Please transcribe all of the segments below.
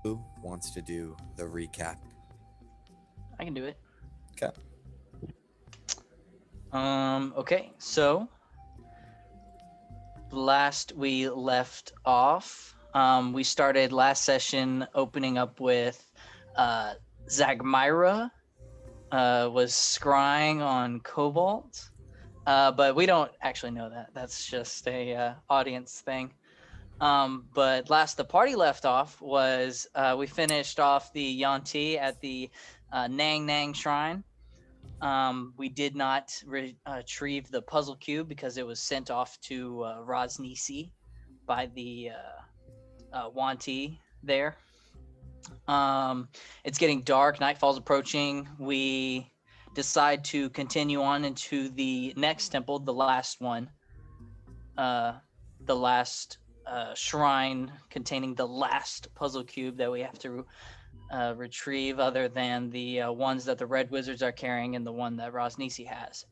Who wants to do the recap? I can do it. Okay. Okay, so last we left off, we started last session opening up with uh, Zagmyra was scrying on Cobalt, but we don't actually know that. That's just a audience thing. But last the party left off was we finished off the Yanti at the Nang Nang Shrine. We did not retrieve the puzzle cube because it was sent off to Rosnisi by the Wanti there. It's getting dark. Nightfall's approaching. We decide to continue on into the next temple, the last one, uh, the last shrine containing the last puzzle cube that we have to retrieve, other than the ones that the Red Wizards are carrying and the one that Rosnisi has.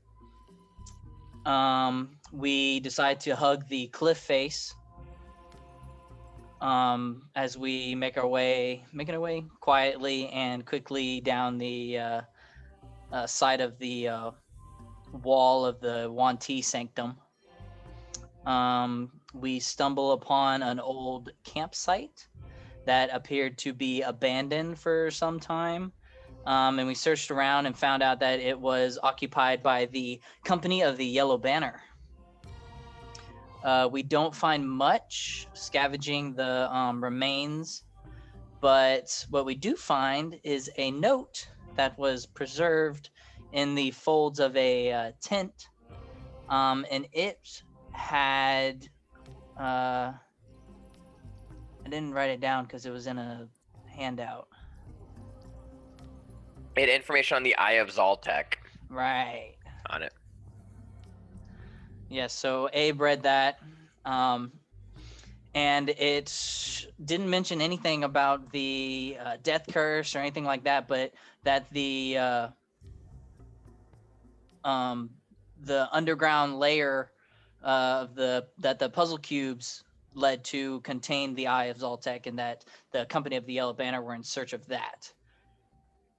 We decide to hug the cliff face as we making our way quietly and quickly down the side of the wall of the Wanti Sanctum. We stumble upon an old campsite that appeared to be abandoned for some time. And we searched around and found out that it was occupied by the Company of the Yellow Banner. We don't find much scavenging the remains, but what we do find is a note that was preserved in the folds of a tent, and it had I didn't write it down because it was in a handout. It had information on the Eye of Zoltek Right. on it. Yes, so Abe read that, and it didn't mention anything about the death curse or anything like that, but that the underground layer of the puzzle cubes led to contain the Eye of Zoltek, and that the Company of the Yellow Banner were in search of that.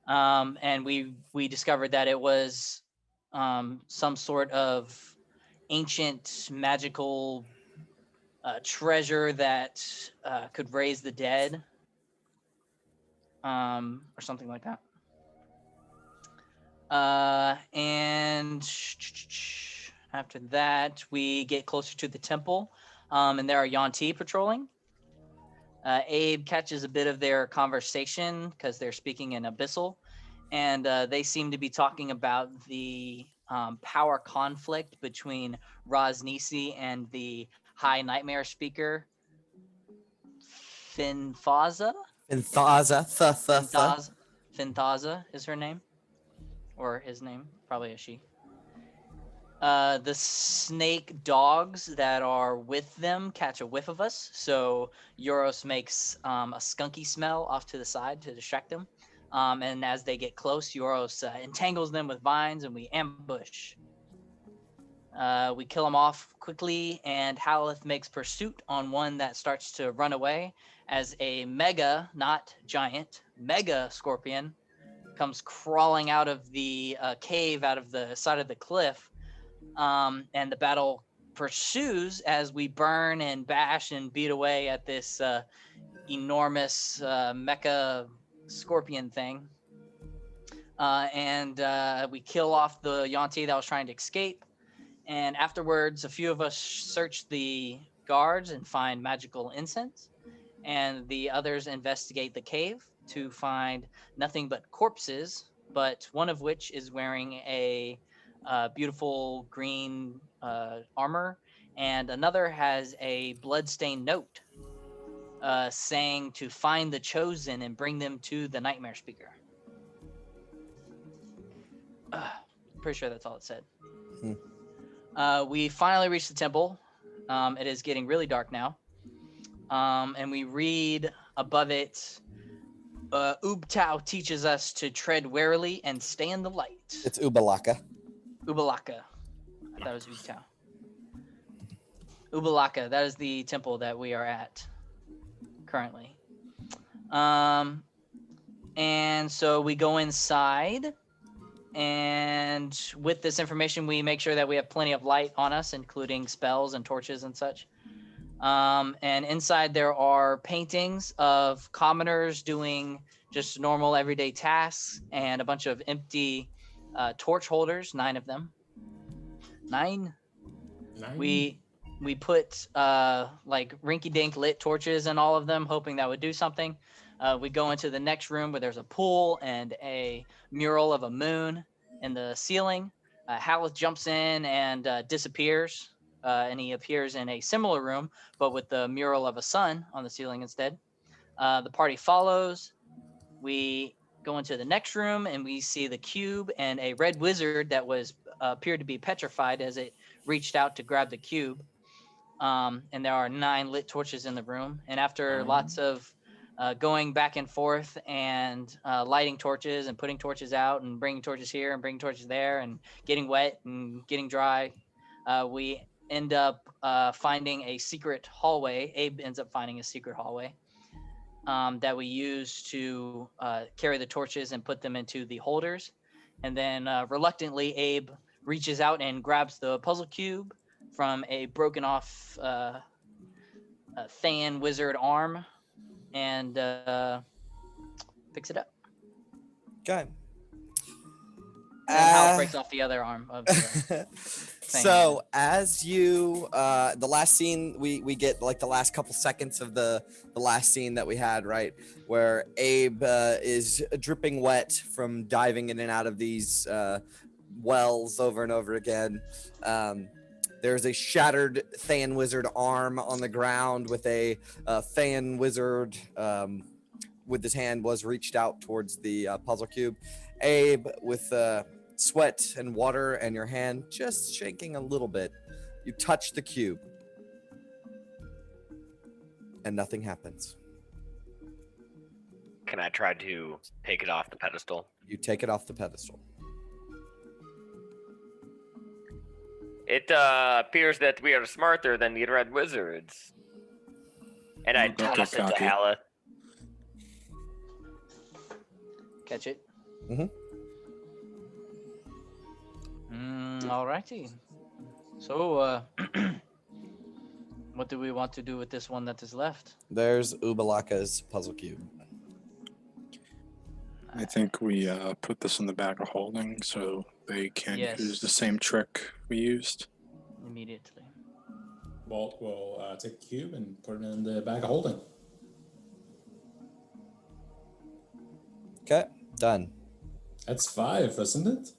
And we discovered that it was some sort of ancient magical treasure that could raise the dead, or something like that. And after that, we get closer to the temple, and there are Yanti patrolling. Abe catches a bit of their conversation because they're speaking in Abyssal, and they seem to be talking about the power conflict between Rosnisi and the High Nightmare Speaker, Finfaza? Finthaza. Fintaza. Fintaza is her name, or his name, probably a she. The snake dogs that are with them catch a whiff of us, so Euros makes a skunky smell off to the side to distract them. And as they get close, Euros entangles them with vines, and we ambush. We kill them off quickly, and Haleth makes pursuit on one that starts to run away as a mega, not giant, mega scorpion comes crawling out of the cave, out of the side of the cliff. And the battle pursues as we burn and bash and beat away at this enormous mecha scorpion thing. And we kill off the Yanti that was trying to escape. And afterwards, a few of us search the guards and find magical incense. And the others investigate the cave to find nothing but corpses, but one of which is wearing a beautiful green armor, and another has a bloodstained note saying to find the chosen and bring them to the Nightmare Speaker. Pretty sure that's all it said. We finally reach the temple. It is getting really dark now. And we read above it, Ubtao teaches us to tread warily and stay in the light. It's Ubalaka. Ubalaka. I thought it was Ubtao. Ubalaka, that is the temple that we are at currently. And so we go inside, and with this information, we make sure that we have plenty of light on us, including spells and torches and such. And inside there are paintings of commoners doing just normal everyday tasks, and a bunch of empty torch holders, 9 of them. 9. We put like rinky-dink lit torches in all of them, hoping that would do something. We go into the next room where there's a pool and a mural of a moon in the ceiling. Haleth jumps in and disappears, and he appears in a similar room, but with the mural of a sun on the ceiling instead. The party follows. We go into the next room and we see the cube and a red wizard that was appeared to be petrified as it reached out to grab the cube. And there are 9 lit torches in the room. And after lots of going back and forth and lighting torches and putting torches out and bringing torches here and bringing torches there and getting wet and getting dry, we end up finding a secret hallway. Abe ends up finding a secret hallway that we use to carry the torches and put them into the holders. And then reluctantly, Abe reaches out and grabs the puzzle cube from a broken off Than wizard arm and picks it up. Okay. And then Hal breaks off the other arm of the So as you the last scene, we get like the last couple seconds of the last scene that we had, right, where Abe is dripping wet from diving in and out of these wells over and over again. There's a shattered Than wizard arm on the ground with a Than wizard with his hand was reached out towards the puzzle cube. Abe, with sweat and water and your hand just shaking a little bit, you touch the cube and nothing happens. Can I try to take it off the pedestal? You take it off the pedestal. It appears that we are smarter than the red wizards. And I toss it to Haleth. Catch it. Mm-hmm. Alrighty. So, what do we want to do with this one that is left? There's Ubalaka's puzzle cube. I think we put this in the bag of holding so they can use the same trick we used. Immediately. Walt will take the cube and put it in the bag of holding. Okay, done. That's 5, isn't it?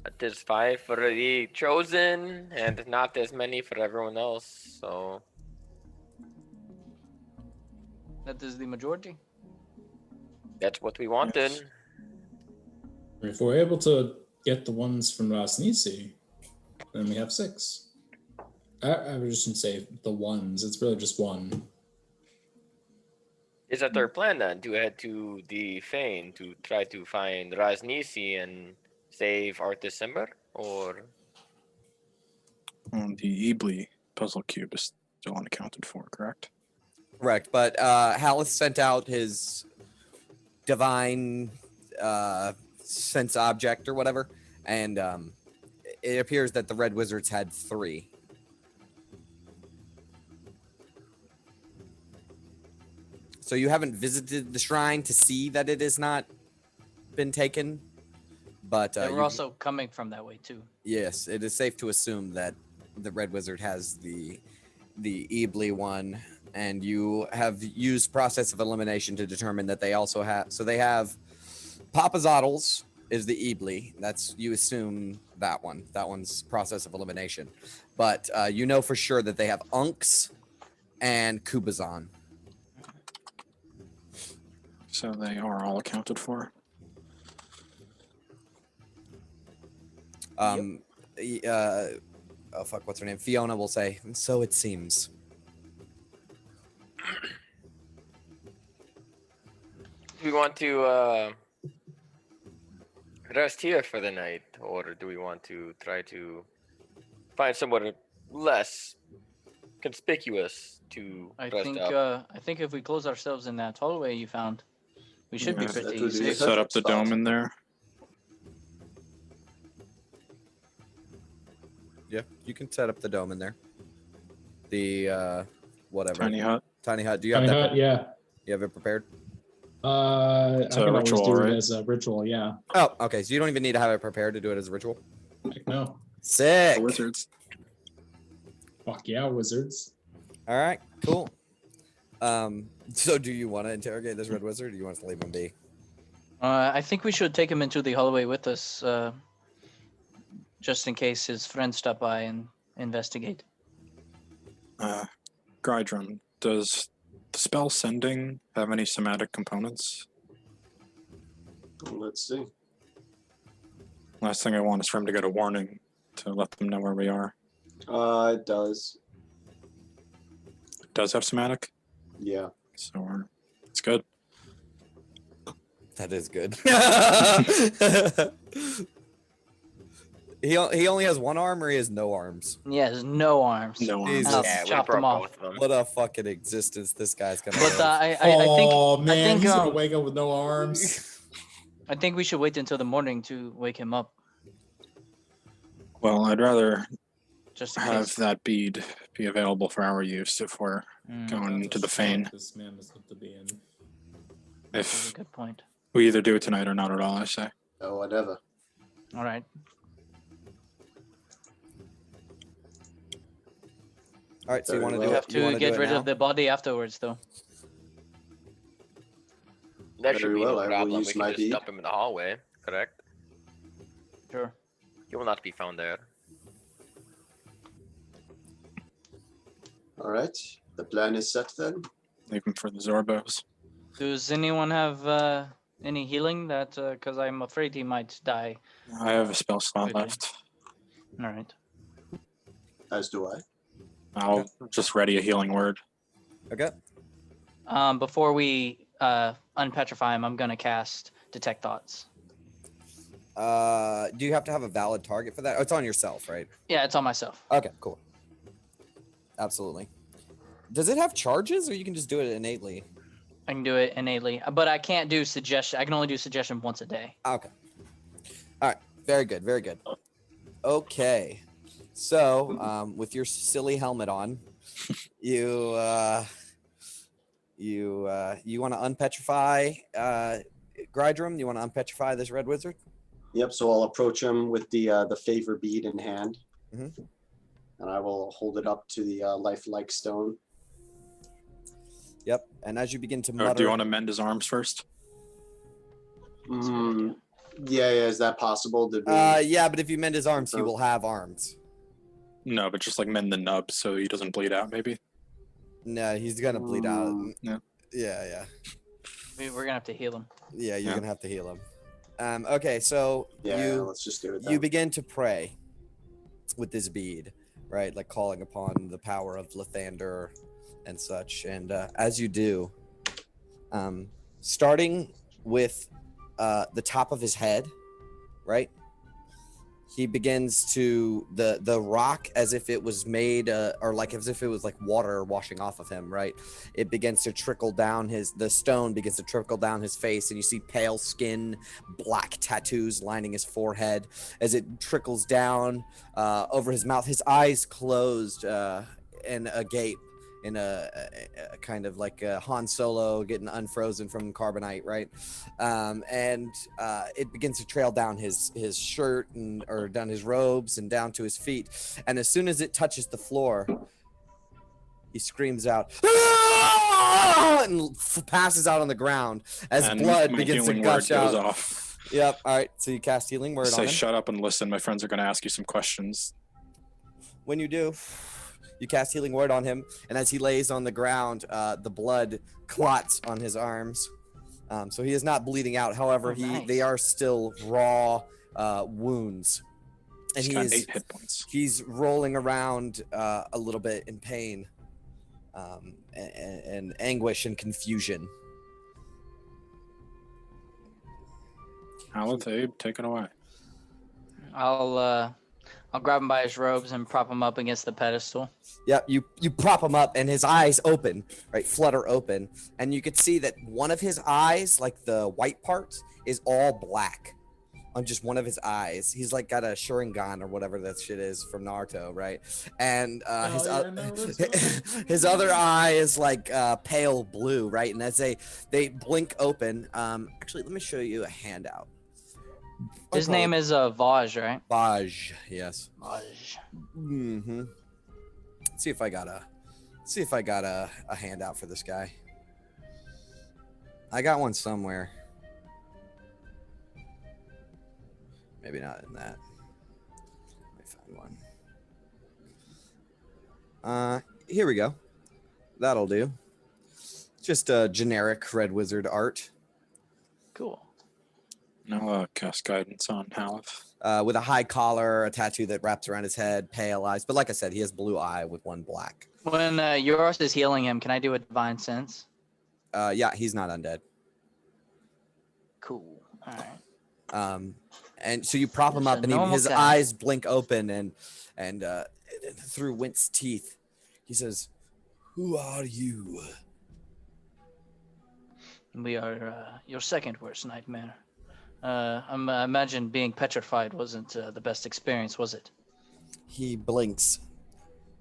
That is 5 for the chosen, and not as many for everyone else, so... That is the majority. That's what we wanted. Yes. If we're able to get the ones from Rasnisi, then we have 6. I would just say the ones. It's really just 1. Is that our plan then? To head to the Fane to try to find Rasnisi and save Artis Simber? Or... The Ebly puzzle cube is still unaccounted for, correct? Correct, but Haleth sent out his divine sense object or whatever, and it appears that the red wizards had 3. So you haven't visited the shrine to see that it has not been taken, but we're also coming from that way too. yes, it is safe to assume that the red wizard has the Ebly one, and you have used process of elimination to determine that they also have. So they have Papazottles is the Ebly. That's, you assume that one. That one's process of elimination, but you know for sure that they have Unks and Kubazan. So they are all accounted for. Oh fuck, what's her name? Fiona will say, so it seems. Do we want to rest here for the night, or do we want to try to find somewhere less conspicuous to I dress think up. I think if we close ourselves in that hallway you found, we should be Yeah, that pretty would be safe. Set up the spot. dome in there. Yeah, you can set up the dome in there. The whatever. Tiny hut. Tiny hut. Do you have Tiny that? hut, yeah. You have it prepared? It's I a can always ritual, do right? it as a ritual, yeah. Oh, okay. So you don't even need to have it prepared to do it as a ritual. Heck no. Sick. For wizards. Fuck yeah, wizards. All right. Cool. So do you want to interrogate this red wizard, or do you want us to leave him be? I think we should take him into the hallway with us, just in case his friends stop by and investigate. Grydron, does the spell sending have any somatic components? Let's see. Last thing I want is for him to get a warning to let them know where we are. It does. It does have somatic, Yeah. so it's good. That is good. He only has one arm, or he has no arms. He has no arms. No arms. Jesus. I'll Yeah, we chop broke them off. both of them. What a fucking existence this guy's gonna But have. I Oh think man, I think he's gonna wake up with no arms. I think we should wait until the morning to wake him up, Well, I'd rather just in have case. that bead be available for our use if we're Mm, going That's into a the spot Fane. This man is going to be in. that's a If good point. we either do it tonight or not at all, I say. Oh, whatever. All right. All right, so you Very want to well. do We it? have You to wanna do get it rid now? of the body afterwards, though. That should Very be well, no I will problem. use We can my just bead. dump him in the hallway, correct? Sure. He will not be found there. All right. The plan is set then. Leave him for the Zorbos. Does anyone have any healing? That because I'm afraid he might die. I have a spell slot Quickly. left. All right. As do I. I'll just ready a healing word. Okay. Before we unpetrify him, I'm gonna cast Detect Thoughts. Do you have to have a valid target for that? Oh, it's on yourself, right? Yeah, it's on myself. Okay, cool. Absolutely. Does it have charges, or you can just do it innately? I can do it innately, but I can't do suggestion. I can only do suggestion once a day. Okay. All right. Very good. Very good. Okay. So, with your silly helmet on, you want to unpetrify Grydrum? You want to unpetrify this red wizard? Yep. So I'll approach him with the favor bead in hand, Mhm. and I will hold it up to the lifelike stone. Yep. And as you begin to Or mutter, do you want to mend his arms first? That's a good Mm, idea. yeah. Is that possible? Did we? yeah, but if you mend his arms, he Okay. will have arms. No, but just like mend the nub so he doesn't bleed out, maybe. No, he's gonna bleed out. Yeah. Yeah. We're gonna have to heal him. Yeah, you're Yeah. gonna have to heal him. Okay, so Yeah. Let's just do it. you Then. begin to pray with this bead, right? Like calling upon the power of Lathander and such. And as you do, starting with the top of his head, right? He begins to the rock, as if it was made or like as if it was like water washing off of him, right? It begins to trickle down the stone begins to trickle down his face, and you see pale skin, black tattoos lining his forehead as it trickles down over his mouth. His eyes closed and agape in a kind of like Han Solo getting unfrozen from carbonite, right? And it begins to trail down his shirt or down his robes and down to his feet. And as soon as it touches the floor, he screams out, "Ah!" and passes out on the ground as And blood my begins to healing word gush goes out. off. Yep. All right. So you cast healing word on Say, him. shut up and listen. My friends are going to ask you some questions. When you do, you cast healing word on him, and as he lays on the ground, the blood clots on his arms. So he is not bleeding out. However, nice. they are still raw wounds, and He's got 8 hit points. he's rolling around a little bit in pain, and anguish and confusion. Alan, Abe, take it away. I'll I'll grab him by his robes and prop him up against the pedestal. Yep, you prop him up and his eyes open, right, flutter open, and you could see that one of his eyes, like the white part, is all black on just one of his eyes. He's like got a Sharingan or whatever that shit is from Naruto, right? And his other eye is like pale blue, right? And as they blink open, actually, let me show you a handout. His name is Vaj, right? Vaj, yes. Vaj. Mm-hmm. See if I got a handout for this guy. I got one somewhere. Maybe not in that. Let me find one. Here we go. That'll do. Just a generic Red Wizard art. Cool. I'll cast guidance on Halif. With a high collar, a tattoo that wraps around his head, pale eyes. But like I said, he has blue eye with one black. When Euros is healing him, can I do a divine sense? Yeah, he's not undead. Cool. All right. And so you prop him Just up, a and his normal guy. eyes blink open, and through Wint's teeth, he says, "Who are you?" We are your second worst nightmare. I imagine being petrified wasn't the best experience, was it? He blinks.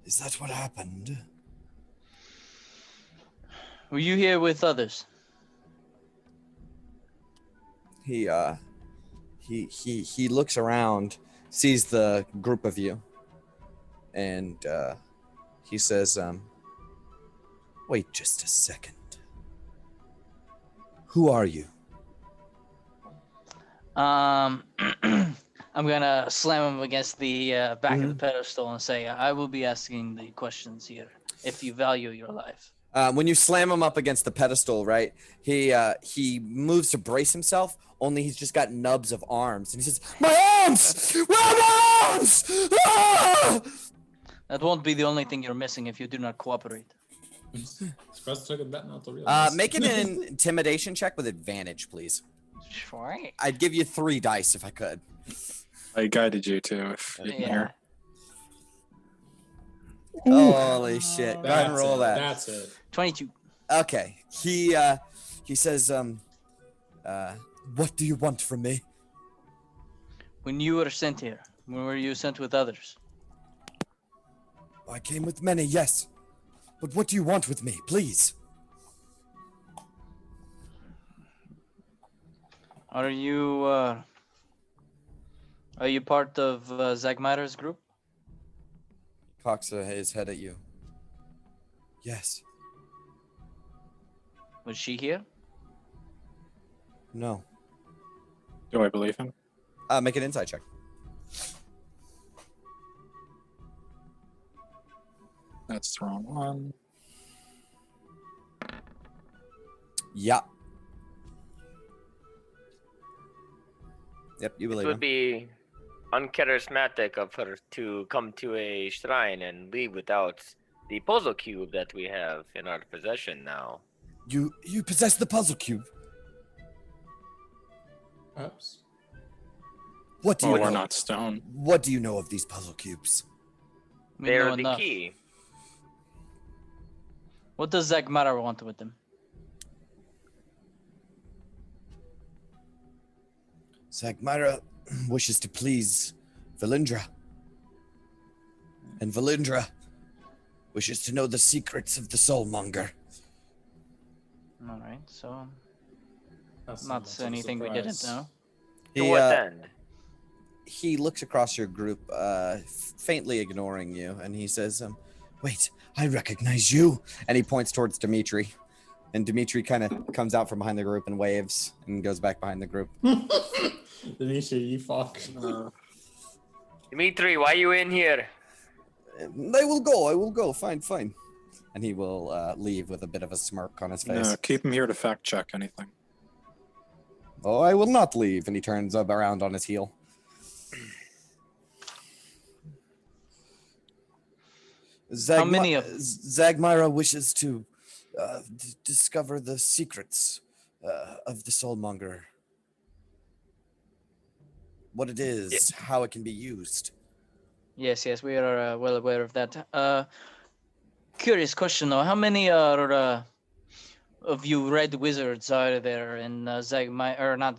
Is that what happened? Were you here with others? He looks around, sees the group of you, and he says, "Wait just a second. Who are you?" I'm gonna slam him against the back of the pedestal and say, "I will be asking the questions here if you value your life." When you slam him up against the pedestal, right? He moves to brace himself. Only he's just got nubs of arms, and he says, "My arms! Where are my arms? Ah!" That won't be the only thing you're missing if you do not cooperate. Surprised I took that not to realize. Make it an intimidation check with advantage, please. Sure. I'd give you 3 dice if I could. I guided you to if you didn't hear. Holy shit! Go ahead and roll that. That's it. 22. Okay. He says, "What do you want from me?" When you were sent here, when were you sent with others? "I came with many, yes. But what do you want with me, please?" Are you part of Zagmara's group? Cocks his head at you. "Yes." Was she here? "No." Do I believe him? Make an insight check. That's the wrong one. Yeah. Yep, you It believe would him. be uncharismatic of her to come to a shrine and leave without the puzzle cube that we have in our possession now. You possess the puzzle cube. Perhaps. What do you Well, we're know? not stone. What do you know of these puzzle cubes? We They're know the enough. key. What does Zagmara want with them? Zagmara wishes to please Valindra. And Valindra wishes to know the secrets of the Soulmonger. All right, so That's not much of a anything we didn't surprise. know. To He, what end? he looks across your group, faintly ignoring you, and he says, "Wait, I recognize you." And he points towards Dimitri. And Dimitri kind of comes out from behind the group and waves and goes back behind the group. Denisha, you fuck. Dimitri, why you in here? I will go. Fine. And he will leave with a bit of a smirk on his face. No, keep him here to fact check anything. "Oh, I will not leave." And he turns up around on his heel. How many of- Zagmara wishes to discover the secrets of the Soulmonger. What it is, how it can be used. Yes, we are well aware of that. Curious question though, how many are of you red wizards are there in Zagmyra's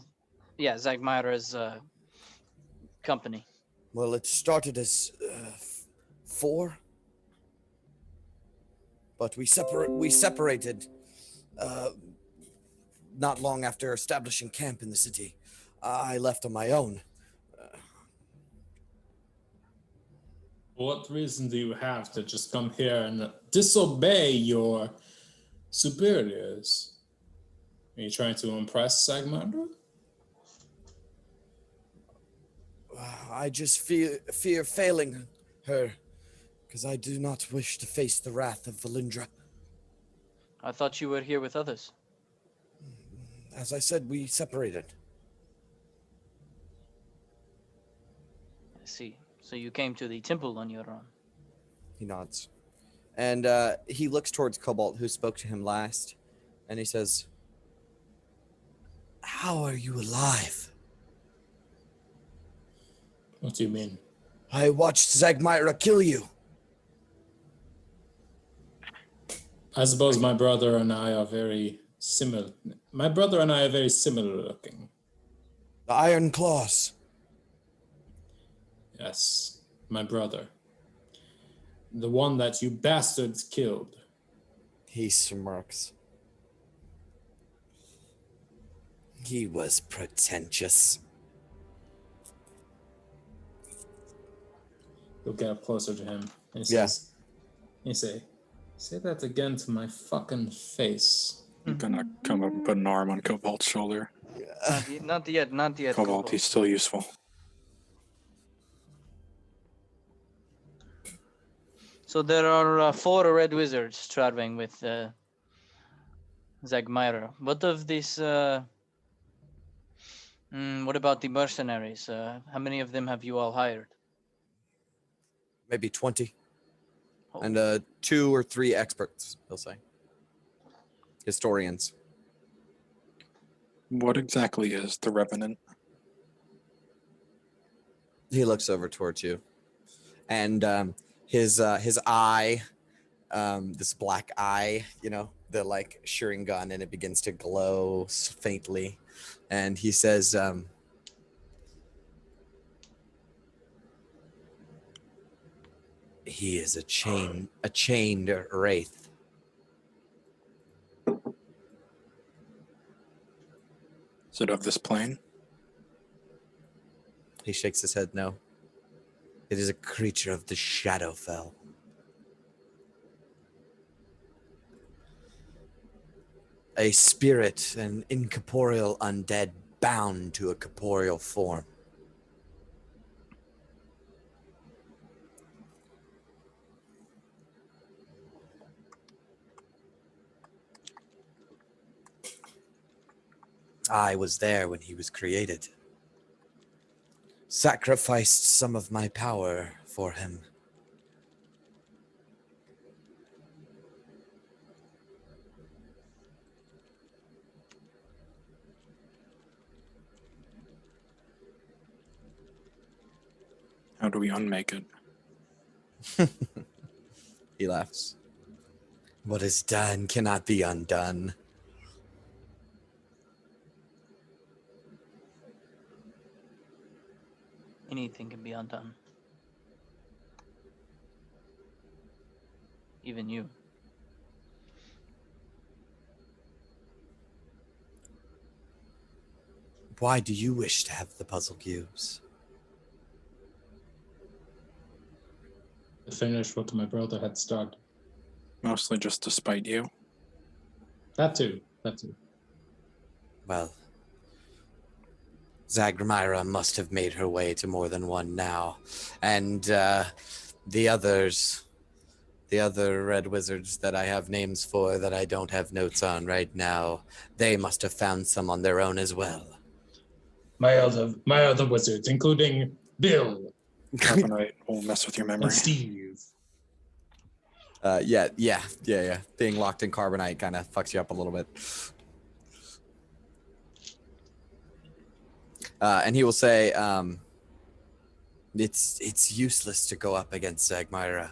company? Well, it started as 4, but we separated not long after establishing camp in the city. I left on my own. What reason do you have to just come here and disobey your superiors? Are you trying to impress Sagmandra? I just fear failing her, because I do not wish to face the wrath of Valindra. I thought you were here with others. As I said, we separated. I see. So you came to the temple on your own. He nods. And he looks towards Cobalt, who spoke to him last, and he says, "How are you alive?" What do you mean? "I watched Zagmyra kill you." I suppose my brother and I are very similar. My brother and I are very similar looking. "The Iron Claws." Yes, my brother. The one that you bastards killed. He smirks. "He was pretentious." You'll get up closer to him and he Yeah. says, say that again to my fucking face. I'm gonna come up and put an arm on Cobalt's shoulder. Not yet. Cobalt, he's still useful. So there are 4 red wizards traveling with Zagmyra. What of this? What about the mercenaries? How many of them have you all hired? Maybe 20. Oh. And 2 or 3 experts, he'll say. Historians. What exactly is the Revenant? He looks over towards you. And his eye, this black eye, the like shearing gun, and it begins to glow faintly. And he says, "He is a chained wraith." Is it of this plane? He shakes his head, "No. It is a creature of the Shadowfell." A spirit, an incorporeal undead bound to a corporeal form. I was there when he was created. Sacrificed some of my power for him. How do we unmake it? He laughs. What is done cannot be undone. Anything can be undone. Even you. Why do you wish to have the puzzle cubes? To finish what my brother had started. Mostly just to spite you. That too. Well, Zagmyra must have made her way to more than one now. And the other red wizards that I have names for that I don't have notes on right now, they must have found some on their own as well. My other wizards, including Bill Carbonite will mess with your memory. and Steve. Yeah. Being locked in carbonite kind of fucks you up a little bit. And he will say, It's useless to go up against Zagmyra.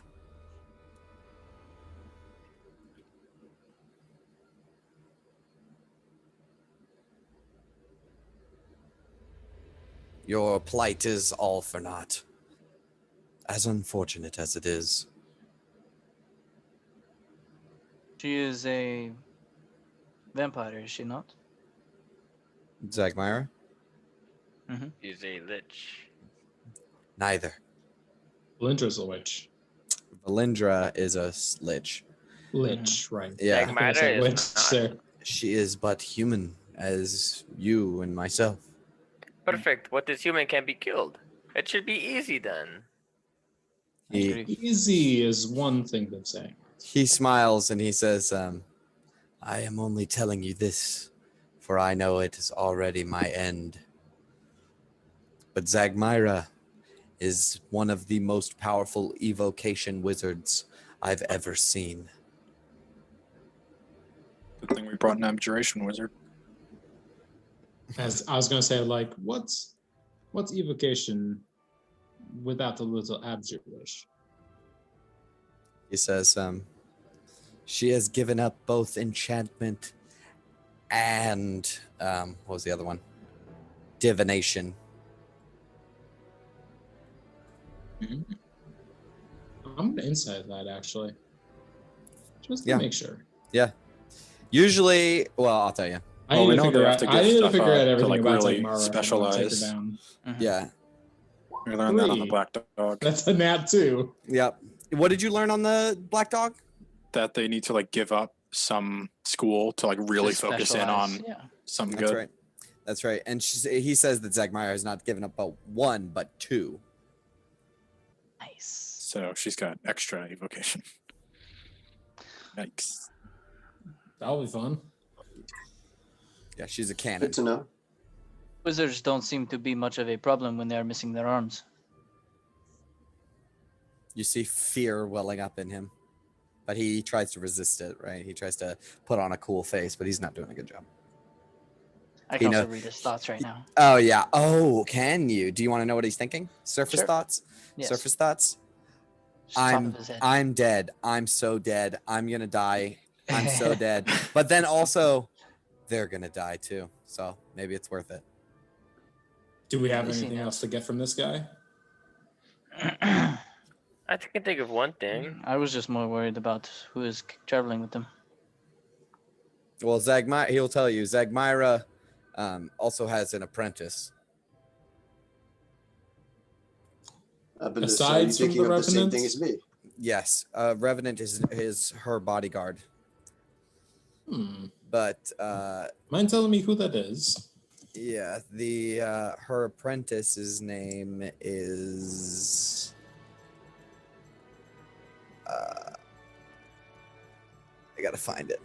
Your plight is all for naught. As unfortunate as it is. She is a vampire, is she not? Zagmyra? He's a lich. Neither. Valindra's a witch. Valindra is a lich. Lich, right. Yeah. I think I said Zagmyra is witch not. there. She is but human as you and myself. Perfect. What is human can be killed. It should be easy then. He, Agree. Easy is one thing to say. he smiles and he says, I am only telling you this, for I know it is already my end. But Zagmyra is one of the most powerful evocation wizards I've ever seen. Good thing we brought an abjuration wizard. As I was gonna say, like, what's evocation without the little abject wish? He says, she has given up both enchantment and, what was the other one? Divination. I'm gonna insight that actually, just to Yeah. make sure. Yeah. Usually, well, I'll tell you. I Well, need we to know figure they have out. to I give need to stuff figure up out to, everything like, about really Zagmara if I want to take her specialize. down. Yeah. We learned that on the 3. Black Dog. That's a nat 2. Yep. What did you learn on the Black Dog? That they need to like give up some school to like really To focus in specialize, on yeah. something That's good. right. That's right. And he says that Zagmyra has not given up but 1, but 2. Nice. So she's got extra evocation. Yikes. That'll be fun. Yeah, she's a cannon. Good to know. Wizards don't seem to be much of a problem when they are missing their arms. You see fear welling up in him, but he tries to resist it, right? He tries to put on a cool face, but he's not doing a good job. I You can also know- read his thoughts right now. Oh, yeah. Oh, can you? Do you want to know what he's thinking? Surface Sure. thoughts? Yes. Surface thoughts? Just top of his head. I'm dead. I'm so dead. I'm going to die. I'm so dead. But then also, they're going to die too. So maybe it's worth it. Do we have At least he anything knows. else to get from this guy? I can think of one thing. I was just more worried about who is traveling with them. Well, Zagmyra, he'll tell you, Zagmyra also has an apprentice. I've been Aside from thinking the of the same Revenant? thing as me. Yes, Revenant is her bodyguard. But Mind telling me who that is? yeah, the her apprentice's name is I gotta find it.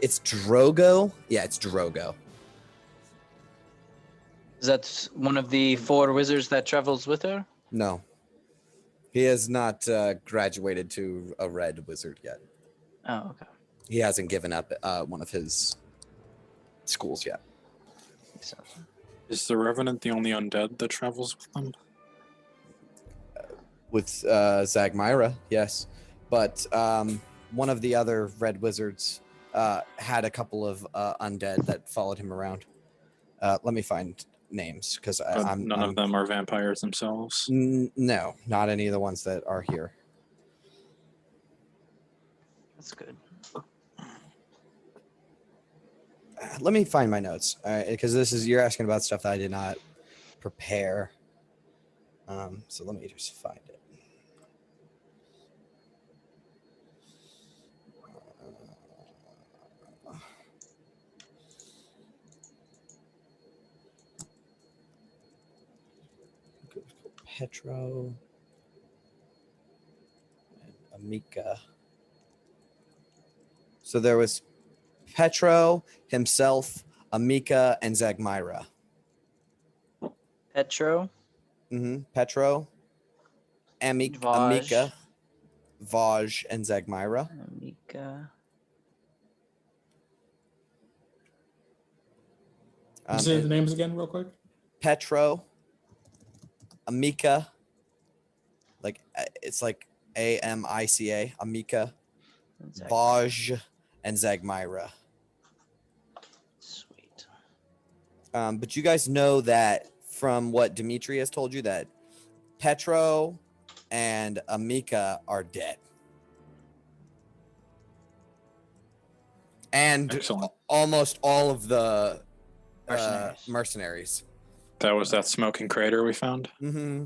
It's Drogo. Yeah, it's Drogo. Is that one of the 4 wizards that travels with her? No, he has not graduated to a red wizard yet. Oh, okay. He hasn't given up one of his schools yet. Makes sense. Is the Revenant the only undead that travels with them? With Zagmyra, yes. But one of the other red wizards had a couple of undead that followed him around. Let me find names because None of them are vampires themselves. No, not any of the ones that are here. That's good. Let me find my notes because you're asking about stuff that I did not prepare. So let me just find it. Petro and Amika. So there was Petro himself, Amika, and Zagmyra. Petro. Petro, Amika, Vaj, and Zagmyra. Amika. Say the names again, real quick. Petro, Amika. Like it's like Amica. Amika, Vaj, and Zagmyra. Sweet. But you guys know that from what Dimitri has told you that Petro and Amika are dead. And Excellent. almost all of the Mercenaries. That was that smoking crater we found. Mm-hmm.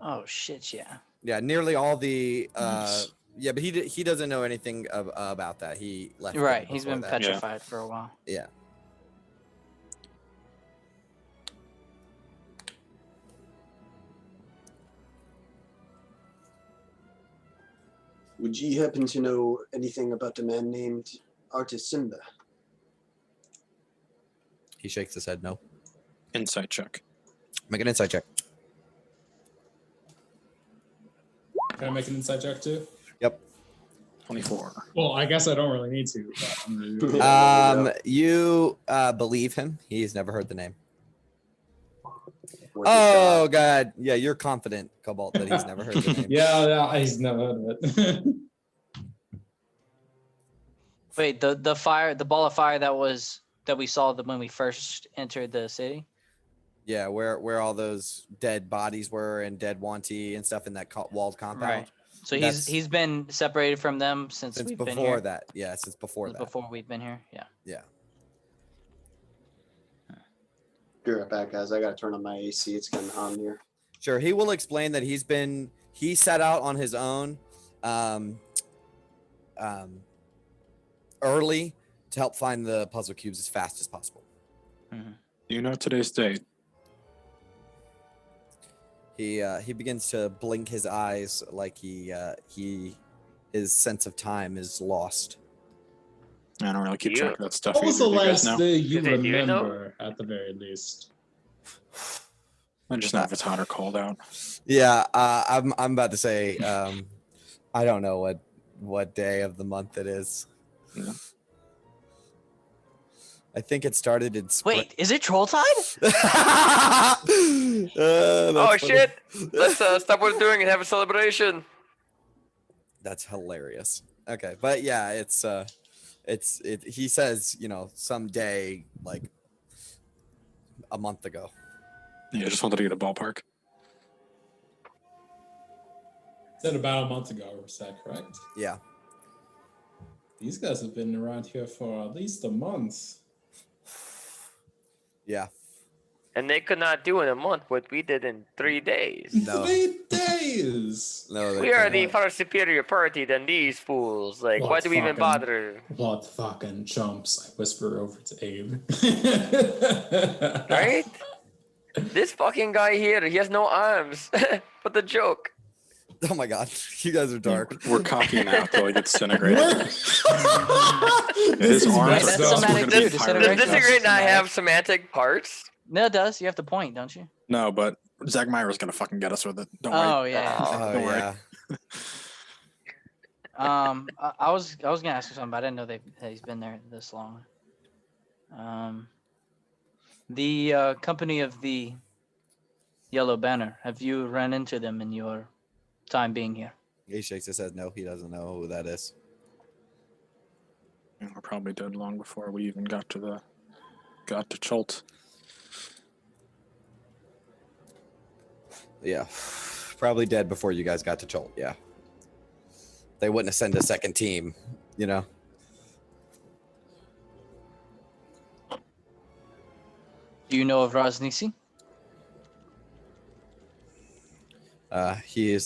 Oh shit! Yeah. Yeah, nearly all the. Nice. Yeah, but he doesn't know anything about that. He left. Right. He's before been that. petrified for a while. Yeah. Would you happen to know anything about a man named Artis Simba? He shakes his head. No. Insight check. Make an insight check. Can I make an inside check too? Yep. 24. Well, I guess I don't really need to. But I'm gonna do it. You believe him. He's never heard the name. Worth a Oh shot. God. Yeah, you're confident, Cobalt, that he's never heard the name. Yeah, he's never heard of it. Wait, the ball of fire that we saw when we first entered the city. Yeah, where all those dead bodies were and dead Wanty and stuff in that walled compound. Right. So That's- he's been separated from them since Since we've been before here. that. Yeah, since before Since that. Before we've been here. Yeah. Yeah. Be right back, guys. I gotta turn on my AC. It's getting hot in here. Sure. He will explain that he set out on his own early to help find the puzzle cubes as fast as possible. Mm-hmm. Do you know today's date? He begins to blink his eyes like his sense of time is lost. I don't really keep You- track of that stuff. What was the either. Do you guys last know? day you Do you know? remember, at the very least? I just know if it's hot or cold out. Yeah, I'm about to say I don't know what day of the month it is. Yeah. I think it started in spring. Wait, is it Troll Tide? Oh shit! Let's stop what we're doing and have a celebration. That's hilarious. Okay, but yeah, it's he says, someday like a month ago. Yeah, I just wanted to get a ballpark. Said about a month ago, is that correct? Yeah. These guys have been around here for at least a month. Yeah. And they could not do in a month what we did in 3 days. No. 3 days! No, they We are can't. the far superior party than these fools. Like, why What do we even fucking- bother? What fucking chumps, I whisper over to Abe. Right? This fucking guy here, he has no arms. What the joke? Oh my god, you guys are dark. We're cocking out till he gets disintegrated. This His is arms messed are That's up. we're somatic gonna too, be disintegration. Does pirates. disintegrate not Somatic. have semantic parts? No, it does. You have to point, don't you? No, but Zagmyra's gonna fucking get us with it. Don't Oh worry. yeah. Oh Don't worry. yeah. I was gonna ask you something, but I didn't know that he's been there this long. The company of the Yellow Banner. Have you run into them in your time being here? He shakes his head. No, he doesn't know who that is. Yeah, we're probably dead long before we even got to Cholt. Yeah, probably dead before you guys got to Cholt. Yeah, they wouldn't have sent a second team. Do you know of Raznisi? He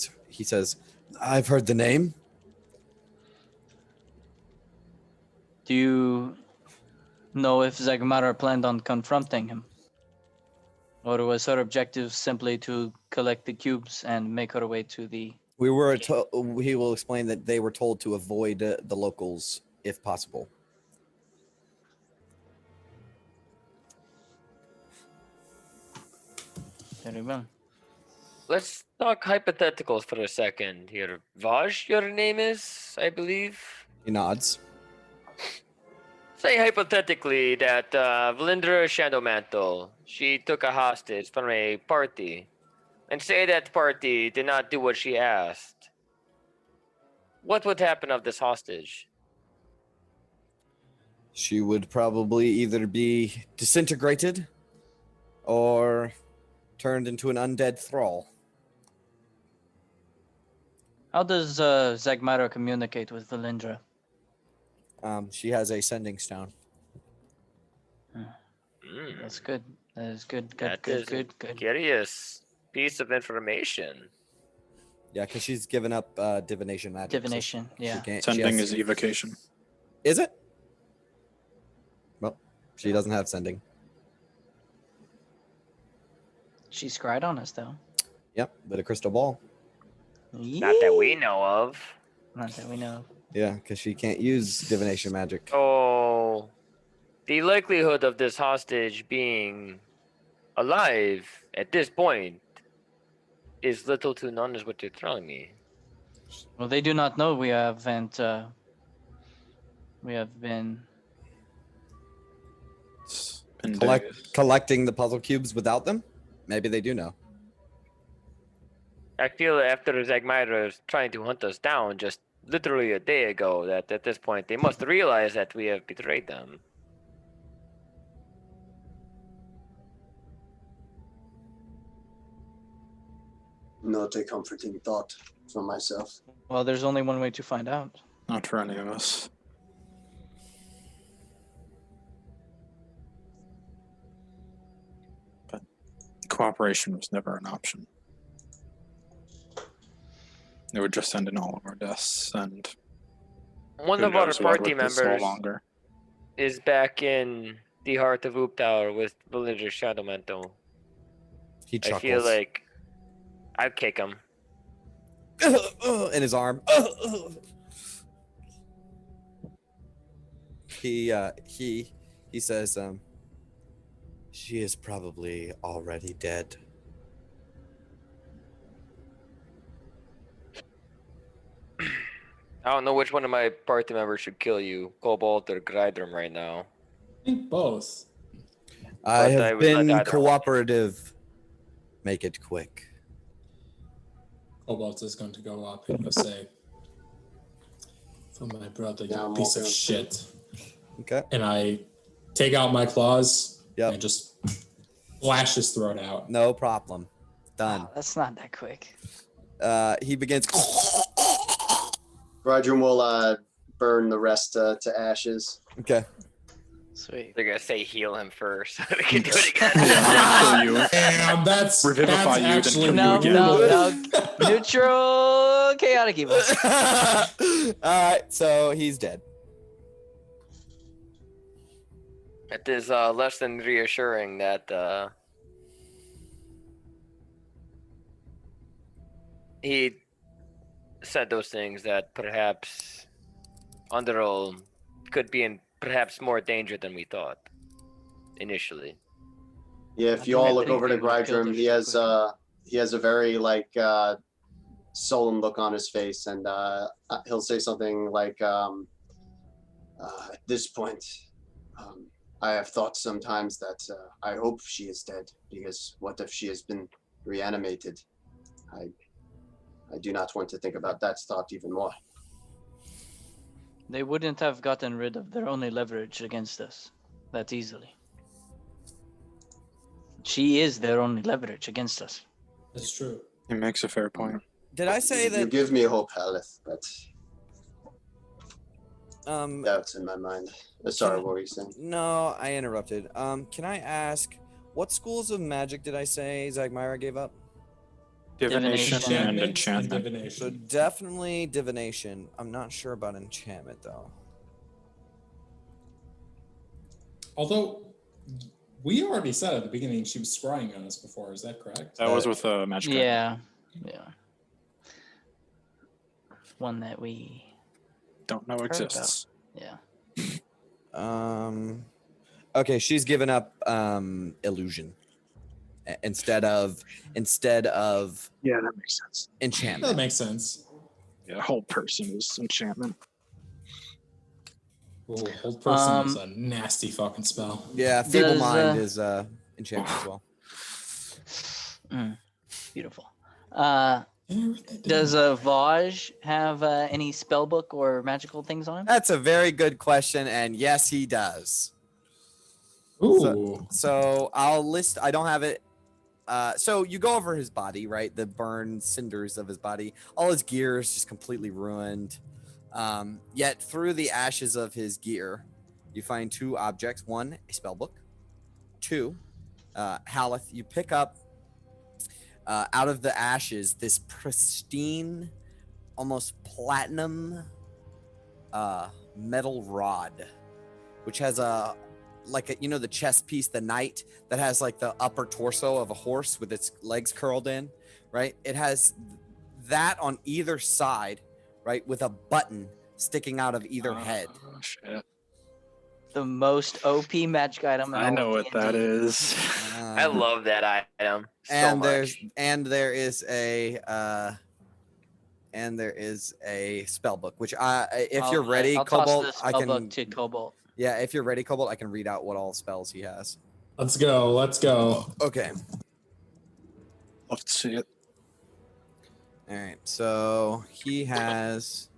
says, I've heard the name. Do you know if Zagmara planned on confronting him? Or was her objective simply to collect the cubes and make her way to the... He will explain that they were told to avoid the locals if possible. Very well. Let's talk hypotheticals for a second here. Vaj, your name is, I believe. He nods. Say hypothetically that Valindra Shadowmantle, she took a hostage from a party, and say that party did not do what she asked. What would happen of this hostage? She would probably either be disintegrated or turned into an undead thrall. How does Zagmara communicate with Valindra? She has a sending stone. That's good. That is good. That is a curious piece of information. Yeah, because she's given up divination magic. Divination, yeah. Sending is evocation. Is it? Well, she doesn't have sending. She scryed on us, though. Yep, with a crystal ball. Not that we know of. Not that we know. Yeah, because she can't use divination magic. Oh, the likelihood of this hostage being alive at this point is little to none, is what you're telling me. Well, they do not know we haven't. We have been Collecting the puzzle cubes without them. Maybe they do know. I feel after Zagmyra is trying to hunt us down just literally a day ago, that at this point they must realize that we have betrayed them. Not a comforting thought for myself. Well, there's only one way to find out. Not for any of us. But cooperation was never an option. It would just end in all of our deaths, and One who of our knows what party with this no members longer. is back in the heart of Oop Tower with Villager Shadowmantle. He I chuckles. feel like I'd kick him. In his arm. He says, she is probably already dead. I don't know which one of my party members should kill you, Cobalt or Grydrum right now. I think both. I But I have would not been either. cooperative. Make it quick. Cobalt is going to go up and say, "For my brother, Yeah, you I'm piece of walking up. shit." Okay. And I take out my claws Yep. and just flash his throat out. No problem. Done. Wow, that's not that quick. He begins. Rydrum will burn the rest to ashes. Okay. Sweet. They're gonna say heal him first so they can do it again. Yeah, I'm gonna kill you. Damn, that's Revivify you, then actually kill you No, again. no, no. Neutral chaotic evil. All right, so he's dead. It is less than reassuring that he said those things, that perhaps Underoath could be in perhaps more danger than we thought initially. Yeah, I if you think- all I look think over they to would've killed Grydrum, her he so has a very sullen look on his face, and he'll say something like, "At this point, I have thought sometimes that I hope she is dead, because what if she has been reanimated? I do not want to think about that thought even more." They wouldn't have gotten rid of their only leverage against us that easily. She is their only leverage against us. That's true. He makes a fair point. Did I say You that? give me hope, Haleth, but Um, doubts in my mind. Sorry, what were you saying? no, I interrupted. Can I ask, what schools of magic did I say Zagmyra gave up? Divination and and enchantment. So divination. definitely divination. I'm not sure about enchantment though. Although we already said at the beginning she was scrying on us before. Is that correct? That was with magic. Yeah. One that we. Don't know about. exists. Yeah. Okay, she's given up illusion instead of Yeah, that makes sense. That enchantment. makes sense. Yeah, the whole person is enchantment. Oh, hold person is a nasty fucking spell. Yeah, Feeble Mind is enchantment as well. Beautiful. Does Vaj have any spellbook or magical things on him? That's a very good question, and yes, he does. Ooh. So I'll list. I don't have it. So you go over his body, right? The burned cinders of his body. All his gear is just completely ruined. Yet through the ashes of his gear, you find 2 objects. 1, a spellbook. 2, Haleth, you pick up out of the ashes this pristine, almost platinum metal rod, which has the chest piece, the knight, that has like the upper torso of a horse with its legs curled in, right? It has that on either side, right, with a button sticking out of either head. Oh, shit. The most OP magic item. I know what that is. I love that item so and much. there is a spell book, which if you're ready, I'll Cobalt, toss the I can. spellbook to Cobalt. Yeah, if you're ready, Cobalt, I can read out what all spells he has. Let's go. Okay. Love to see it. All right. So he has.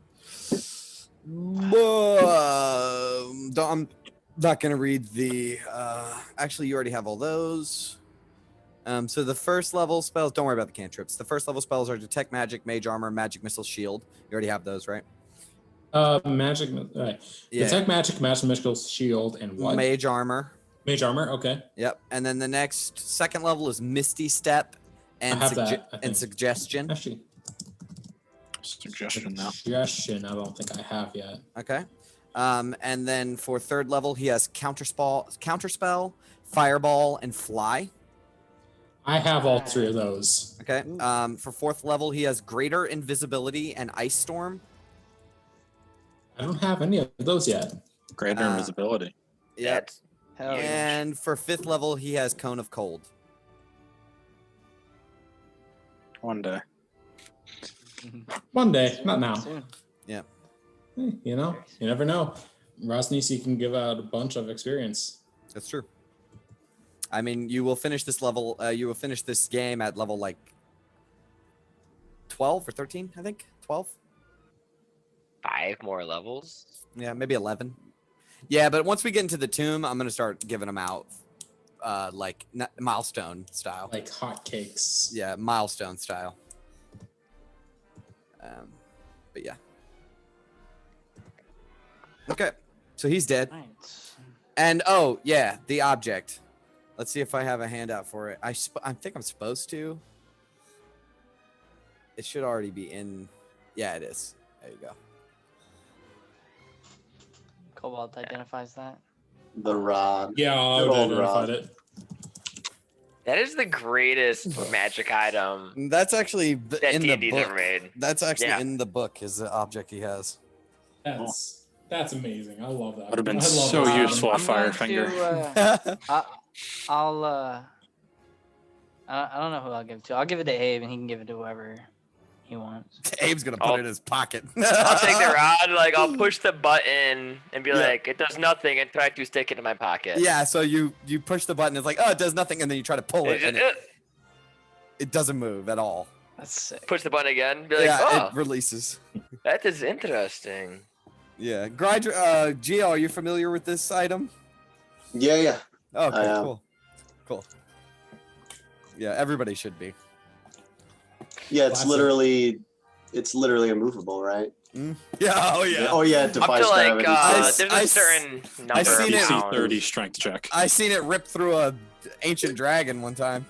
I'm not gonna read the. Actually, you already have all those. So the first level spells. Don't worry about the cantrips. The first level spells are Detect Magic, Mage Armor, Magic Missile, Shield. You already have those, right? Magic. Right. Yeah. Detect Magic, Magic Missile, Shield, and what? Mage Armor. Mage Armor. Okay. Yep. And then the next second level is Misty Step and I have that, I think. Suggestion. Actually, Suggestion now. Suggestion. I don't think I have yet. Okay. And then for third level, he has Counterspell, Fireball, and Fly. I have all 3 of those. Okay. For fourth level, he has Greater Invisibility and Ice Storm. I don't have any of those yet. Greater invisibility. Yep. Hell yeah. And for fifth level, he has Cone of Cold. One day. One day, not now. Soon. Yeah. You know, you never know. Rosnisi can give out a bunch of experience. That's true. I mean, you will finish this level. You will finish this game at level like 12 or 13, I think. 12. 5 more levels. Yeah, maybe 11. Yeah, but once we get into the tomb, I'm gonna start giving them out, like milestone style. Like hotcakes. Yeah, milestone style. But yeah. Okay, so he's dead. Right. And oh yeah, the object. Let's see if I have a handout for it. I think I'm supposed to. It should already be in. Yeah, it is. There you go. Cobalt identifies that. The rod. Yeah, I Good would old identify rod. it. That is the greatest magic item That's actually that in the D&D's book. ever made. That's actually Yeah. in the book. Is the object he has. That's amazing. I love that. Would have been I love so that. useful. I'm going Firefinger. I'll I don't know who I'll give it to. I'll give it to Abe, and he can give it to whoever he wants. Abe's gonna put it in his pocket. I'll take the rod, like I'll push the button and be like, it does nothing, and try to stick it in my pocket. Yeah, so you push the button. It's like, oh, it does nothing, and then you try to pull it, and it doesn't move at all. That's sick. Push the button again. Be like, Yeah, oh, it releases. that is interesting. Yeah, Gio, are you familiar with this item? Yeah. Oh, I am. cool. Yeah, everybody should be. Yeah, it's Classic. literally immovable, right? Yeah. Oh yeah. Oh yeah, Up defies to like gravity. there's a certain number I of seen it- pounds. 30 strength check. I seen it rip through a ancient dragon one time.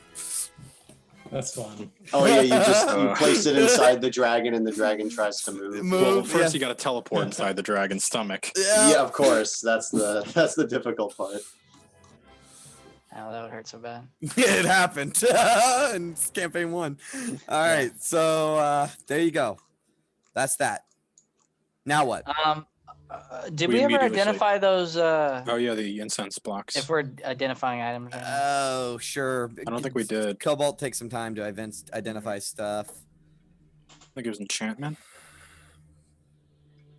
That's fun. Oh yeah, you place it inside the dragon, and the dragon tries to move. Well, first yeah. you got to teleport inside the dragon's stomach. Yeah, of course. That's the difficult part. Oh, that would hurt so bad. It happened in campaign 1. All right, so there you go. That's that. Now what? Did We we ever immediately identify those? Oh yeah, the incense blocks. If we're identifying items. Right now? Oh, sure. I don't think we did. Cobalt takes some time to identify stuff. I think it was enchantment.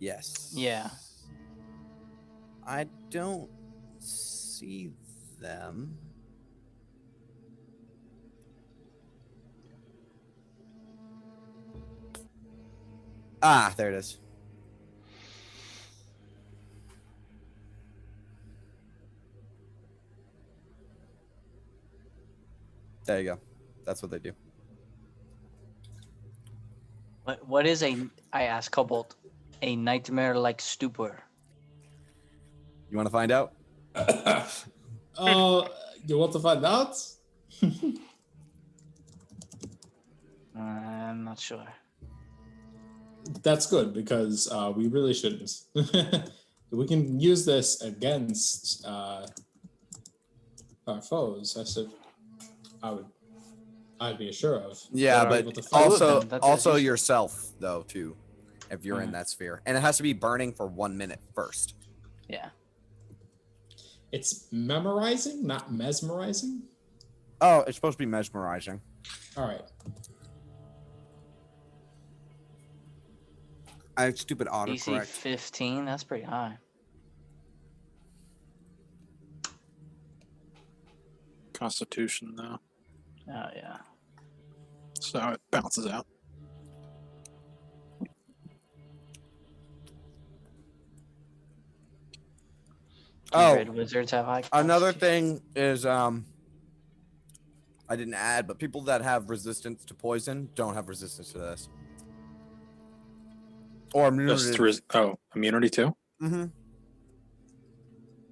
Yes. Yeah. I don't see them. Ah, there it is. There you go. That's what they do. What is I asked Cobalt, a nightmare-like stupor? You want to find out? You want to find out? I'm not sure. That's good because we really shouldn't. We can use this against our foes. I'd be sure of. Yeah, They're able but to fight also them. That's also useful. yourself though too, if you're in Mhm. that sphere, and it has to be burning for 1 minute first. Yeah. It's memorizing, not mesmerizing. Oh, it's supposed to be mesmerizing. All right. I stupid DC autocorrect. 15. That's pretty high. Constitution, though. Oh yeah. So it bounces out. Do Oh, red wizards have high another constitution? thing is I didn't add, but people that have resistance to poison don't have resistance to this. Or immunity. Just immunity too. Mm-hmm.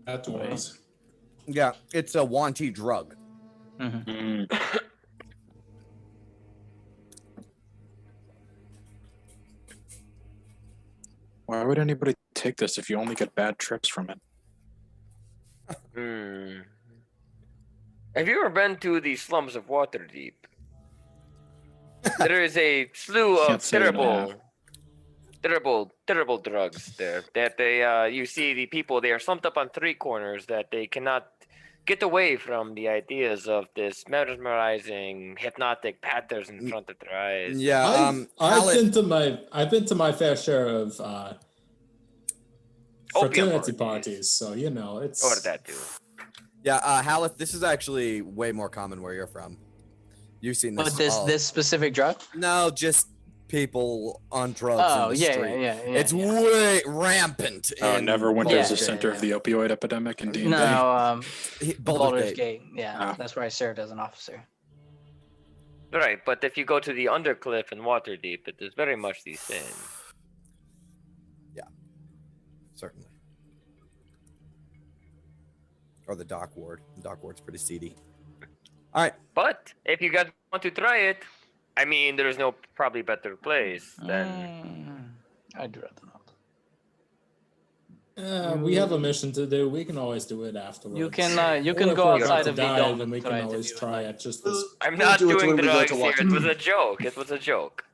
That was. Yeah, it's a wanty drug. Mm-hmm. Mm. Why would anybody take this if you only get bad trips from it? Have you ever been to the slums of Waterdeep? There is a slew Can't of say that I terrible drugs there. That they, you see the people, they are slumped up on three corners that they cannot get away from the ideas of this mesmerizing, hypnotic patterns in front of their eyes. Yeah, I've been to my fair share of Opium fraternity parties. parties, so you know it's. Or that too. Yeah, Haleth, this is actually way more common where you're from. You've seen this. But this specific drug? No, just people on drugs Oh in the yeah, street. yeah. It's way rampant. Oh, in Neverwinter is the Baldur's Gate. center of the opioid epidemic in D&D. No, Baldur's Baldur's Gate. Gate. Yeah, Oh. that's where I served as an officer. Right, but if you go to the Undercliff in Waterdeep, it is very much the same. Yeah, certainly. Or the dock ward. The dock ward's pretty seedy. All right. But if you guys want to try it, I mean, there's no probably better place than. I'd rather not. We have a mission to do. We can always do it afterwards. You can Or go if we're about outside to of the die, dome then and we try can to always do it, try like- it. Just I'm We'll not do it doing when we go drugs to here. It Waterdeep. was a joke. It was a joke.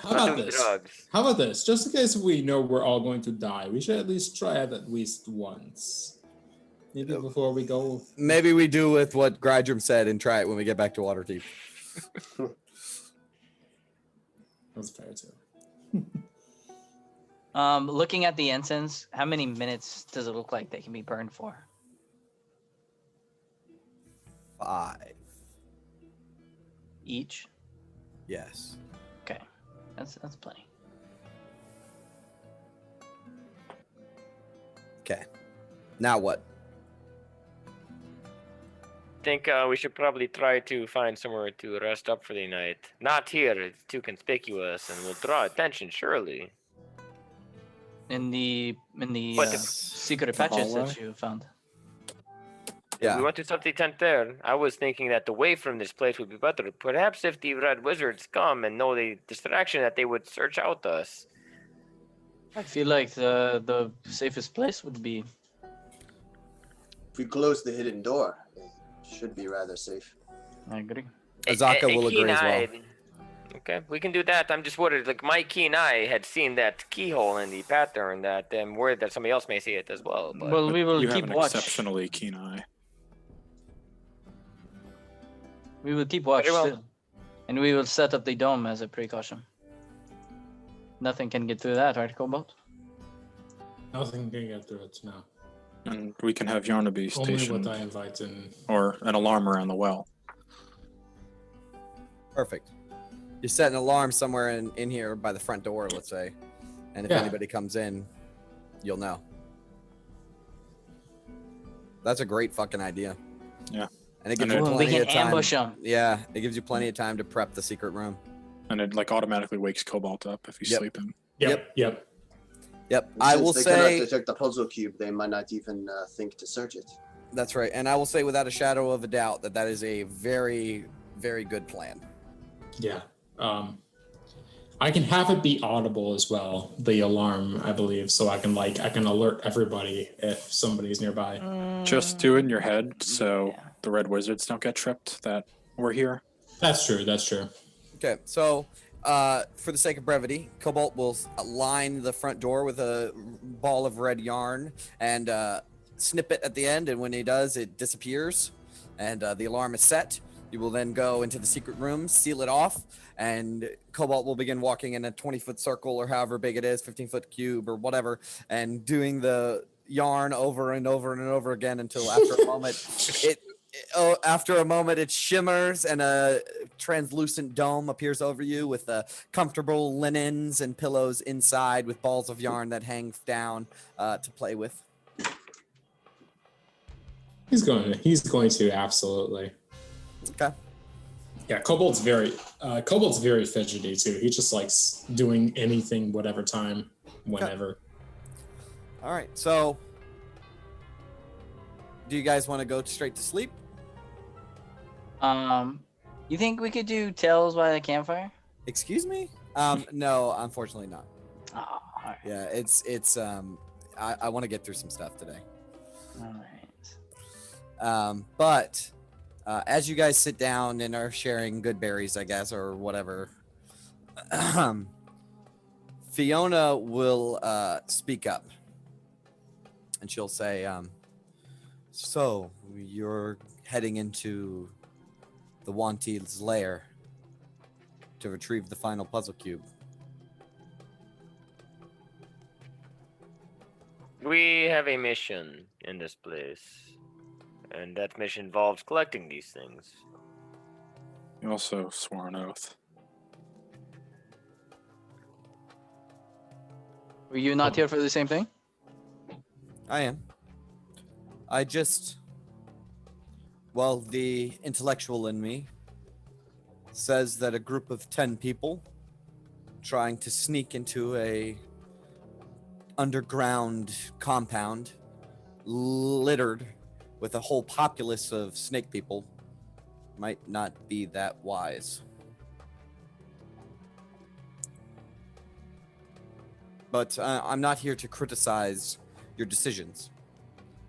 how Not about doing this? drugs. How about this? Just in case we know we're all going to die, we should at least try it at least once. Maybe before we go. Maybe we do with what Grydrum said and try it when we get back to Waterdeep. That's fair too. Looking at the ensigns, how many minutes does it look like they can be burned for? 5. Each? Yes. Okay. That's plenty. Okay. Now what? Think we should probably try to find somewhere to rest up for the night. Not here. It's too conspicuous and will draw attention, surely. In the But secret the patches hallway? that you found. Yeah. We want to set the tent there. I was thinking that away from this place would be better. Perhaps if the red wizards come and know the distraction, that they would search out us. I feel like the safest place would be. If we close the hidden door, it should be rather safe. I agree. Azaka will agree as well. keen-eyed- Okay, we can do that. I'm just worried. Like my keen eye had seen that keyhole in the pattern. That I'm worried that somebody else may see it as well. But Well, we will you keep have an watch. exceptionally keen eye. We will keep watch, Very well. still. And we will set up the dome as a precaution. Nothing can get through that, right, Cobalt? Nothing can get through it now. And we can have Yarnaby Only stationed, what I invite in. or an alarm around the well. Perfect. You set an alarm somewhere in here by the front door, let's say. And if Yeah. anybody comes in, you'll know. That's a great fucking idea. Yeah. And it gives And you Ooh, we plenty can of time. ambush them. Yeah, it gives you plenty of time to prep the secret room. And it like automatically wakes Cobalt up if he's Yep. sleeping. Yep. Yep. And I since will they say cannot detect the puzzle cube, they might not even think to search it. that's right. And I will say without a shadow of a doubt that is a very, very good plan. Yeah. I can have it be audible as well, the alarm, I believe, so I can alert everybody if somebody's nearby. Just do it in your head so Yeah. the red wizards don't get tripped that we're here. That's true. Okay, so for the sake of brevity, Cobalt will line the front door with a ball of red yarn and snip it at the end, and when he does, it disappears, and the alarm is set. You will then go into the secret room, seal it off, and Cobalt will begin walking in a 20-foot circle or however big it is, 15-foot cube or whatever, and doing the yarn over and over and over again until after a moment it shimmers and a translucent dome appears over you with comfortable linens and pillows inside with balls of yarn that hang down to play with. He's going to absolutely. Okay. Yeah, Cobalt's very fidgety too. He just likes doing anything, whatever time, whenever. All right. So, do you guys want to go straight to sleep? You think we could do tales by the campfire? Excuse me? No, unfortunately not. Oh, all right. Yeah, it's I want to get through some stuff today. All right. But as you guys sit down and are sharing good berries, I guess, or whatever, Fiona will speak up, and she'll say, "So you're heading into the Wantil's lair to retrieve the final puzzle cube." We have a mission in this place, and that mission involves collecting these things. You also swore an oath. Were you not here for the same thing? I am. The intellectual in me says that a group of 10 people trying to sneak into a underground compound littered with a whole populace of snake people might not be that wise. But I'm not here to criticize your decisions.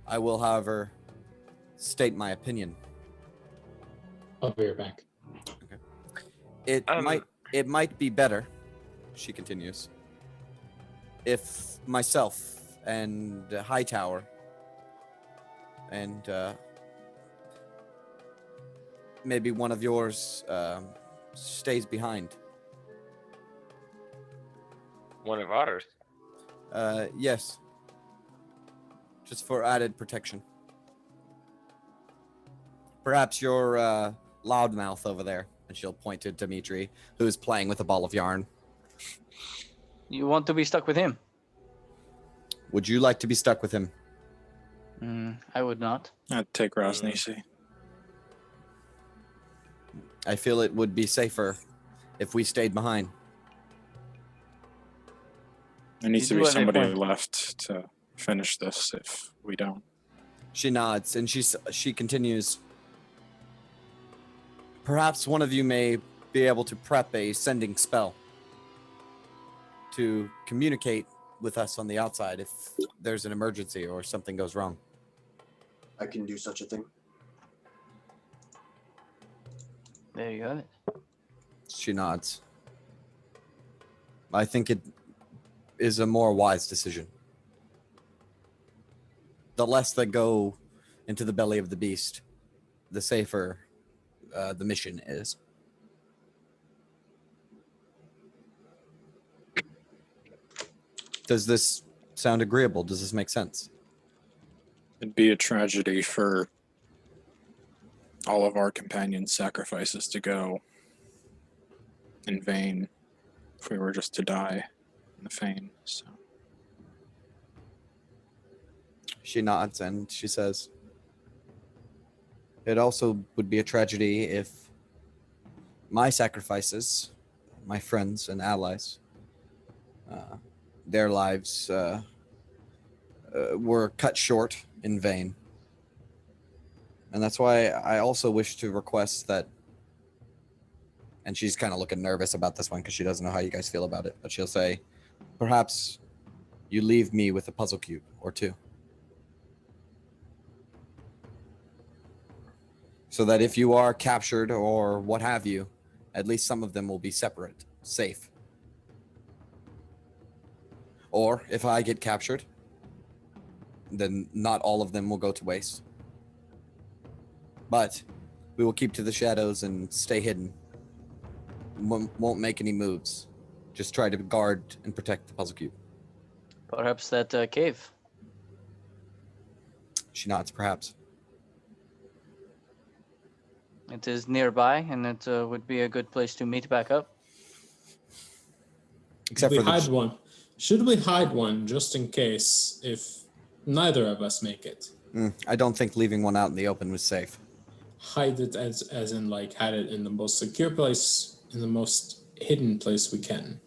I will, however, state my opinion. I'll be right back. It might be better, she continues, if myself and Hightower and maybe one of yours stays behind. One of ours. Yes. Just for added protection. Perhaps your loudmouth over there. And she'll point to Dimitri, who is playing with a ball of yarn. You want to be stuck with him? Would you like to be stuck with him? I would not. I'd take Rosnisi. I feel it would be safer if we stayed behind. There needs to You be do have a somebody point. left to finish this if we don't. She nods and she continues. Perhaps one of you may be able to prep a sending spell to communicate with us on the outside if there's an emergency or something goes wrong. I can do such a thing. There you have it. She nods. I think it is a more wise decision. The less that go into the belly of the beast, the safer the mission is. Does this sound agreeable? Does this make sense? be a tragedy for all of our companions' sacrifices to go in vain if we were just to die in the Fane. So She nods and she says, it also would be a tragedy if my sacrifices, my friends and allies, their lives were cut short in vain. And that's why I also wish to request that, and she's kind of looking nervous about this one because she doesn't know how you guys feel about it, but she'll say, perhaps you leave me with a puzzle cube or two. So that if you are captured or what have you, at least some of them will be separate, safe. Or if I get captured, then not all of them will go to waste. But we will keep to the shadows and stay hidden. Won't make any moves. Just try to guard and protect the puzzle cube. Perhaps that cave. She nods, perhaps. It is nearby, and it would be a good place to meet back up. Except Should for we hide one? Should we hide one just in case if neither of us make it? I don't think leaving one out in the open was safe. Hide it as in like hide it in the most secure place, in the most hidden place we can.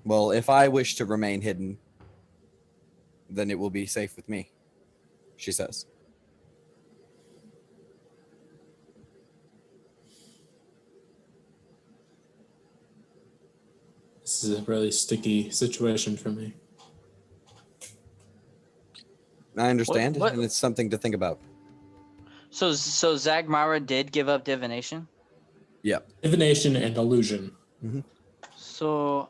Well, if I wish to remain hidden, then it will be safe with me, she says. This is a really sticky situation for me. I understand, What? and it's something to think about. So Zagmara did give up divination? Yep. Divination and illusion. So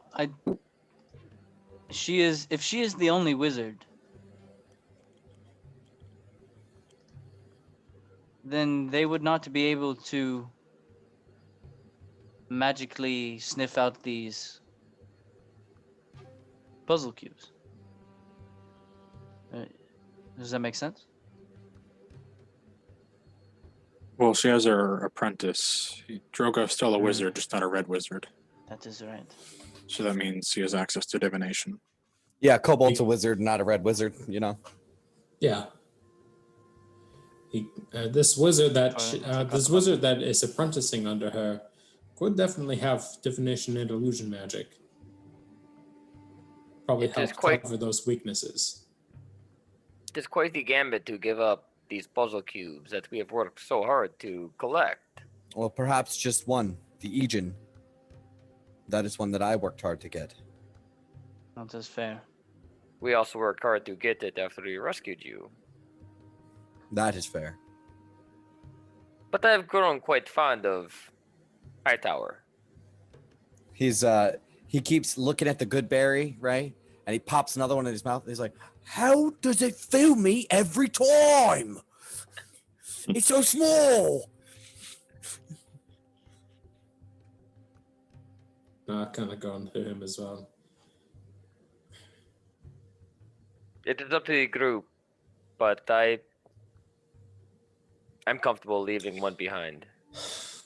if she is the only wizard, then they would not be able to magically sniff out these puzzle cubes. Does that make sense? well, she has her apprentice. Drogo's still a wizard, just not a red wizard. That is right. So that means he has access to divination. Yeah, Kobold's a wizard, not a red wizard, you know. Yeah. This wizard that is apprenticing under her could definitely have divination and illusion magic. Probably It is help cover those weaknesses. It is quite the gambit to give up these puzzle cubes that we have worked so hard to collect. Well, perhaps just one, the Aegon. That is one that I worked hard to get. Not as fair. We also worked hard to get it after we rescued you. That is fair. But I've grown quite fond of Hightower. He keeps looking at the good berry, right? And he pops another one in his mouth. And he's like, how does it fill me every time? It's so small. Kind of going to him as well. It is up to the group, but I'm comfortable leaving one behind.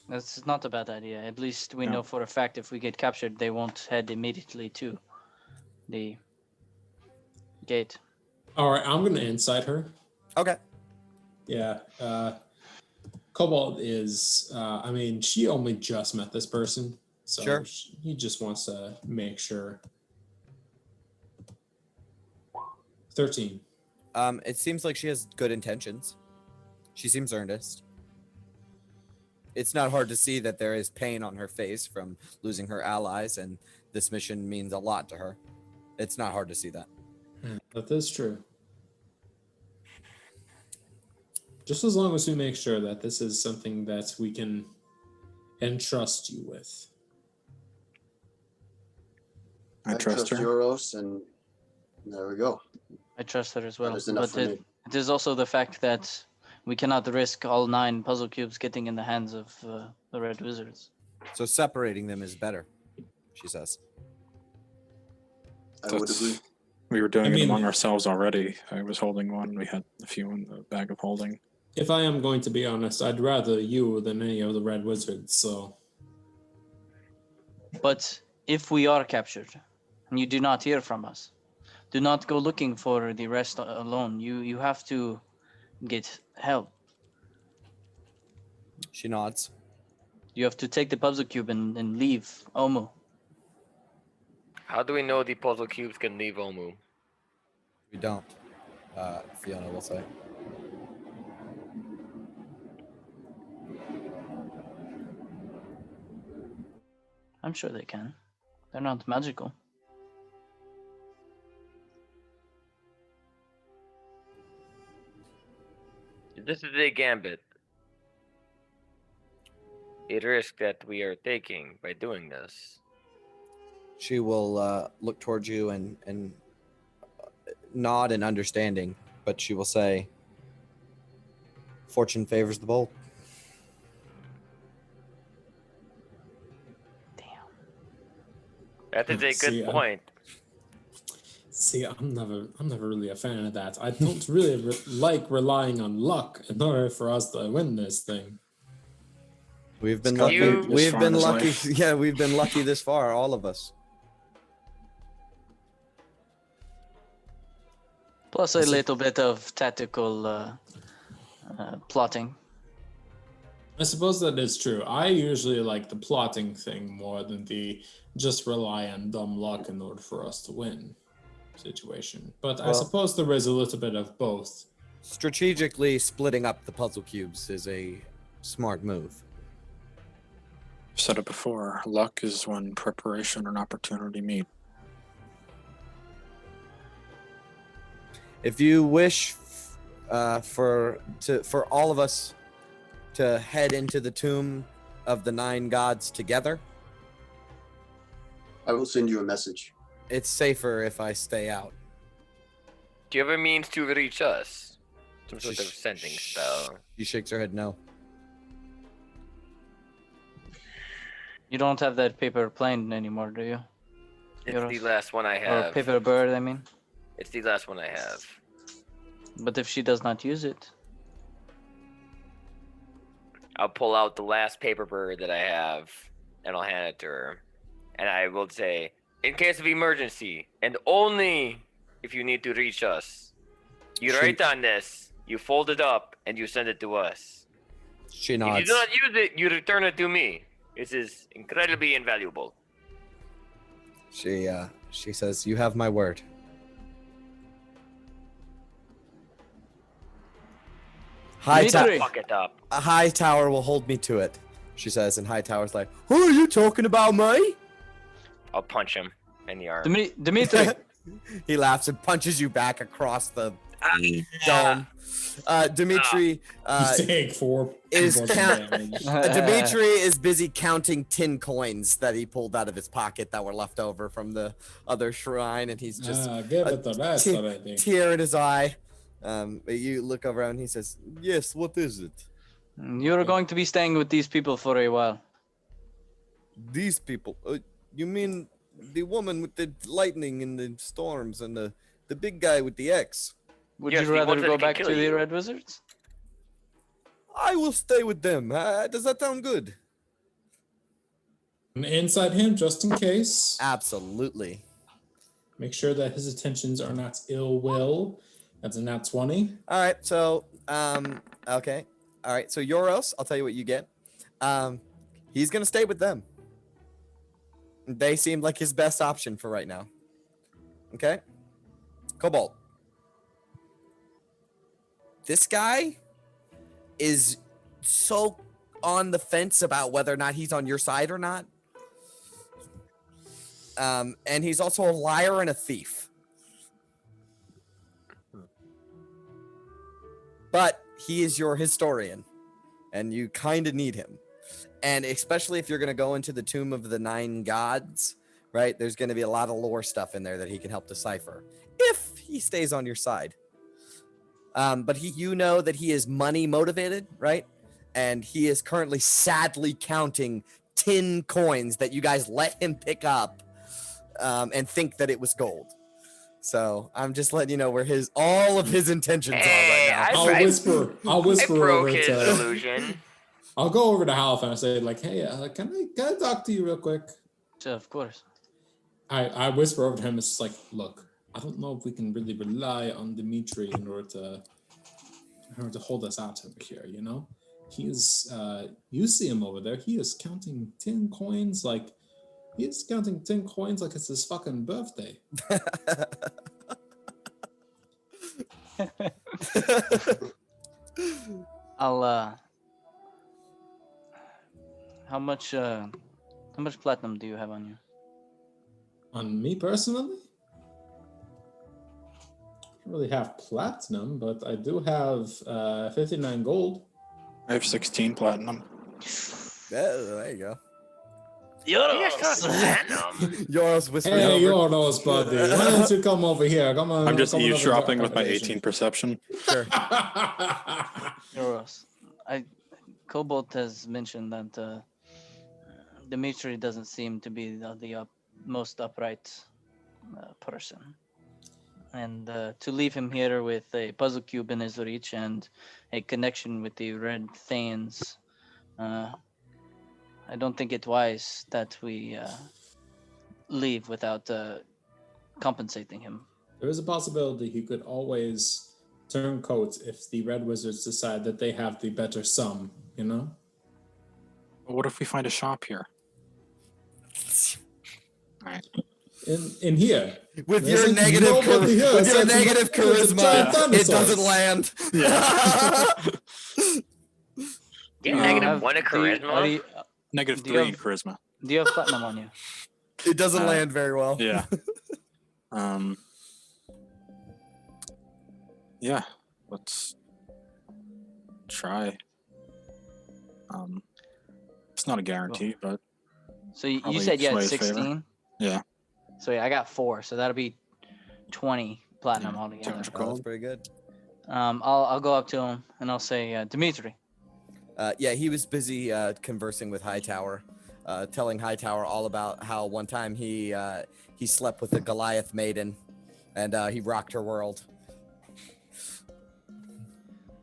That's not a bad idea. At least we No. know for a fact if we get captured, they won't head immediately to the gate. All right, I'm gonna inside her. Okay. Yeah. Cobalt is. I mean, she only just met this person, so Sure. he just wants to make sure. 13. It seems like she has good intentions. She seems earnest. It's not hard to see that there is pain on her face from losing her allies, and this mission means a lot to her. It's not hard to see that. That is true. Just as long as we make sure that this is something that we can entrust you with. I trust her. Euros, and there we go. I trust her as well. That is enough But for me. it is also the fact that we cannot risk all 9 puzzle cubes getting in the hands of the Red Wizards. So separating them is better, she says. I would agree. We were doing I it mean- among ourselves already. I was holding one. We had a few in the bag of holding. If I am going to be honest, I'd rather you than any of the Red Wizards, so... But if we are captured and you do not hear from us, do not go looking for the rest alone. You have to get help. She nods. You have to take the puzzle cube and leave Omu. How do we know the puzzle cubes can leave Omu? We don't. Fiona will say. I'm sure they can. They're not magical. This is a gambit. A risk that we are taking by doing this. She will look towards you and nod in understanding, but she will say, "Fortune favors the bold." That is a See, good point. See, I'm never really a fan of that. I don't really like relying on luck in order for us to win this thing. We've been Scott lucky. You- this We've far been in his lucky. life. Yeah, we've been lucky this far, all of us. Plus a little bit of tactical plotting. I suppose that is true. I usually like the plotting thing more than the just rely on dumb luck in order for us to win situation. But I Well- suppose there is a little bit of both. Strategically splitting up the puzzle cubes is a smart move. I've said it before. Luck is when preparation and opportunity meet. If you wish for all of us to head into the tomb of the 9 gods together, I will send you a message. it's safer if I stay out. Do you have a means to reach us? Some sort of Sh- sending sh- spell. She shakes her head no. You don't have that paper plane anymore, do you? It's Euros. the last one I Or have. paper bird, I mean. It's the last one I have. But if she does not use it, I'll pull out the last paper bird that I have, and I'll hand it to her. And I will say, in case of emergency, and only if you need to reach us, you She- write on this, you fold it up, and you send it to us. She If you nods. do not use it, you return it to me. This is incredibly invaluable. She says, "You have my word." Dimitri! Fuck it up. A high tower will hold me to it, she says, and high tower's like, "Who are you talking about, me?" I'll punch him in the arm. Dimitri, He laughs and punches you back across the Ah, dome. Dimitri, You take 4 is points of count- damage. Dimitri is busy counting tin coins that he pulled out of his pocket that were left over from the other shrine, and he's just Give it the rest te- already. tear in his eye. You look over and he says, "Yes, what is it? you're going to be staying with these people for a while. These people? You mean the woman with the lightning and the storms and the big guy with the X? Would Yes, you the rather ones that go can back kill to the you. Red Wizards? I will stay with them. Does that sound good?" Inside him, just in case. Absolutely. Make sure that his intentions are not ill will. That's a nat 20. All right. So, okay. All right. So Euros, I'll tell you what you get. He's gonna stay with them. They seem like his best option for right now. Okay. Cobalt. This guy is so on the fence about whether or not he's on your side or not. And he's also a liar and a thief. But he is your historian, and you kind of need him. And especially if you're going to go into the Tomb of the 9 Gods, right? There's going to be a lot of lore stuff in there that he can help decipher if he stays on your side. But you know that he is money motivated, right? And he is currently sadly counting tin coins that you guys let him pick up and think that it was gold. So I'm just letting you know where all of his intentions are right now. I I'll whisper broke over his to. illusion. I'll go over to Half and I say like, hey, can I talk to you real quick? So, of course. I whisper over to him. It's like, look, I don't know if we can really rely on Dimitri in order to hold us out over here. You know, he is. You see him over there. He is counting 10 coins like. He's counting 10 coins like it's his fucking birthday. I'll how much platinum do you have on you? On me personally? I don't really have platinum, but I do have 59 gold. I have 16 platinum. There you go. Euros. Yoros whispering Hey, over. Yoros, buddy. Why don't you come over here? Come on. I'm just come on over to eavesdropping with my accommodation. 18 perception. Sure. Euros. Cobalt has mentioned that Dimitri doesn't seem to be the most upright person. And to leave him here with a puzzle cube in his reach and a connection with the Red Thanes, I don't think it's wise that we leave without compensating him. There is a possibility he could always turn coat if the Red Wizards decide that they have the better sum, you know? But what if we find a shop here? Alright. In here. With There's your like negative, nobody here with your aside from negative the giant charisma, it dinosaurs. doesn't land. Get Um, negative one of do you- charisma. are you- Negative Do you 3 have- in charisma. Do you have platinum on you? It doesn't Uh, land very well. Yeah. Yeah. Let's try. It's not a guarantee, but So you Probably said you had sway his favor. 16? Yeah. So yeah, I got 4, so that'll be 20 platinum Yeah, altogether. 200 Oh, that's gold. pretty good. I'll go up to him and I'll say, Dimitri. Yeah, he was busy conversing with Hightower, telling Hightower all about how one time he slept with a Goliath maiden, and he rocked her world.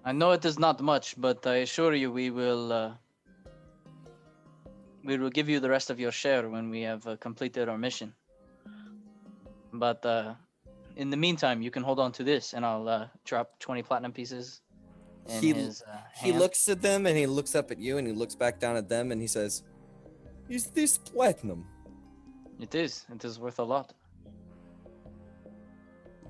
I know it is not much, but I assure you we will give you the rest of your share when we have completed our mission. But in the meantime, you can hold on to this, and I'll drop 20 platinum pieces in He- his He hand. looks at them and he looks up at you and he looks back down at them and he says, "Is this platinum?" It is. It is worth a lot.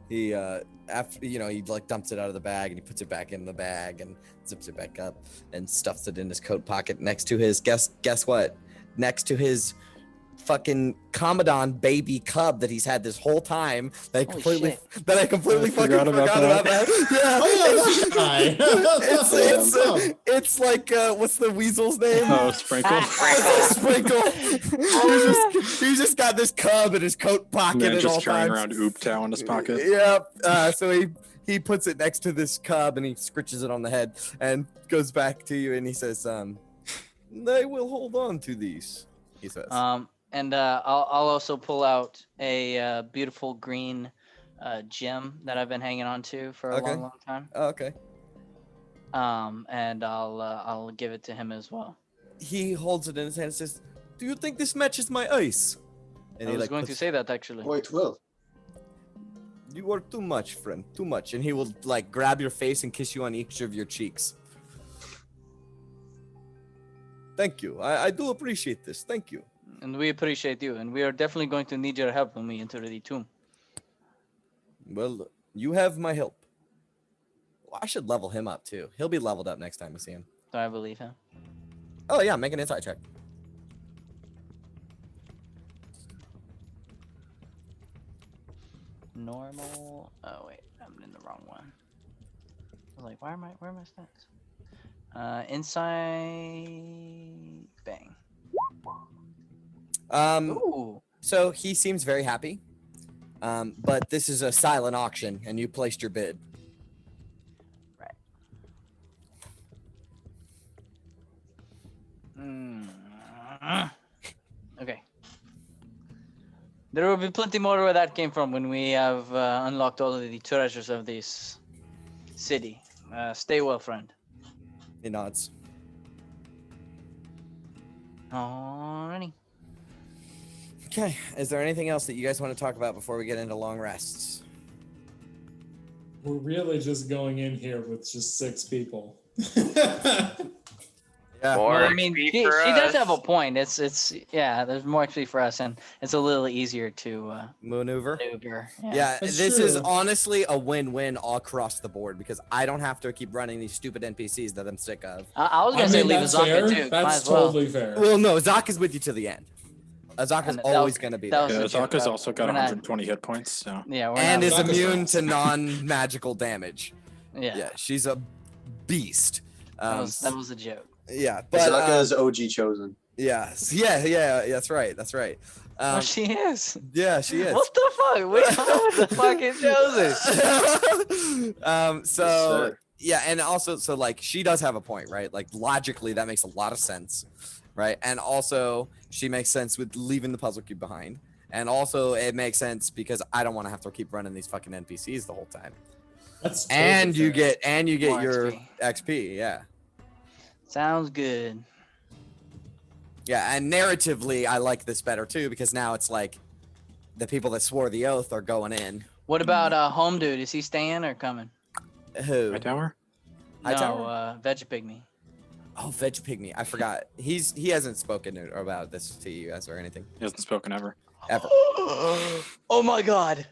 He after he like dumps it out of the bag and he puts it back in the bag and zips it back up and stuffs it in his coat pocket next to his guess what? Next to his fucking Commodon baby cub that he's had this whole time that I Holy completely shit. fucking forgot forgot about about that. Yeah. Oh, that guy. It's like what's the weasel's name? Oh, Sprinkle. Sprinkle. He's just got this cub in his coat pocket Man, at all just carrying times. around Ooptow in his pocket. Yeah. So he puts it next to this cub and he scritches it on the head and goes back to you and he says, "They will hold on to these," he says. And I'll also pull out a beautiful green gem that I've been hanging on to for a Okay. long time. Oh, okay. And I'll give it to him as well. He holds it in his hand and says, "Do you think this matches my ice?" And I he was going to puts- say that actually. Oh, it will. "You are too much, friend, too much." And he will like grab your face and kiss you on each of your cheeks. Thank you. I do appreciate this. Thank you. And we appreciate you. And we are definitely going to need your help when we enter the tomb. Well, you have my help. Well, I should level him up too. He'll be leveled up next time we see him. Do I believe him? Oh yeah, make an insight check. Normal. Oh wait, I'm in the wrong one. I was like, where are my stats? Inside. Bang. Ooh. So he seems very happy. But this is a silent auction, and you placed your bid. Right. Mm. Okay. There will be plenty more where that came from when we have unlocked all of the treasures of this city. Stay well, friend. He nods. Alrighty. Okay. Is there anything else that you guys want to talk about before we get into long rests? We're really just going in here with just 6 people. Yeah. More Well, I mean, XP she for does have a us. point. It's yeah. There's more XP for us, and it's a little easier to Maneuver. maneuver. Yeah, That's this is true. honestly a win-win all across the board because I don't have to keep running these stupid NPCs that I'm sick of. I was gonna say leave that's Azaka fair. too. Might That's as well. totally fair. Well, no, Zaka's with you to the end. Azaka's And that always was- going to be that there. was Yeah, a joke, Zaka's though. also got We're not- 120 hit points, so. Yeah, we're And not. is Zaka's immune fast. to non-magical damage. Yeah, Yeah, she's a beast. that was a joke. Yeah, but Zaka is OG chosen. yeah, that's right. That's right. Oh, she is. Yeah, she is. What the fuck? Which one was the fucking chosen? So sir. yeah, and also so like she does have a point, right? Like logically that makes a lot of sense, right? And also she makes sense with leaving the puzzle cube behind. And also it makes sense because I don't want to have to keep running these fucking NPCs the whole time. That's totally And you fair. get More your XP. XP, yeah. Sounds good. Yeah, and narratively I like this better too because now it's like the people that swore the oath are going in. What about home dude? Is he staying or coming? Who? Hightower? Hightower? No, Vegapygmy. Oh, Veg Pygmy. I forgot. He hasn't spoken about this to you guys or anything. He hasn't spoken ever. Ever. Oh my god.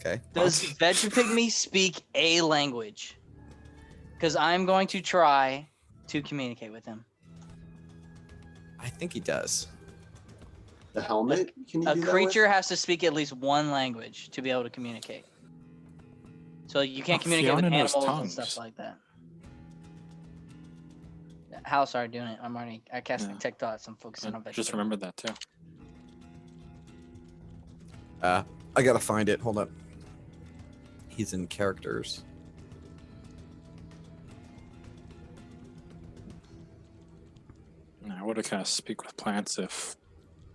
Okay. Does Vegapygmy speak a language? Because I'm going to try to communicate with him. I think he does. The helmet? Can you A do that creature has to speak at least one language to be able to communicate. So you can't Oh, communicate with Fiona knows animals and tongues. stuff like that. How started doing it. I cast Yeah. Tech Thoughts. I'm focusing on I Vegapygmy. just remembered that too. I gotta find it. Hold up. He's in characters. I would have cast Speak with Plants if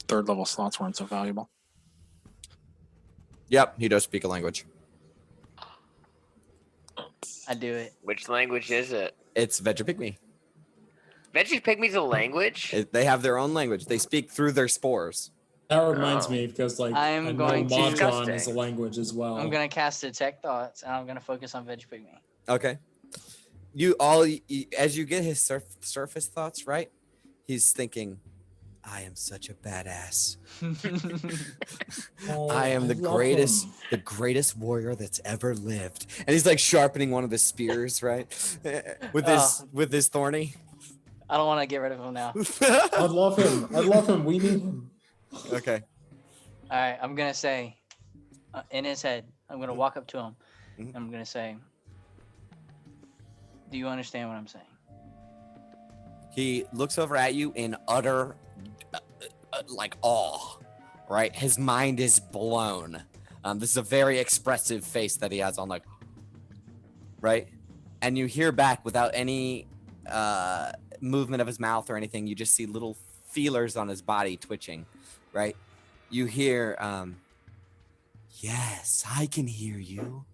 3rd level slots weren't so valuable. Yep, he does speak a language. I do it. Which language is it? It's Vegapygmy. Veggie Pygmy's a language? They have their own language. They speak through their spores. That reminds Oh. me because like I am I know going to- Modron is a Disgusting. language as well. I'm gonna cast Detect Thoughts, and I'm gonna focus on Vegapygmy. Okay. As you get his surface thoughts, right? He's thinking, I am such a badass. Oh, I am the love greatest, him. the greatest warrior that's ever lived. And he's like sharpening one of his spears, right? With his thorny. I don't want to get rid of him now. I'd love him. I'd love him. We need him. Okay. All right, I'm gonna say, in his head, I'm gonna walk up to him. Mhm. And I'm gonna say, "Do you understand what I'm saying?" He looks over at you in utter, like awe, right? His mind is blown. This is a very expressive face that he has on, like, right? And you hear back without any movement of his mouth or anything. You just see little feelers on his body twitching, right? You hear, yes, I can hear you.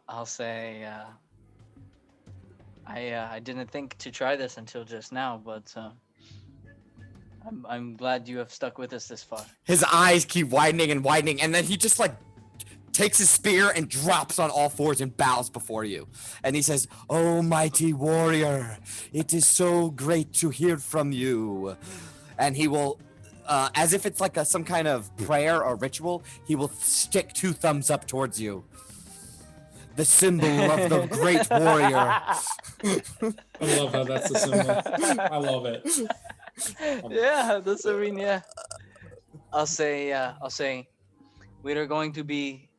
I'll say, I didn't think to try this until just now, but I'm glad you have stuck with us this far. His eyes keep widening and widening, and then he just like takes his spear and drops on all fours and bows before you. And he says, "Oh, mighty warrior, it is so great to hear from you." And he will, as if it's like some kind of prayer or ritual, he will stick 2 thumbs up towards you. The symbol of the great warrior. I love how that's a symbol. I love it. Yeah, that's I mean, yeah. I'll say, we are going to be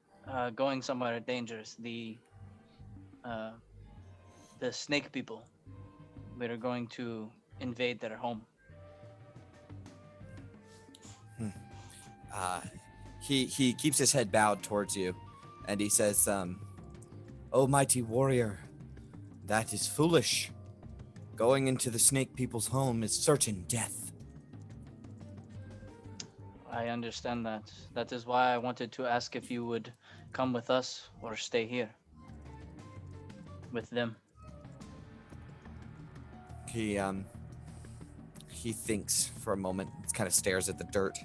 going somewhere dangerous. The snake people. We are going to invade their home. He keeps his head bowed towards you, and he says, "Oh, mighty warrior, that is foolish. Going into the snake people's home is certain death. I understand that. That is why I wanted to ask if you would come with us or stay here with them. He thinks for a moment, kind of stares at the dirt.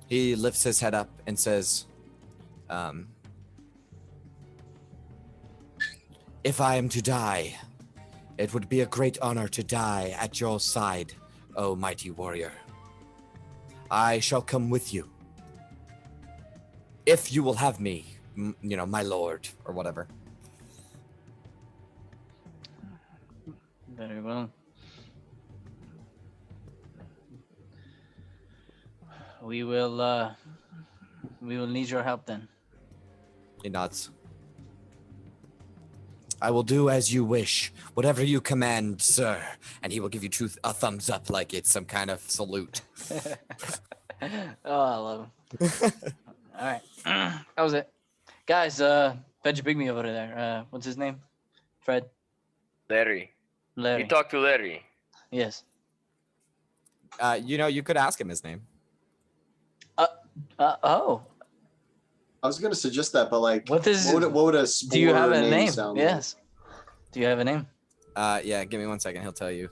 He lifts his head up and says, if I am to die, it would be a great honor to die at your side, O mighty warrior. I shall come with you. If you will have me, my lord, or whatever. Very well. We will need your help then. He nods. I will do as you wish, whatever you command, sir. And he will give you a thumbs up like it's some kind of salute. Oh, I love him. All right. That was it. Guys, Veggie Pygmy over there. What's his name? Fred? Larry. Larry. You talk to Larry. Yes. You could ask him his name. Oh. I was gonna suggest that, but like, What would a spore do you have a name? sound Yes. Do you have a name? Yeah, give me 1 second. He'll tell you.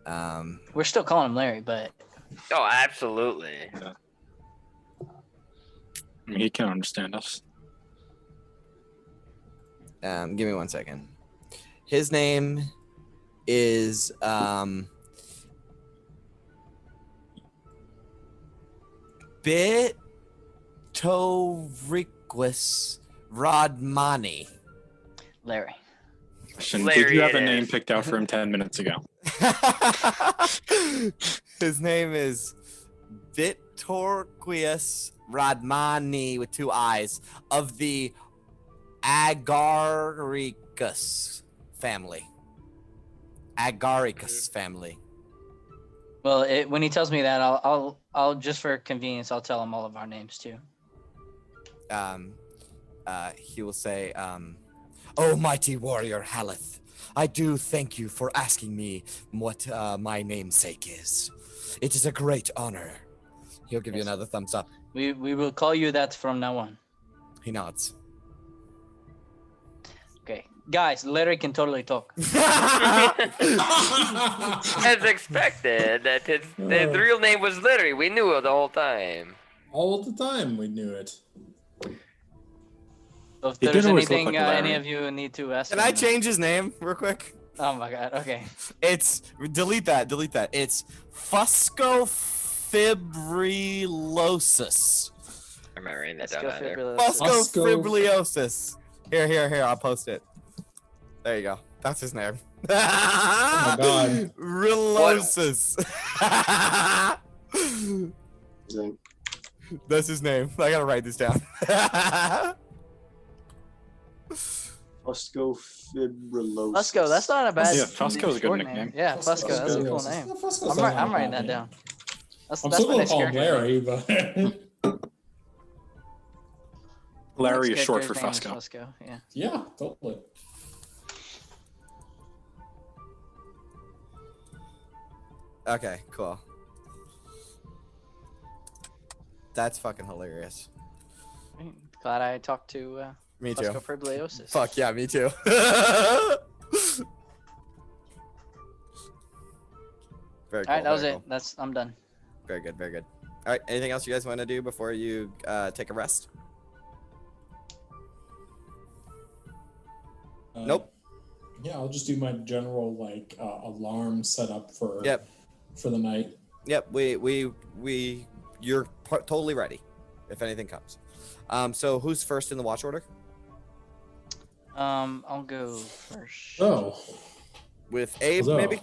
We're still calling him Larry, but Oh, absolutely. I mean, he can understand us. Give me 1 second. His name is Bitoriquus Rodmani. Larry. Question, Larry did you have it a name is. picked out for him 10 minutes ago? His name is Bitoriquus Rodmani with 2 eyes of the Agaricus family. Agaricus family. Well, when he tells me that, I'll just for convenience, I'll tell him all of our names too. He will say, "Oh, mighty warrior Haleth, I do thank you for asking me what my namesake is. It is a great honor." He'll give you Yes. another thumbs up. We will call you that from now on. He nods. Okay, guys, Larry can totally talk. As expected, that his real name was Larry. We knew it the whole time. All the time we knew it. So if He did there's always look anything like Larry. any of you need to ask, Can him, I change his name real quick? Oh my god. Okay. It's delete that. It's Fuscofibrillosis. I'm not writing that Let's down go either. fibrillosis. Fuscofibrillosis. Here, I'll post it. There you go. That's his name. Oh my God. Rillosis. Zing. That's his name. I gotta write this down. Fuscofibrillosis. Fusco, that's not a bad. Yeah, Fusco's a good short nickname. name. Yeah, Fusco, that's a cool name. I'm writing that down. I'm That's still my gonna next call him character. Larry, but Larry Next is short for character's name Fusco. is Fusco. Yeah. yeah, totally. Okay, cool. That's fucking hilarious. Glad I talked to Me too. Fuscofibrillosis. Fuck yeah, me too. Very cool. All right, that was very it. cool. I'm done. Very good, very good. All right, anything else you guys want to do before you take a rest? Nope. Yeah, I'll just do my general alarm setup for Yep. for the night. Yep, you're totally ready if anything comes. So who's first in the watch order? I'll go first. Oh, With Abe, so, maybe?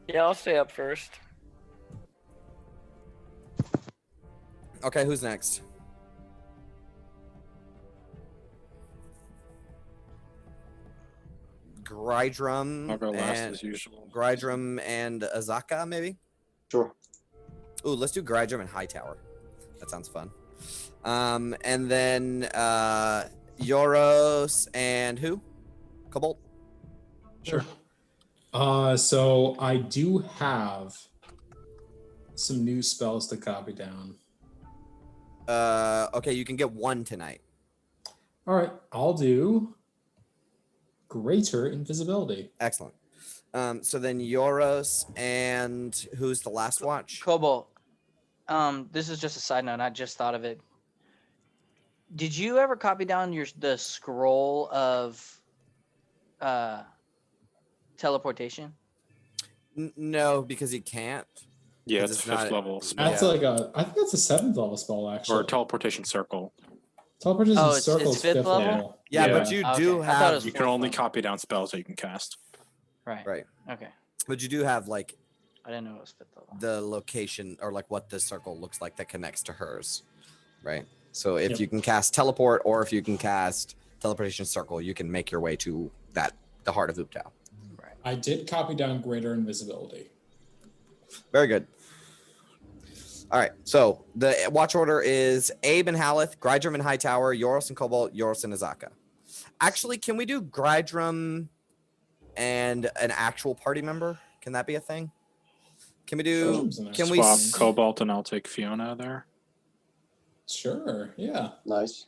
Yeah, I'll stay up first. Okay, who's next? Grydrum I'll go last and as usual. Grydrum and Azaka, maybe? Sure. Ooh, let's do Grydrum and Hightower. That sounds fun. And then Yoros and who? Cobalt. Sure. So I do have some new spells to copy down. Okay, you can get one tonight. All right, I'll do greater invisibility. Excellent. So then Yoros and who's the last watch? Cobalt. This is just a side note. I just thought of it. Did you ever copy down the scroll of teleportation? No, because he can't. Yeah, 'Cause it's it's fifth not- level spell. That's like I think that's a 7th level spell actually. Or teleportation circle. Teleportation Oh, it's circle is 5th 5th level? level. Yeah, Yeah. but you Okay. do I thought it have was You can fourth only level. copy down spells that you can cast. Right. right, Okay. but you do have like I didn't know it was 5th level. the location or like what the circle looks like that connects to hers, right? So if Yep. you can cast teleport or if you can cast teleportation circle, you can make your way to the heart of Uptao. Right. I did copy down greater invisibility. Very good. All right, so the watch order is Abe and Haleth, Grydrum and Hightower, Yoros and Cobalt, Yoros and Azaka. Actually, can we do Grydrum and an actual party member? Can that be a thing? Can we do? Grydrum's an Can we? Swap Nice. Cobalt and I'll take Fiona there. Sure, yeah. Nice.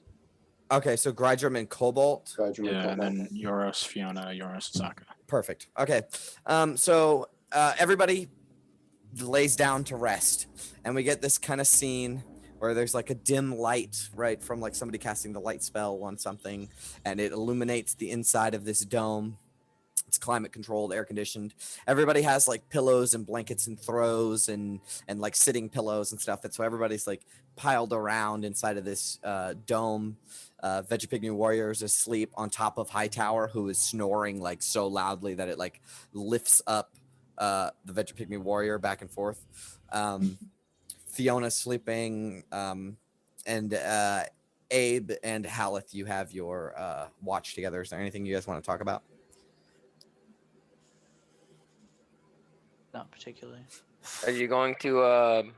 Okay, so Grydrum and Cobalt. Guide you Yeah, and Cobalt. then Yoros, Fiona, Yoros, Zaka. Perfect. Okay. So everybody lays down to rest, and we get this kind of scene where there's like a dim light, right, from like somebody casting the light spell on something, and it illuminates the inside of this dome. It's climate controlled, air conditioned. Everybody has like pillows and blankets and throws and like sitting pillows and stuff. And so everybody's like piled around inside of this dome. Vegapigmy warriors asleep on top of Hightower, who is snoring like so loudly that it like lifts up the Vegapigmy warrior back and forth. Fiona's sleeping, and Abe and Haleth, you have your watch together. Is there anything you guys want to talk about? Not particularly. Are you going to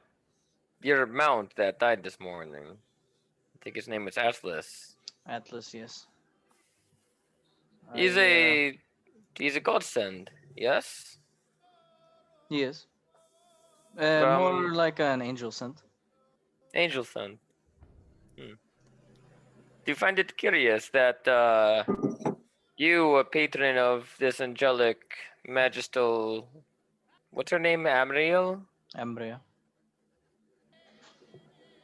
your mount that died this morning? I think his name was Atlas. Atlas, yes. He's I, a godsend, yes? He is. From- More like an angel sent. Angel son. Do you find it curious that you, a patron of this angelic magistel, what's her name, Amriel, Embryo.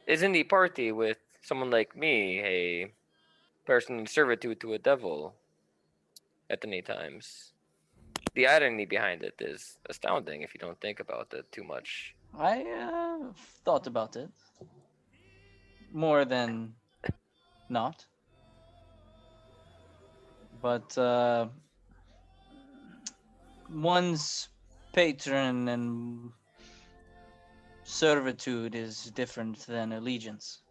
is in the party with someone like me, a person in servitude to a devil at any times? The irony behind it is astounding if you don't think about it too much. I thought about it. More than not. But one's patron and servitude is different than allegiance.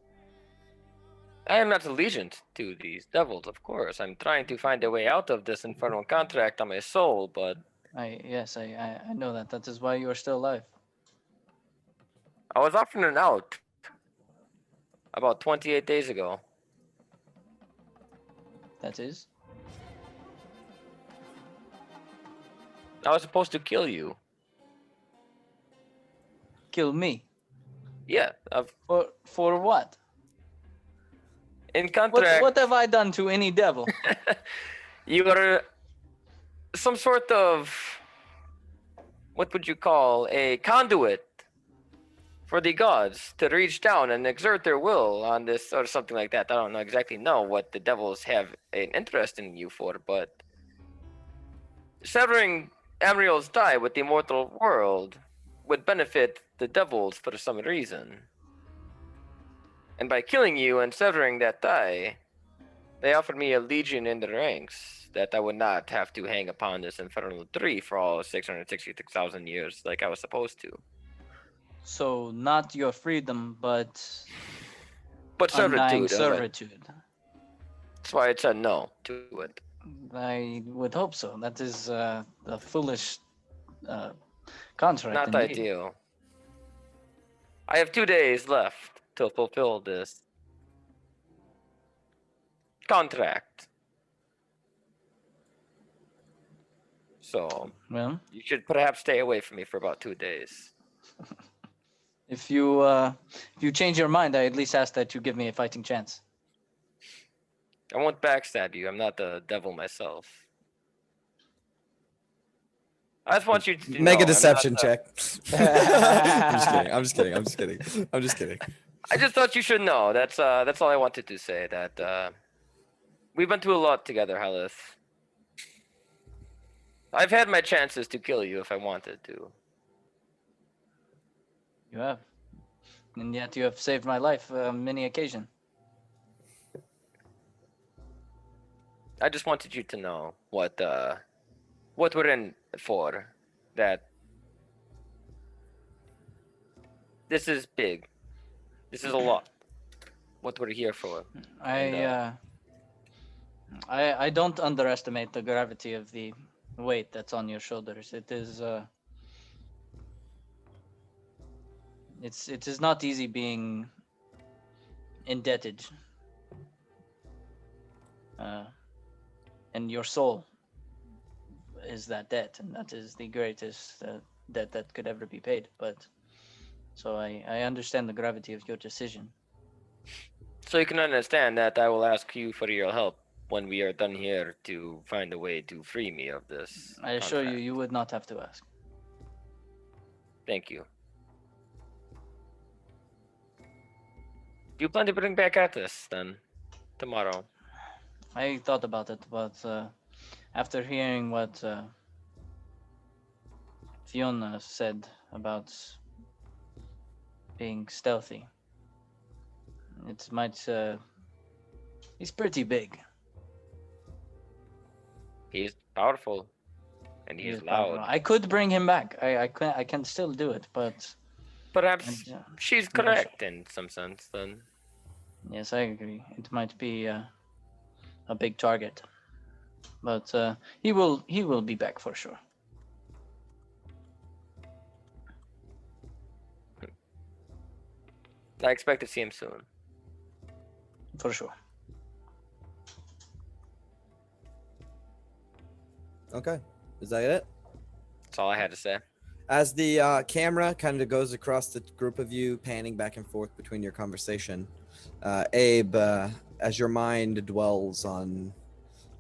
I am not allegiant to these devils, of course. I'm trying to find a way out of this infernal contract on my soul, but I know that. That is why you are still alive. I was offered an out about 28 days ago. That is. I was supposed to kill you. Kill me. Yeah, For what? in contract, What have I done to any devil? you are some sort of, what would you call, a conduit for the gods to reach down and exert their will on this or something like that. I don't exactly know what the devils have an interest in you for, but severing Amriel's tie with the mortal world would benefit the devils for some reason. And by killing you and severing that tie, they offered me a legion in the ranks that I would not have to hang upon this infernal tree for all 666,000 years like I was supposed to. So not your freedom, but But undying servitude. servitude. That's why I said no to it. I would hope so. That is a foolish contract. Not indeed. ideal. I have 2 days left to fulfill this. contract. So Well, you should perhaps stay away from me for about 2 days. if you change your mind, I at least ask that you give me a fighting chance. I won't backstab you. I'm not the devil myself. I just want you to Make know, a deception check. I'm just kidding. I just thought you should know. That's all I wanted to say. That we've been through a lot together, Hellas. I've had my chances to kill you if I wanted to. You have, and yet you have saved my life on many occasion. I just wanted you to know what we're in for. That this is big. This is a lot. What we're here for. I don't underestimate the gravity of the weight that's on your shoulders. It is it is not easy being indebted. And your soul is that debt, and that is the greatest debt that could ever be paid. But so I understand the gravity of your decision. So you can understand that I will ask you for your help when we are done here to find a way to free me of this. I assure contract. you would not have to ask. Thank you. Do you plan to bring back Atlas then tomorrow? I thought about it, but after hearing what Fiona said about being stealthy, it might. He's pretty big. He's powerful, and He he's is powerful. loud. I could bring him back. I can still do it, but Perhaps she's I'm not correct in some sense. Then yes, I agree. It might be a big target, but he will be back for sure. I expect to see him soon. For sure. Okay, is that it? That's all I had to say. As the camera kind of goes across the group of you, panning back and forth between your conversation, Abe, as your mind dwells on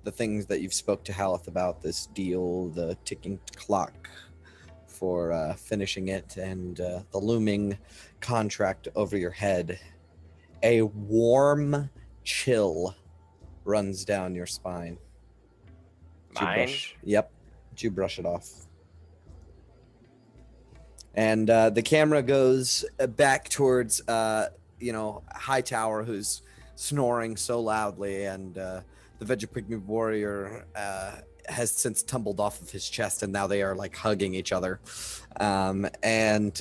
the things that you've spoke to Haleth about, this deal, the ticking clock for finishing it, and the looming contract over your head, a warm chill runs down your spine. Mine? Yep. Did you brush it off? And the camera goes back towards, Hightower, who's snoring so loudly, and the Vegapigmy warrior has since tumbled off of his chest, and now they are like hugging each other. And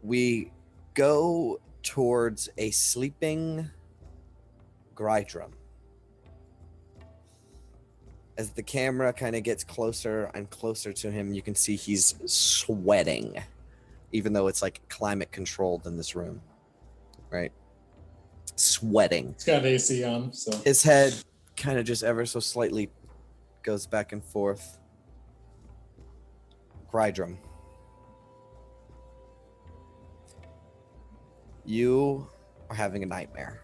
we go towards a sleeping Grydrum. As the camera kind of gets closer and closer to him, you can see he's sweating, even though it's like climate controlled in this room, right? Sweating. It's got AC on, so His head kind of just ever so slightly goes back and forth. Grydrum, you are having a nightmare.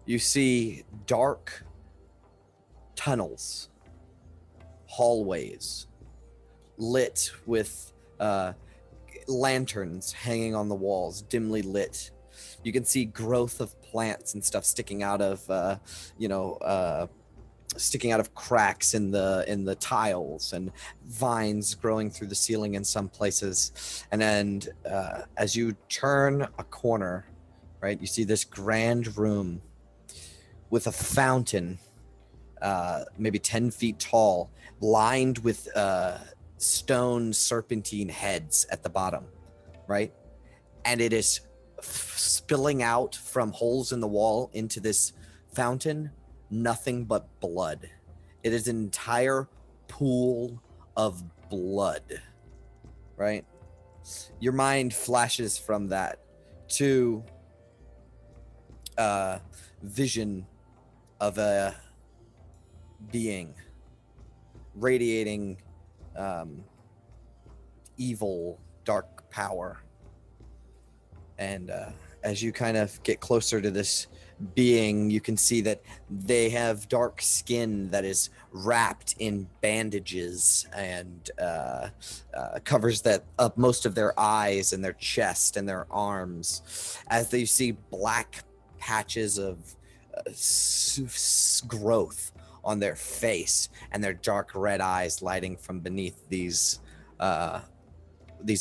You see dark tunnels, hallways, lit with lanterns hanging on the walls, dimly lit. You can see growth of plants and stuff sticking out of, sticking out of cracks in the tiles, and vines growing through the ceiling in some places. And then as you turn a corner, right, you see this grand room with a fountain, maybe 10 feet tall, lined with stone serpentine heads at the bottom, right? And it is spilling out from holes in the wall into this fountain, nothing but blood. It is an entire pool of blood, right? Your mind flashes from that to vision of a being radiating evil, dark power. And as you kind of get closer to this being, you can see that they have dark skin that is wrapped in bandages and covers that up most of their eyes and their chest and their arms, as they see black patches of growth on their face and their dark red eyes lighting from beneath these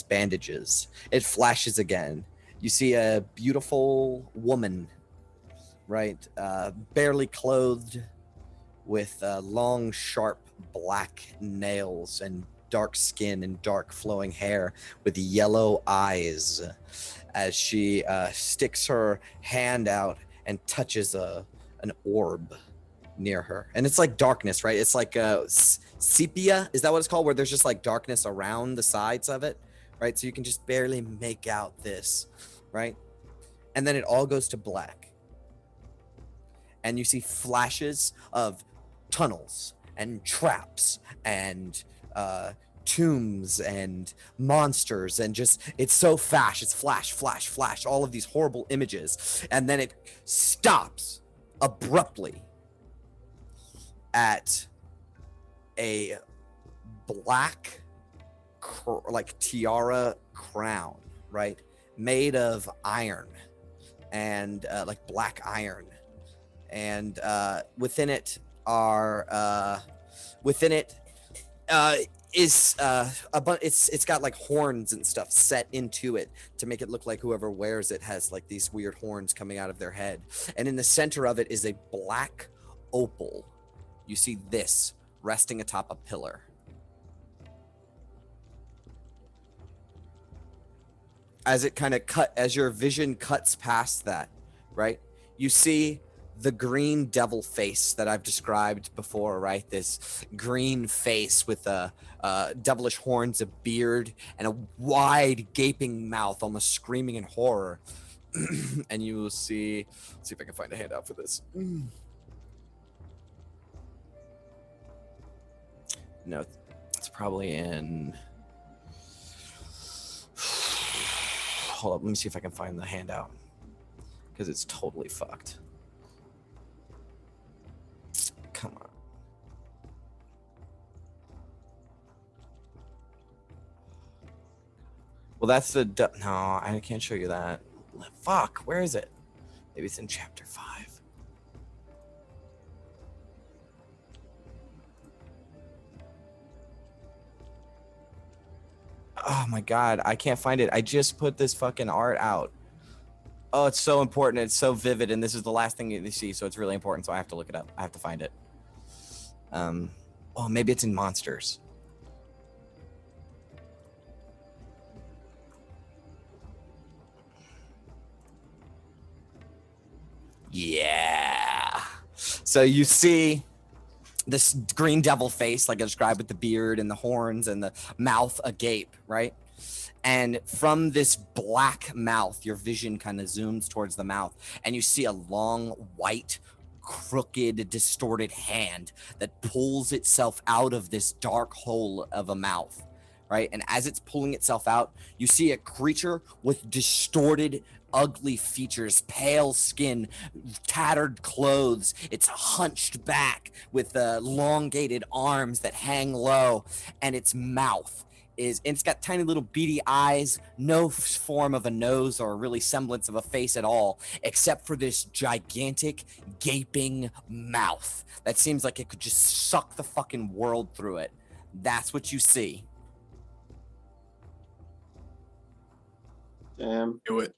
bandages. It flashes again. You see a beautiful woman, right? Barely clothed, with long, sharp black nails and dark skin and dark flowing hair with yellow eyes, as she sticks her hand out and touches an orb near her. And it's like darkness, right? It's like sepia, is that what it's called? Where there's just like darkness around the sides of it, right? So you can just barely make out this, right? And then it all goes to black. And you see flashes of tunnels and traps and tombs and monsters, and just, it's so fast. It's flash, flash, flash, all of these horrible images. And then it stops abruptly at a black like tiara crown, right, made of iron and like black iron, and within it is it's got like horns and stuff set into it to make it look like whoever wears it has like these weird horns coming out of their head. And in the center of it is a black opal. You see this resting atop a pillar. As it kind of as your vision cuts past that, right, you see the green devil face that I've described before, right? This green face with devilish horns, a beard, and a wide gaping mouth, almost screaming in horror. And you will see, let's see if I can find a handout for this. No, it's probably in, hold up, let me see if I can find the handout, because it's totally fucked. Come on. Well, that's the no, I can't show you that. Fuck, where is it? Maybe it's in chapter 5. Oh my god, I can't find it. I just put this fucking art out. Oh, it's so important. It's so vivid, and this is the last thing you see, so it's really important, so I have to look it up. I have to find it. Oh, maybe it's in Monsters. Yeah. So you see this green devil face, like I described, with the beard and the horns and the mouth agape, right? And from this black mouth, your vision kind of zooms towards the mouth, and you see a long, white, crooked, distorted hand that pulls itself out of this dark hole of a mouth, right? And as it's pulling itself out, you see a creature with distorted, ugly features, pale skin, tattered clothes. It's hunched back with elongated arms that hang low, and its mouth is, and it's got tiny little beady eyes, no form of a nose or really semblance of a face at all, except for this gigantic gaping mouth that seems like it could just suck the fucking world through it. That's what you see. Damn. Do it.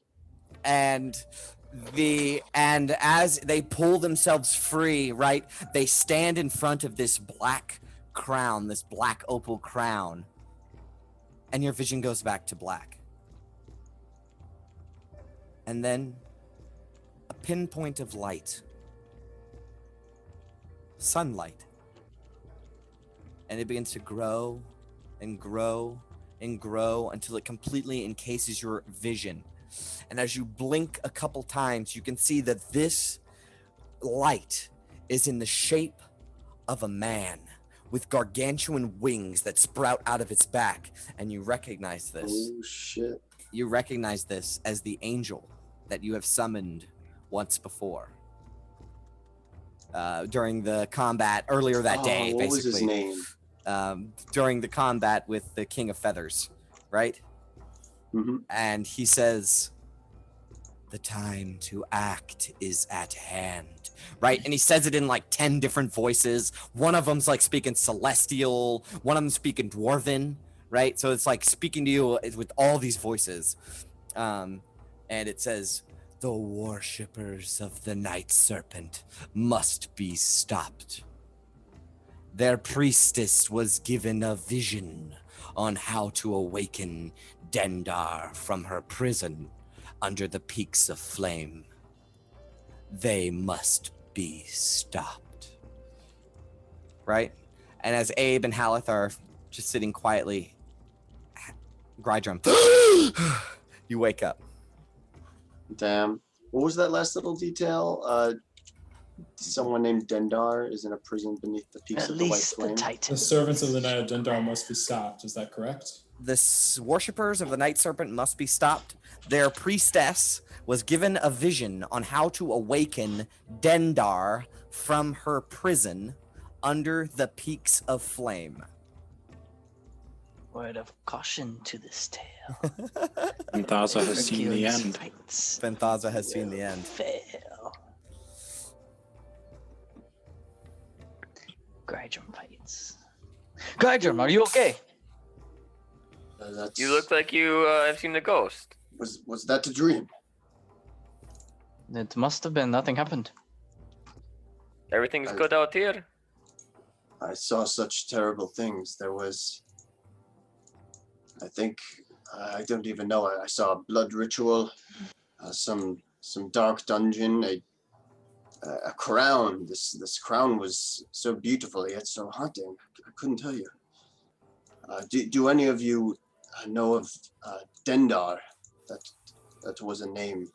And as they pull themselves free, right, they stand in front of this black crown, this black opal crown, and your vision goes back to black. And then a pinpoint of light, sunlight, and it begins to grow and grow and grow until it completely encases your vision. And as you blink a couple times, you can see that this light is in the shape of a man with gargantuan wings that sprout out of its back. And you recognize this. Oh shit. You recognize this as the angel that you have summoned once before. During the combat earlier that day, what was basically. his name? During the combat with the King of Feathers, right? Mm-hmm. And he says, the time to act is at hand, right? And he says it in like 10 different voices. One of them's like speaking Celestial, one of them speaking Dwarven, right? So it's like speaking to you with all these voices. And it says, the worshippers of the Night Serpent must be stopped. Their priestess was given a vision on how to awaken Dendar from her prison under the peaks of flame. They must be stopped. Right? And as Abe and Haleth are just sitting quietly, Grydrum, you wake up. Damn. What was that last little detail? Someone named Dendar is in a prison beneath the peaks At of the White least the Flame. The Titans. servants of the Night of Dendar must be stopped. Is that correct? The worshippers of the Night Serpent must be stopped. Their priestess was given a vision on how to awaken Dendar from her prison under the peaks of flame. Word of caution to this tale. Thasa has seen the Hercules end. fights Fenthaza has seen the end. fail. Grydrum fights. Grydrum, are you okay? That's, You look like you have seen the ghost. Was that a dream? It must have been. Nothing happened. Everything's good out here. I saw such terrible things. There was, I think, I don't even know. I saw a blood ritual, some dark dungeon, a crown. This crown was so beautiful yet so haunting. I couldn't tell you. Do any of you know of Dendar? That was a name.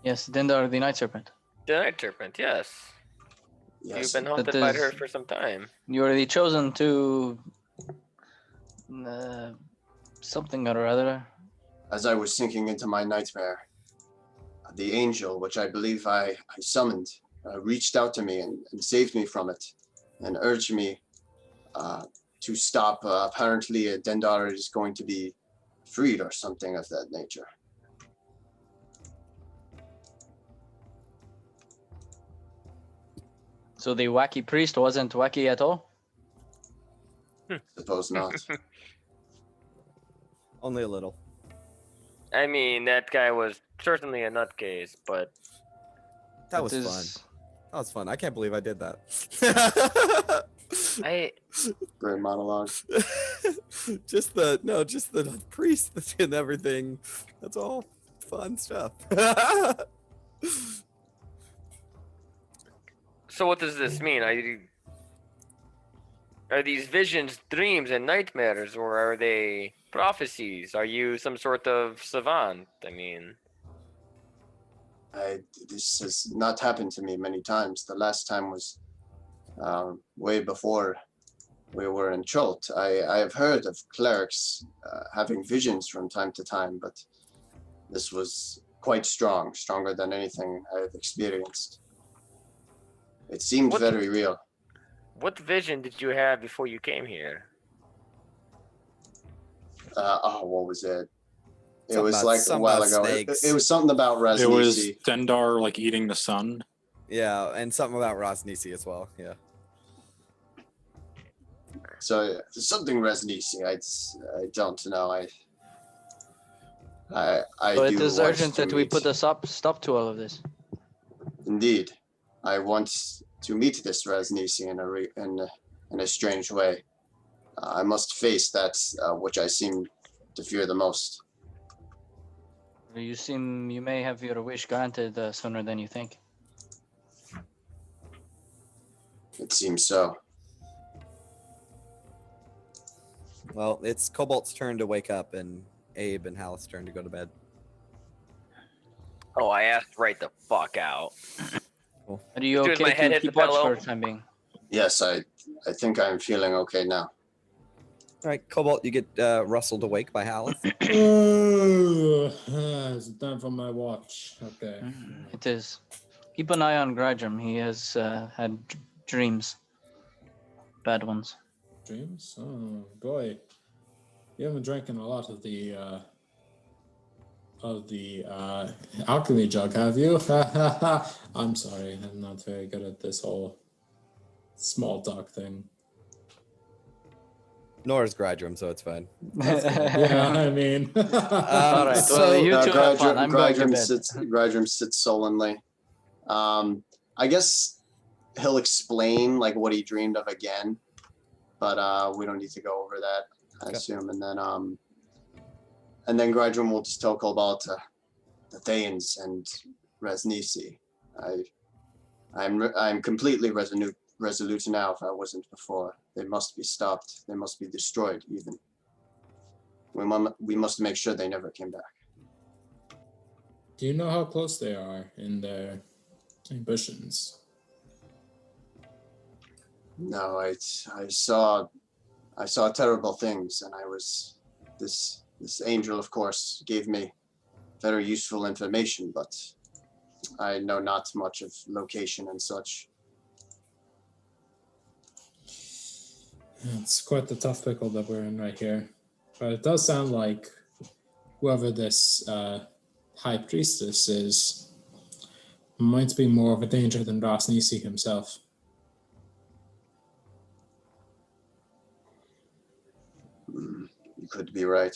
Yes, Dendar the Night Serpent. The Night Serpent, yes. Yes. You've been haunted That by is- her for some time. You are the chosen to something or other. As I was sinking into my nightmare, the angel, which I believe I summoned, reached out to me and saved me from it, and urged me to stop. Apparently, Dendar is going to be freed or something of that nature. So the wacky priest wasn't wacky at all? Suppose not. Only a little. I mean, that guy was certainly a nutcase, but That was It fun. is- That was fun. I can't believe I did that. I Great monologue. just the priest and everything. That's all fun stuff. So what does this mean? Are these visions dreams and nightmares, or are they prophecies? Are you some sort of savant? I mean, This has not happened to me many times. The last time was way before we were in Cholt. I have heard of clerics having visions from time to time, but this was quite strong, stronger than anything I have experienced. It seemed What- very real. what vision did you have before you came here? What was it? It Something was about- like a something while about ago. snakes. It was something about Rasnisi. It was Dendar like eating the sun. Yeah, and something about Rosnisi as well. Yeah. So something Rasnisi. I don't know. I So do it is want urgent to that we meet- put a stop to all of this. Indeed, I want to meet this Rasnisi in a strange way. I must face that which I seem to fear the most. You may have your wish granted sooner than you think. It seems so. Well, it's Cobalt's turn to wake up, and Abe and Hal's turn to go to bed. Oh, I asked right the fuck out. Are you Dude, my okay head to hit the keep watch pillow. for the time being? Yes, I think I'm feeling okay now. All right, Cobalt, you get rustled awake by Haleth. Is it time for my watch? Okay. It is. Keep an eye on Grydrum. He has had dreams. Bad ones. Dreams? Oh boy. You haven't drinking a lot of the alchemy jug, have you? I'm sorry, I'm not very good at this whole small talk thing. Nor is Grydrum, so it's fine. Yeah, I mean. All right. Well, So- you two have fun. I'm going to bed. Grydrum sits sullenly. I guess he'll explain like what he dreamed of again, but we don't need to go over that, I Okay. assume. And then Grydrum will just tell Cobalt the Thanes and Resnisi. I'm completely resolute now. If I wasn't before, they must be stopped. They must be destroyed. Even we must make sure they never came back. Do you know how close they are in their ambitions? No, I saw terrible things, and I was this angel, of course, gave me very useful information, but I know not much of location and such. It's quite the tough pickle that we're in right here. But it does sound like whoever this high priestess is might be more of a danger than Rasnisi himself. You could be right.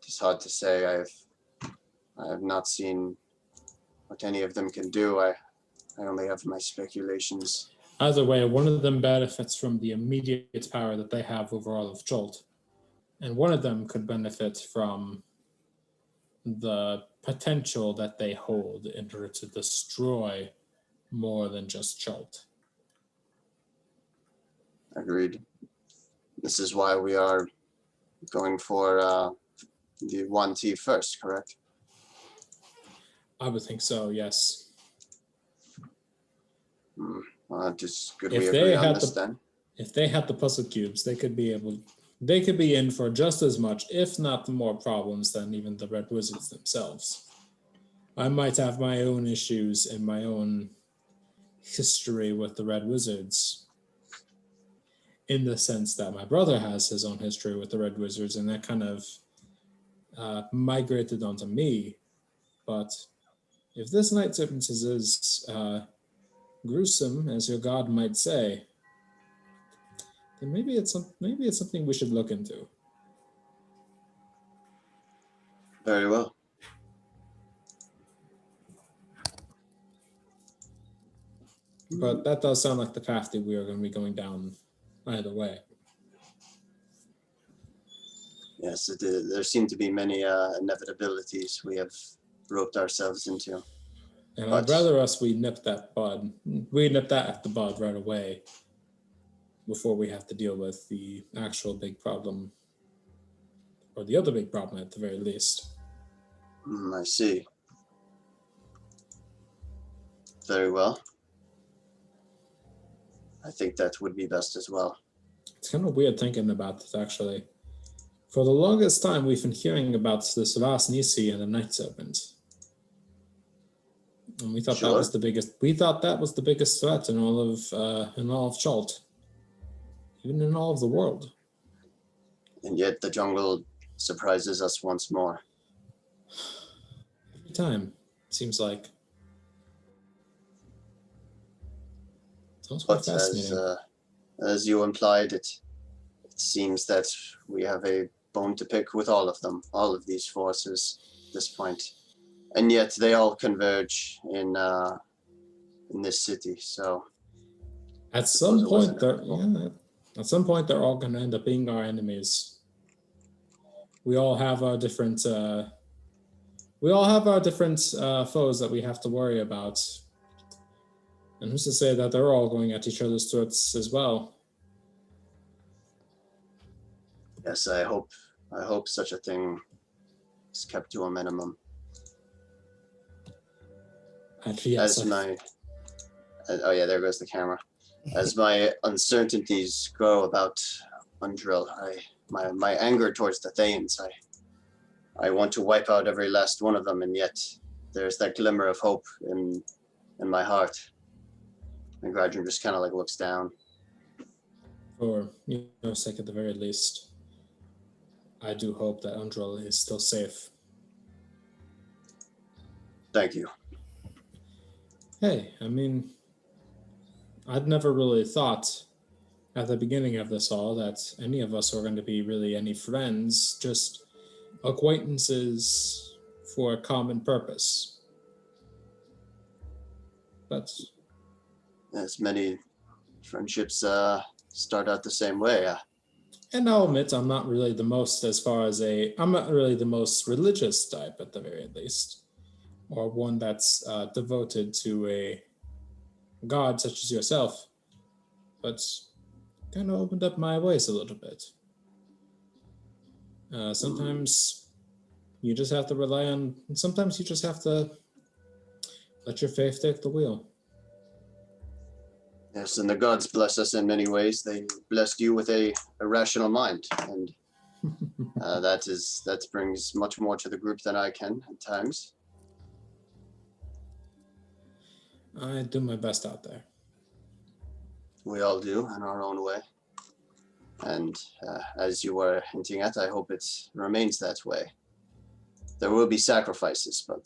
It's hard to say. I have not seen what any of them can do. I only have my speculations. Either way, one of them benefits from the immediate power that they have over all of Jolt, and one of them could benefit from the potential that they hold in order to destroy more than just Jolt. Agreed. This is why we are going for the 1T first, correct? I would think so, yes. Just could If we they agree on had this the- then? If they had the puzzle cubes, they could be in for just as much, if not more problems than even the Red Wizards themselves. I might have my own issues and my own history with the Red Wizards, in the sense that my brother has his own history with the Red Wizards, and that kind of migrated onto me. But if this Night Serpent is as gruesome as your god might say, then maybe it's something we should look into. Very well. But that does sound like the path that we are going to be going down either way. Yes, there seem to be many inevitabilities we have roped ourselves into. And I'd rather we nip that at the bud right away before we have to deal with the actual big problem, or the other big problem at the very least. I see. Very well. I think that would be best as well. It's kind of weird thinking about this, actually. For the longest time, we've been hearing about this Rasnisi and the Night Serpent. And we thought that was the biggest. We thought that was the biggest threat in all of Chult, even in all of the world. And yet the jungle surprises us once more. Every time, seems like. Sounds quite But fascinating. as you implied, it seems that we have a bone to pick with all of them, all of these forces at this point. And yet they all converge in this city. So At some point, inevitable. at some point, they're all going to end up being our enemies. We all have our different. Foes that we have to worry about. And who's to say that they're all going at each other's throats as well? Yes, I hope such a thing is kept to a minimum. Yes, As my oh yeah, there goes the camera. As my uncertainties grow about Undril, my anger towards the Thanes, I want to wipe out every last one of them, and yet there's that glimmer of hope in my heart. And Gradrin just kind of like looks down. for your sake at the very least, I do hope that Undril is still safe. Thank you. Hey, I mean, I'd never really thought at the beginning of this all that any of us were going to be really any friends, just acquaintances for a common purpose. But As many friendships start out the same way. and I'll admit I'm not really the most I'm not really the most religious type at the very least, or one that's devoted to a god such as yourself, but kind of opened up my ways a little bit. Sometimes you just have to rely on, sometimes you just have to let your faith take the wheel. Yes, and the gods bless us in many ways. They blessed you with a rational mind, and that brings much more to the group than I can at times. I do my best out there. We all do in our own way. And as you were hinting at, I hope it remains that way. There will be sacrifices, but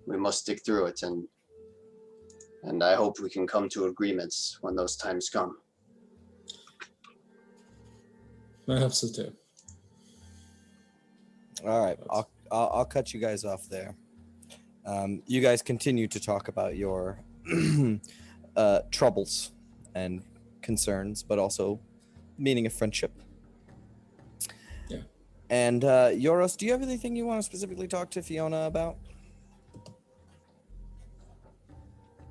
we must stick through it, and I hope we can come to agreements when those times come. I hope so too. All right, I'll cut you guys off there. You guys continue to talk about your troubles and concerns, but also meaning of friendship. Yeah. And Yoros, do you have anything you want to specifically talk to Fiona about?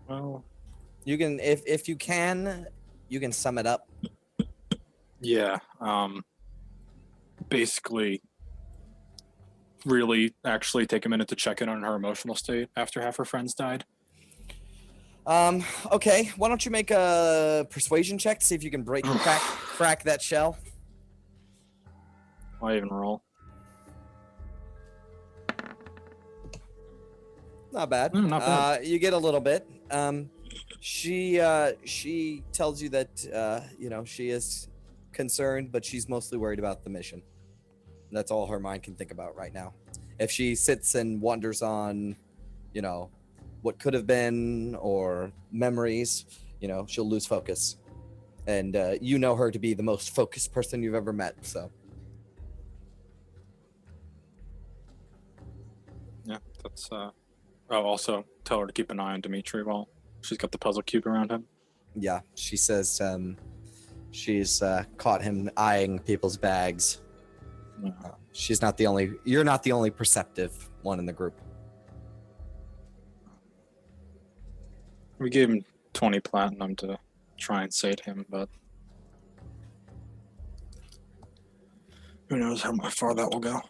Well, You can, if you can, you can sum it up. yeah. Basically, really actually take a minute to check in on her emotional state after half her friends died. Okay, why don't you make a persuasion check to see if you can crack that shell? Why even roll? Not bad. Not bad. You get a little bit. She tells you that she is concerned, but she's mostly worried about the mission. That's all her mind can think about right now. If she sits and wonders on, what could have been or memories, she'll lose focus. And you know her to be the most focused person you've ever met, so. Yeah, that's also tell her to keep an eye on Dimitri while she's got the puzzle cube around him. Yeah, she says she's caught him eyeing people's bags. Yeah. You're not the only perceptive one in the group. We gave him 20 platinum to try and sate him, but who knows how far that will go.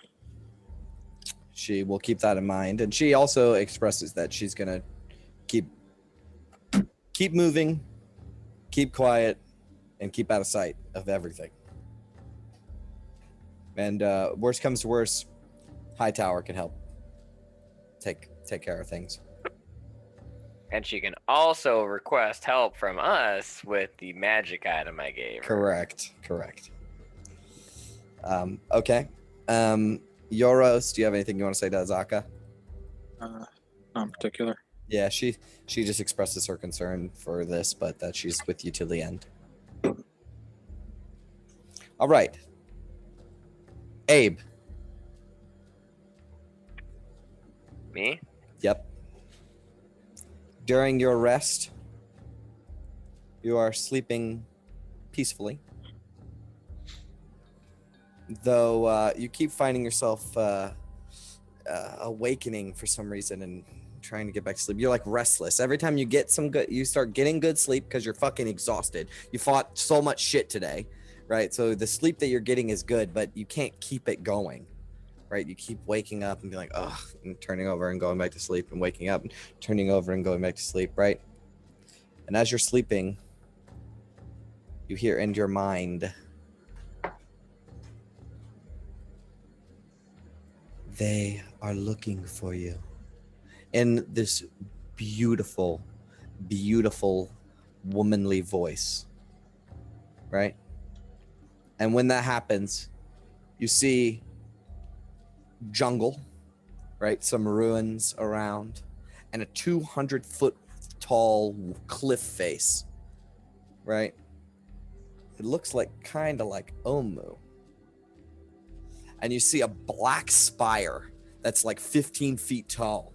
She will keep that in mind, and she also expresses that she's gonna keep moving, keep quiet, and keep out of sight of everything. And worst comes to worst, Hightower can help take care of things. And she can also request help from us with the magic item I gave her. Correct. Okay. Yoros, do you have anything you want to say to Azaka? Not in particular. Yeah, she just expresses her concern for this, but that she's with you till the end. All right. Abe. Me? Yep. During your rest, you are sleeping peacefully. Though you keep finding yourself awakening for some reason and trying to get back to sleep. You're like restless. Every time you start getting good sleep because you're fucking exhausted. You fought so much shit today, right? So the sleep that you're getting is good, but you can't keep it going. right? You keep waking up and be like, oh, and turning over and going back to sleep and waking up and turning over and going back to sleep, right? And as you're sleeping, you hear in your mind, they are looking for you, in this beautiful, beautiful, womanly voice, right? And when that happens, you see jungle, right? Some ruins around, and a 200-foot tall cliff face, right? It looks like kind of like Omu. And you see a black spire that's like 15 feet tall,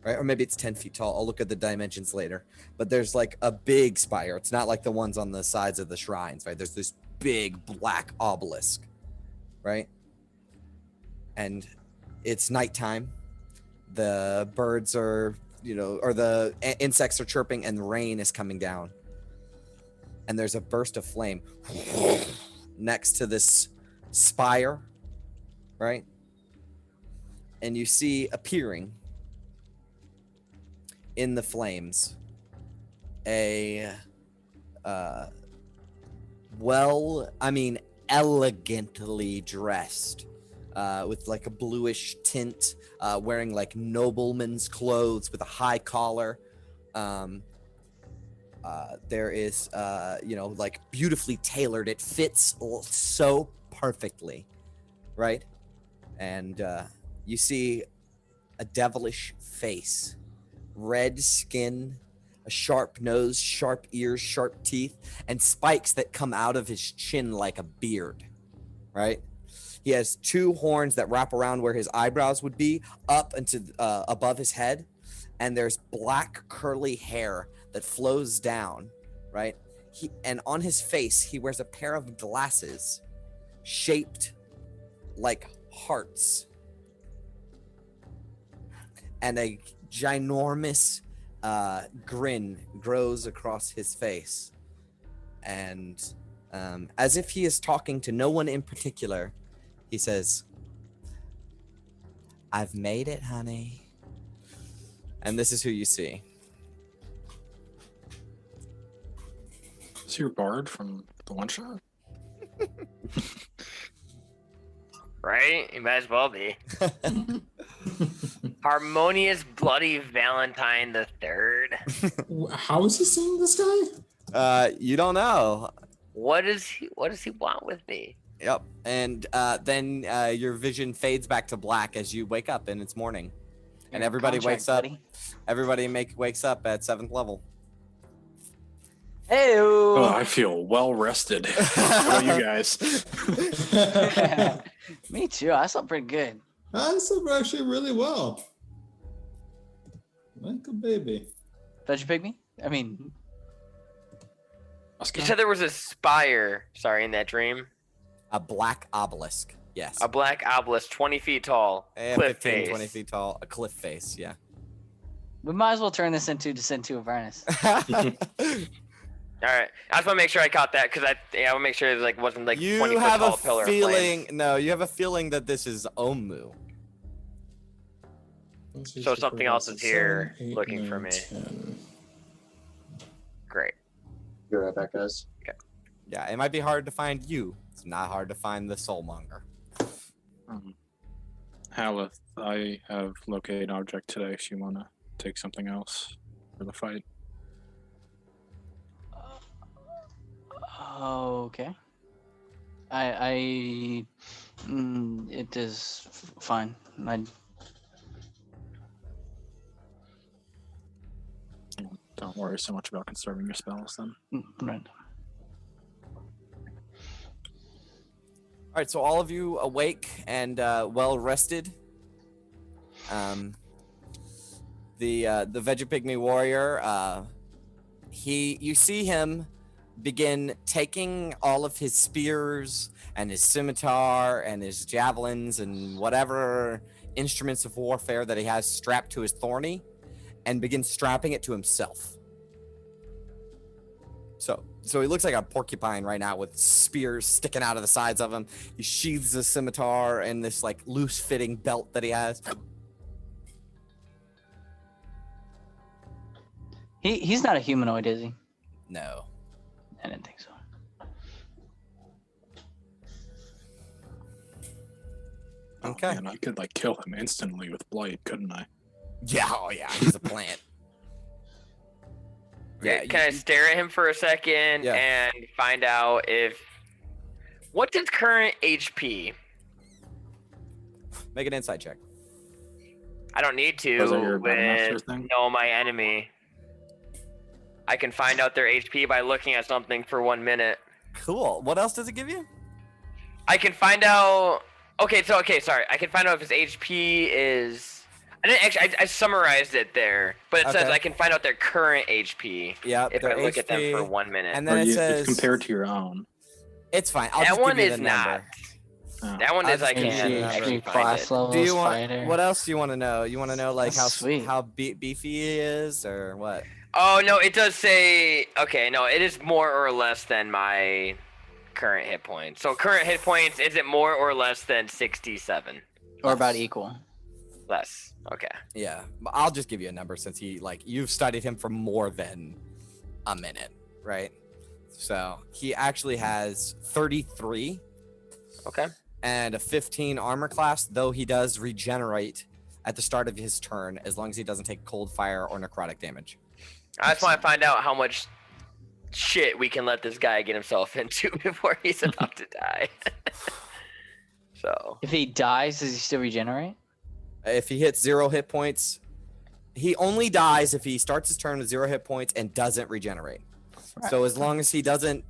right? Or maybe it's 10 feet tall. I'll look at the dimensions later. But there's like a big spire. It's not like the ones on the sides of the shrines, right? There's this big black obelisk, right? And it's nighttime. The birds are, or the insects are chirping, and rain is coming down. And there's a burst of flame next to this spire, right? And you see appearing in the flames a elegantly dressed, with like a bluish tint, wearing like nobleman's clothes with a high collar. There is, like beautifully tailored. It fits so perfectly, right? And you see a devilish face, red skin, a sharp nose, sharp ears, sharp teeth, and spikes that come out of his chin like a beard, right? He has 2 horns that wrap around where his eyebrows would be, up into above his head, and there's black curly hair that flows down, right? And on his face, he wears a pair of glasses shaped like hearts, and a ginormous grin grows across his face. And as if he is talking to no one in particular, he says, "I've made it, honey." And this is who you see. Is your bard from the one shot? Right? You might as well be. Harmonious Bloody Valentine the Third. How is he seeing this guy? You don't know. What does he want with me? Yep. And then your vision fades back to black as you wake up, and it's morning. And Your everybody contract, wakes up. buddy. Everybody wakes up at 7th level. Hey. Oh, I feel well rested. How about you guys? Me too. I slept pretty good. I slept actually really well. Like a baby. Did you pick me? I mean, You said there was a spire, in that dream. A black obelisk. Yes. A black obelisk, 20 feet tall. Cliff 15, face. 20 feet tall. A cliff face, yeah. we might as well turn this into Descent to Avernus. All right. I just want to make sure I caught that because I want to make sure it wasn't like You 20 foot have tall a pillar of feeling. flame. No, you have a feeling that this is Omu. So something else is here looking for me. 10. Great. Be right back, guys. Yeah, it might be hard to find you. It's not hard to find the soulmonger. Haleth, I have located object today if you want to take something else for the fight. Okay. It is fine. Don't worry so much about conserving your spells then. Right. All right, so all of you awake and well rested. The Vegapygmy warrior, you see him begin taking all of his spears and his scimitar and his javelins and whatever instruments of warfare that he has strapped to his thorny, and begin strapping it to himself. So he looks like a porcupine right now with spears sticking out of the sides of him. He sheathes a scimitar and this like loose fitting belt that he has. He's not a humanoid, is he? No. I didn't think so. Okay. Oh, man, I could like kill him instantly with blight, couldn't I? Yeah, oh yeah, he's a plant. Okay, can I stare at him for a second Yeah. and find out if what's his current HP? Make an insight check. I don't need to Was that your Grandmaster with thing? know my enemy. I can find out their HP by looking at something for 1 minute. Cool. What else does it give you? I can find out. Okay, sorry. I can find out if his HP is. I didn't actually. I summarized it there, but it says Okay. I can find out their current HP Yeah. if I look at them for 1 minute. And Or then it says it's compared to your own. it's fine. I'll That just one give you is the not. number. Oh. That one I'll is just I give you can the number. actually Three find class it. level Do you want? spider. What else do you want to know? You want to know like That's sweet. how beefy he is, or what? Oh no, it does say. Okay, no, it is more or less than my current hit points. So current hit points, is it more or less than 67? Or about equal. Less. Okay. Yeah, I'll just give you a number since he like you've studied him for more than a minute, right? So he actually has 33 Okay. and a 15 armor class, though he does regenerate at the start of his turn as long as he doesn't take cold fire or necrotic damage. I just want to find out how much shit we can let this guy get himself into before he's about to die. So. If he dies, does he still regenerate? If he hits 0 hit points, he only dies if he starts his turn with 0 hit points and doesn't regenerate. So as long as he doesn't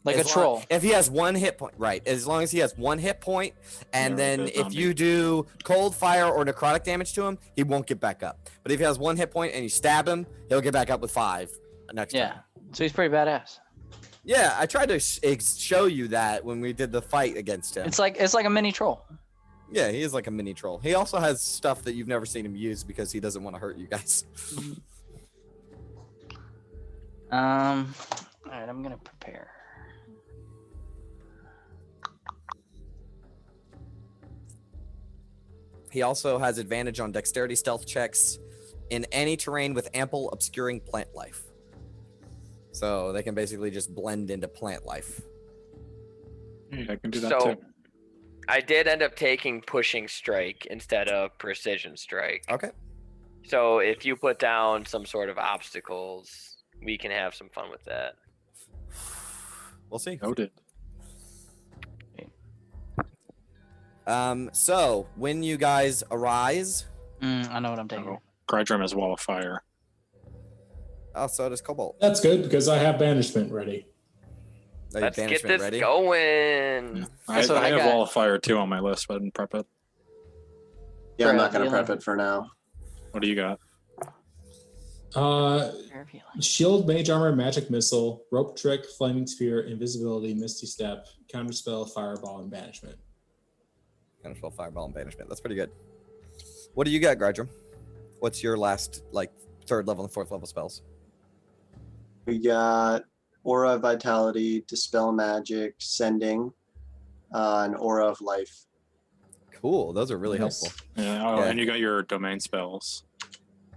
Like a as long- troll. If he has 1 hit point, right? As long as he has 1 hit point, and Yeah, then like a if zombie. you do cold fire or necrotic damage to him, he won't get back up. But if he has 1 hit point and you stab him, he'll get back up with 5 next Yeah. turn. So he's pretty badass. Yeah, I tried to show you that when we did the fight against him. It's like a mini troll. Yeah, he is like a mini troll. He also has stuff that you've never seen him use because he doesn't want to hurt you guys. All right, I'm gonna prepare. He also has advantage on dexterity stealth checks in any terrain with ample obscuring plant life. So they can basically just blend into plant life. I can do that So, too. I did end up taking pushing strike instead of precision strike. Okay. So if you put down some sort of obstacles, we can have some fun with that. We'll see. Noted. So when you guys arise, I know what I'm taking. Oh, Grydrum has Wall of Fire. oh, so does Cobalt. That's good because I have banishment ready. Are you Let's get banishment this ready? going. I That's what I have got. Wall of Fire too on my list, but I didn't prep it. Yeah, I'm For not gonna healing. prep it for now. What do you got? Prayer of healing. Shield, mage armor, magic missile, rope trick, flaming sphere, invisibility, misty step, counterspell, fireball, and banishment. Counterspell, fireball, and banishment. That's pretty good. What do you got, Grydrum? What's your last, like, 3rd level and 4th level spells? We got Aura of Vitality, Dispel Magic, Sending, and Aura of Life. Cool. Those are really Nice. helpful. Yeah, oh, Yeah. and you got your domain spells.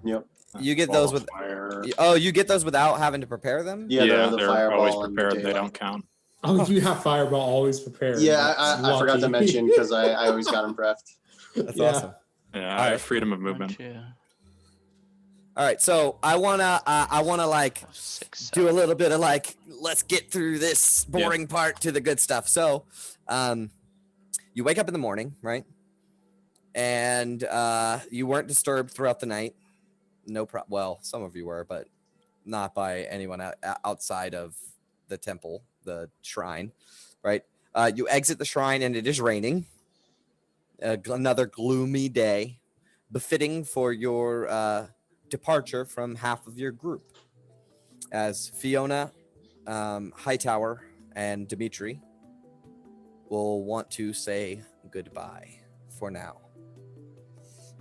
Yep. You get Wall those of with- Fire. Oh, you get those without having to prepare them? Yeah, the they're Fireball always and the prepared. They Daylight. don't count. Oh, you have fireball always prepared. Yeah, That's I forgot to lucky. mention because I always got them prepped. That's Yeah. awesome. Yeah, I Alright. have freedom of One, movement. 2, All right, so I wanna like 6, do a little bit of like, let's get through this boring part to the good stuff. So, you wake up in the morning, right? And you weren't disturbed throughout the night. Well, some of you were, but not by anyone outside of the temple, the shrine, right? You exit the shrine and it is raining. Another gloomy day, befitting for your departure from half of your group. As Fiona, Hightower, and Dimitri will want to say goodbye for now.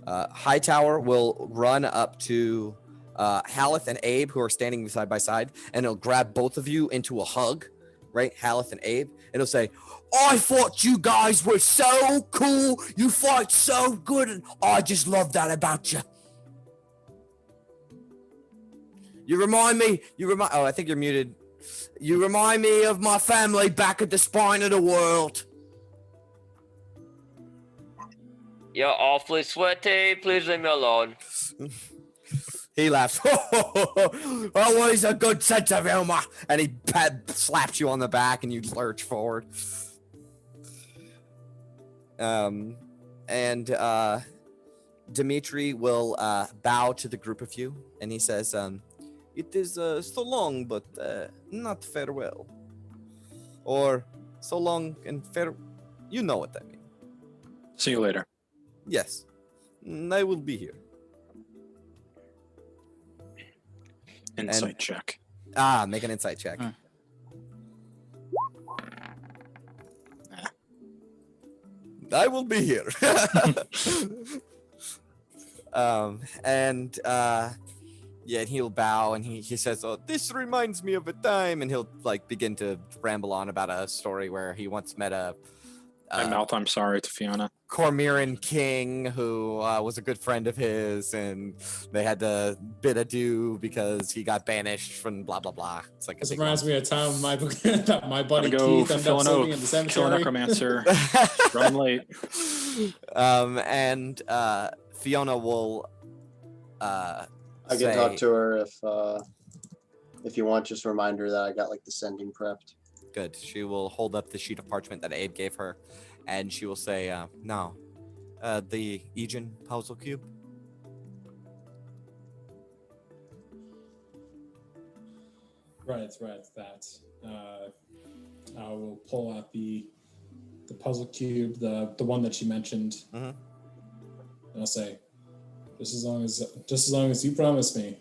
Hightower will run up to Haleth and Abe, who are standing side by side, and he'll grab both of you into a hug, right? Haleth and Abe, and he'll say, I thought you guys were so cool. You fight so good, and I just love that about you. You remind me, oh, I think you're muted. You remind me of my family back at the spine of the world. You're awfully sweaty. Please leave me alone. He laughs. Always a good sense of humor. And he slaps you on the back and you lurch forward. Dimitri will bow to the group of you and he says, it is so long, but not farewell. Or so long and fair. You know what that means. See you later. Yes. I will be here. Insight check. Make an insight check. I will be here. Yeah, and he'll bow and he says, oh, this reminds me of a time, and he'll like begin to ramble on about a story where he once met a I mouth I'm sorry to Fiona. Cormyran king who was a good friend of his, and they had to bid adieu because he got banished from blah blah blah. It's like This reminds me of a time my buddy Gotta go Keith ended fulfill up an sleeping oath. in the Kill a cemetery. necromancer. Run late. Fiona will I can talk to her if you want. Just a reminder that I got like the sending prepped. Good. She will hold up the sheet of parchment that Abe gave her, and she will say, now, the Aegean puzzle cube. Right, that. I will pull out the puzzle cube, the one that you mentioned, and I'll say, just as long as you promise me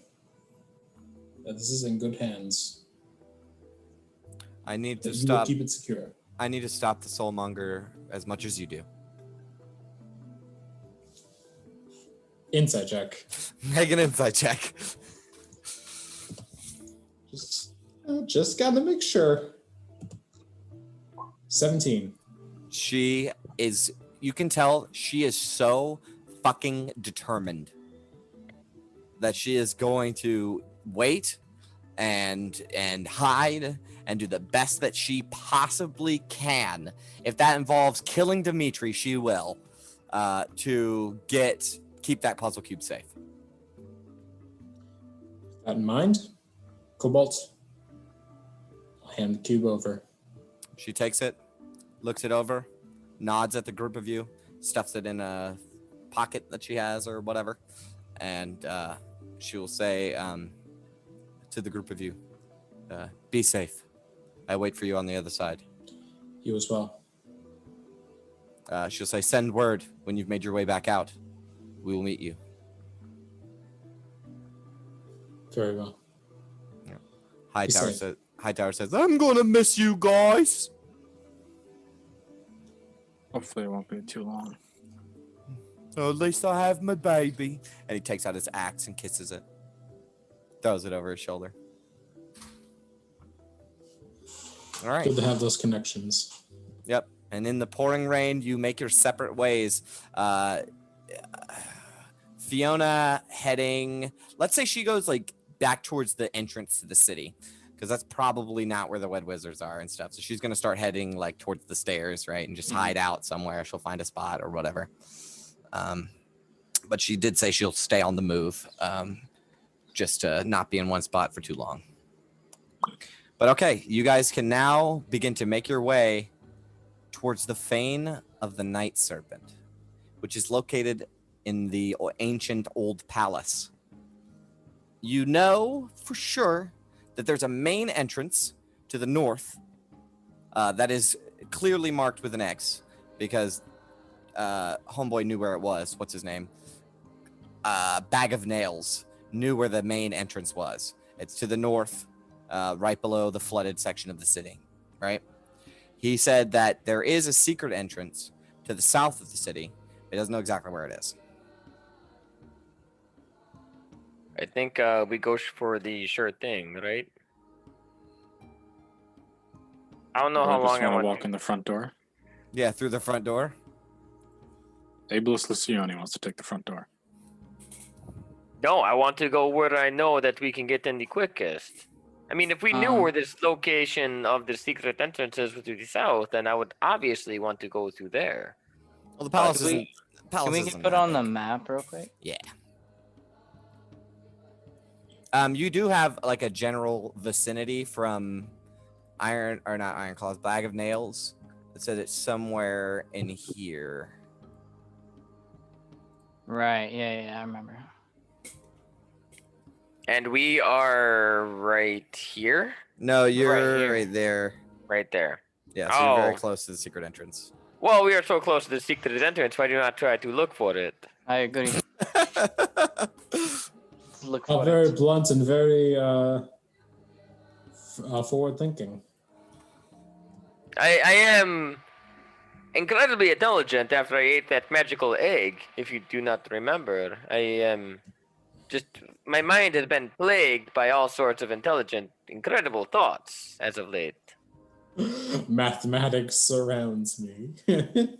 that this is in good hands. I need to You will stop. keep it secure. I need to stop the soulmonger as much as you do. Insight check. Make an insight check. Just gotta make sure. 17. She is. You can tell she is so fucking determined that she is going to wait and hide and do the best that she possibly can. If that involves killing Dimitri, she will, to keep that puzzle cube safe. That in mind, Cobalt, I'll hand the cube over. She takes it, looks it over, nods at the group of you, stuffs it in a pocket that she has or whatever, and she will say to the group of you, be safe. I wait for you on the other side. You as well. She'll say, send word when you've made your way back out. We will meet you. Very well. Hightower says, I'm gonna miss you guys. Hopefully it won't be too long. Oh, at least I have my baby. And he takes out his axe and kisses it. Throws it over his shoulder. All right. Good to have those connections. Yep. And in the pouring rain, you make your separate ways. Fiona heading, let's say she goes like back towards the entrance to the city, because that's probably not where the Wed Wizards are and stuff. So she's going to start heading like towards the stairs, right? And just hide out somewhere. She'll find a spot or whatever. But she did say she'll stay on the move, just to not be in one spot for too long. But okay, you guys can now begin to make your way towards the Fane of the Night Serpent, which is located in the ancient old palace. You know for sure that there's a main entrance to the north that is clearly marked with an X, because homeboy knew where it was. What's his name? Bag of Nails knew where the main entrance was. It's to the north, right below the flooded section of the city, right? He said that there is a secret entrance to the south of the city. He doesn't know exactly where it is. I think we go for the sure thing, right? I don't know Or how just long I want to want walk to. in the front door. Yeah, through the front door. Abelus Lucioni wants to take the front door. No, I want to go where I know that we can get in the quickest. I mean, if we knew where this location of the secret entrances was to the south, then I would obviously want to go through there. Well, the palace Can we- isn't. Palace Can we isn't get put that on the big. map real quick? Yeah. You do have like a general vicinity from not Iron Claws, Bag of Nails. It said it's somewhere in here. Right. Yeah. I remember. And we are right here? No, you're here. right there. Right there. Yeah, so you're very Oh. close to the secret entrance. Well, we are so close to the secret entrance, why do you not try to look for it? I agree. Let's look for Very it. blunt and very forward thinking. I am incredibly intelligent after I ate that magical egg, if you do not remember. I am just, my mind has been plagued by all sorts of intelligent, incredible thoughts as of late. Mathematics surrounds me. You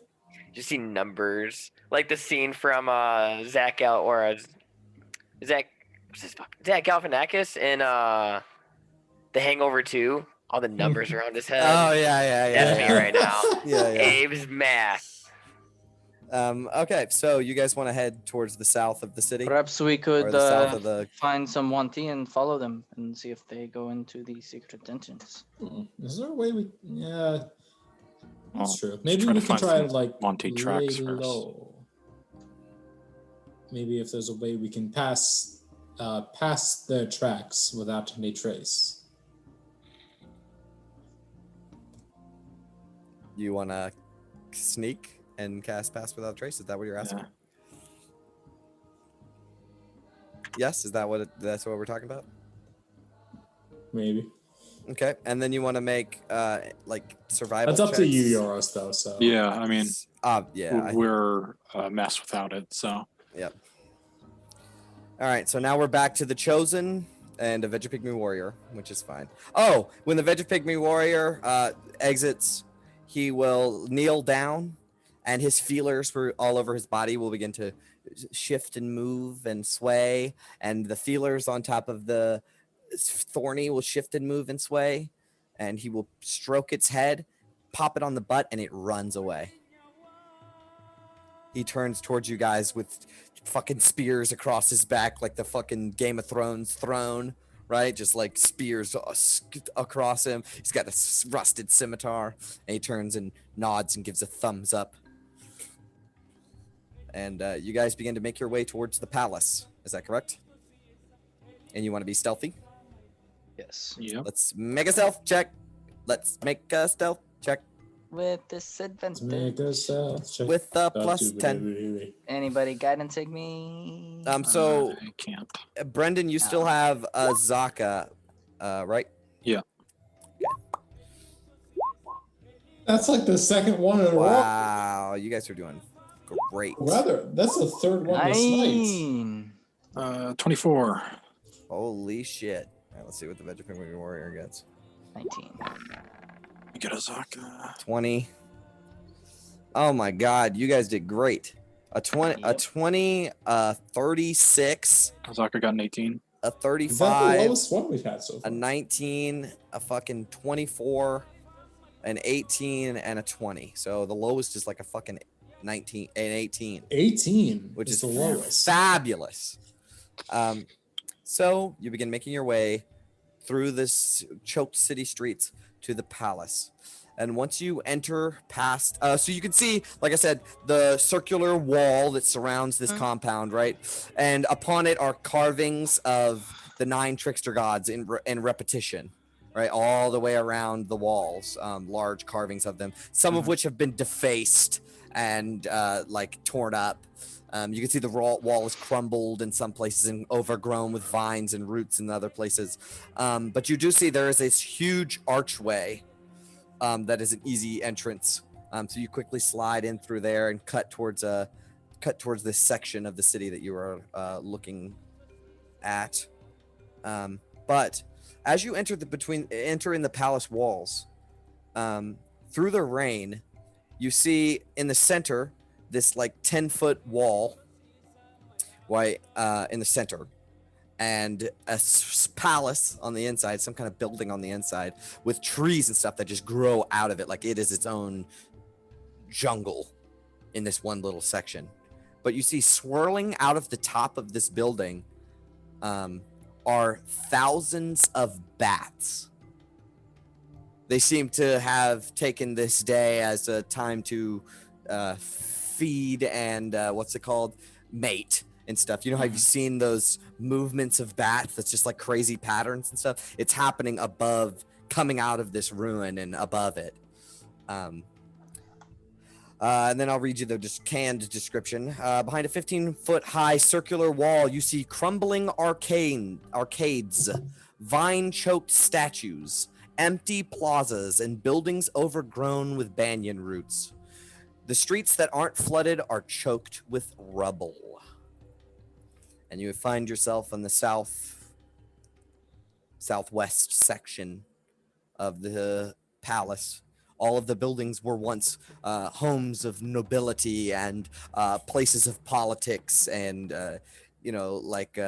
see numbers, like the scene from Zach Galifianakis in The Hangover 2. All the numbers around his head. Oh yeah. That's me right now. Yeah. Abe's math. Okay, so you guys want to head towards the south of the city? Perhaps we could Or the south of the- find some Wanti and follow them and see if they go into the secret entrance. Is there a way we? Yeah, that's Well, true. Maybe try we to can find try some to like Monty tracks lay first. low. Maybe if there's a way we can pass the tracks without any trace. You want to sneak and cast Pass Without Trace? Is that what you're asking? Yeah. Yes, is that that's what we're talking about? Maybe Okay, and then you want to make like survival. that's up to checks? you, Yoros, though. So Yeah, I mean, Yeah. we're a mess without it. So Yep. All right, so now we're back to the Chosen and a Vegapigmy Warrior, which is fine. Oh, when the Vegapigmy Warrior exits, he will kneel down, and his feelers for all over his body will begin to shift and move and sway, and the feelers on top of the thorny will shift and move and sway, and he will stroke its head, pop it on the butt, and it runs away. He turns towards you guys with fucking spears across his back like the fucking Game of Thrones throne, right? Just like spears across him. He's got a rusted scimitar, and he turns and nods and gives a thumbs up. And you guys begin to make your way towards the palace. Is that correct? And you want to be stealthy? Yes. yeah, Let's make a stealth check. Let's make a stealth check With let's make disadvantage. us check. with a plus 10. Anybody guidance take me? So I can't. Brendan, you still have Zaka, right? That's like the second one in a row. Wow, you guys are doing great. Rather, that's the third one this night. 24. Holy shit. All right, let's see what the Vegapigmy Warrior gets. 19. You get a Zaka. 20. Oh my god, you guys did great. A 20, a Yep. 20, a 36, Zaka got an 18. a Is that the 35, lowest one we've had so a far? 19, a fucking 24, an 18, and a 20. So the lowest is like a fucking 19, an 18. 18, Which is the lowest. Fabulous. So you begin making your way through this choked city streets to the palace. And once you enter past, so you can see, like I said, the circular wall that surrounds this compound, right? And upon it are carvings of the 9 trickster gods in repetition, right? All the way around the walls, large carvings of them, some of which have been defaced and like torn up. You can see the wall is crumbled in some places and overgrown with vines and roots in other places. But you do see there is this huge archway that is an easy entrance. So you quickly slide in through there and cut towards this section of the city that you are looking at. But as you enter in the palace walls, through the rain, you see in the center this like 10-foot wall, right, in the center, and a palace on the inside, some kind of building on the inside with trees and stuff that just grow out of it like it is its own jungle in this one little section. But you see swirling out of the top of this building are thousands of bats. They seem to have taken this day as a time to feed and mate and stuff. You know how you've seen those movements of bats that's just like crazy patterns and stuff? It's happening above, coming out of this ruin and above it. And then I'll read you the just canned description. Behind a 15-foot high circular wall, you see crumbling arcades, vine-choked statues, empty plazas, and buildings overgrown with banyan roots. The streets that aren't flooded are choked with rubble. And you find yourself in the southwest section of the palace. All of the buildings were once homes of nobility and places of politics and like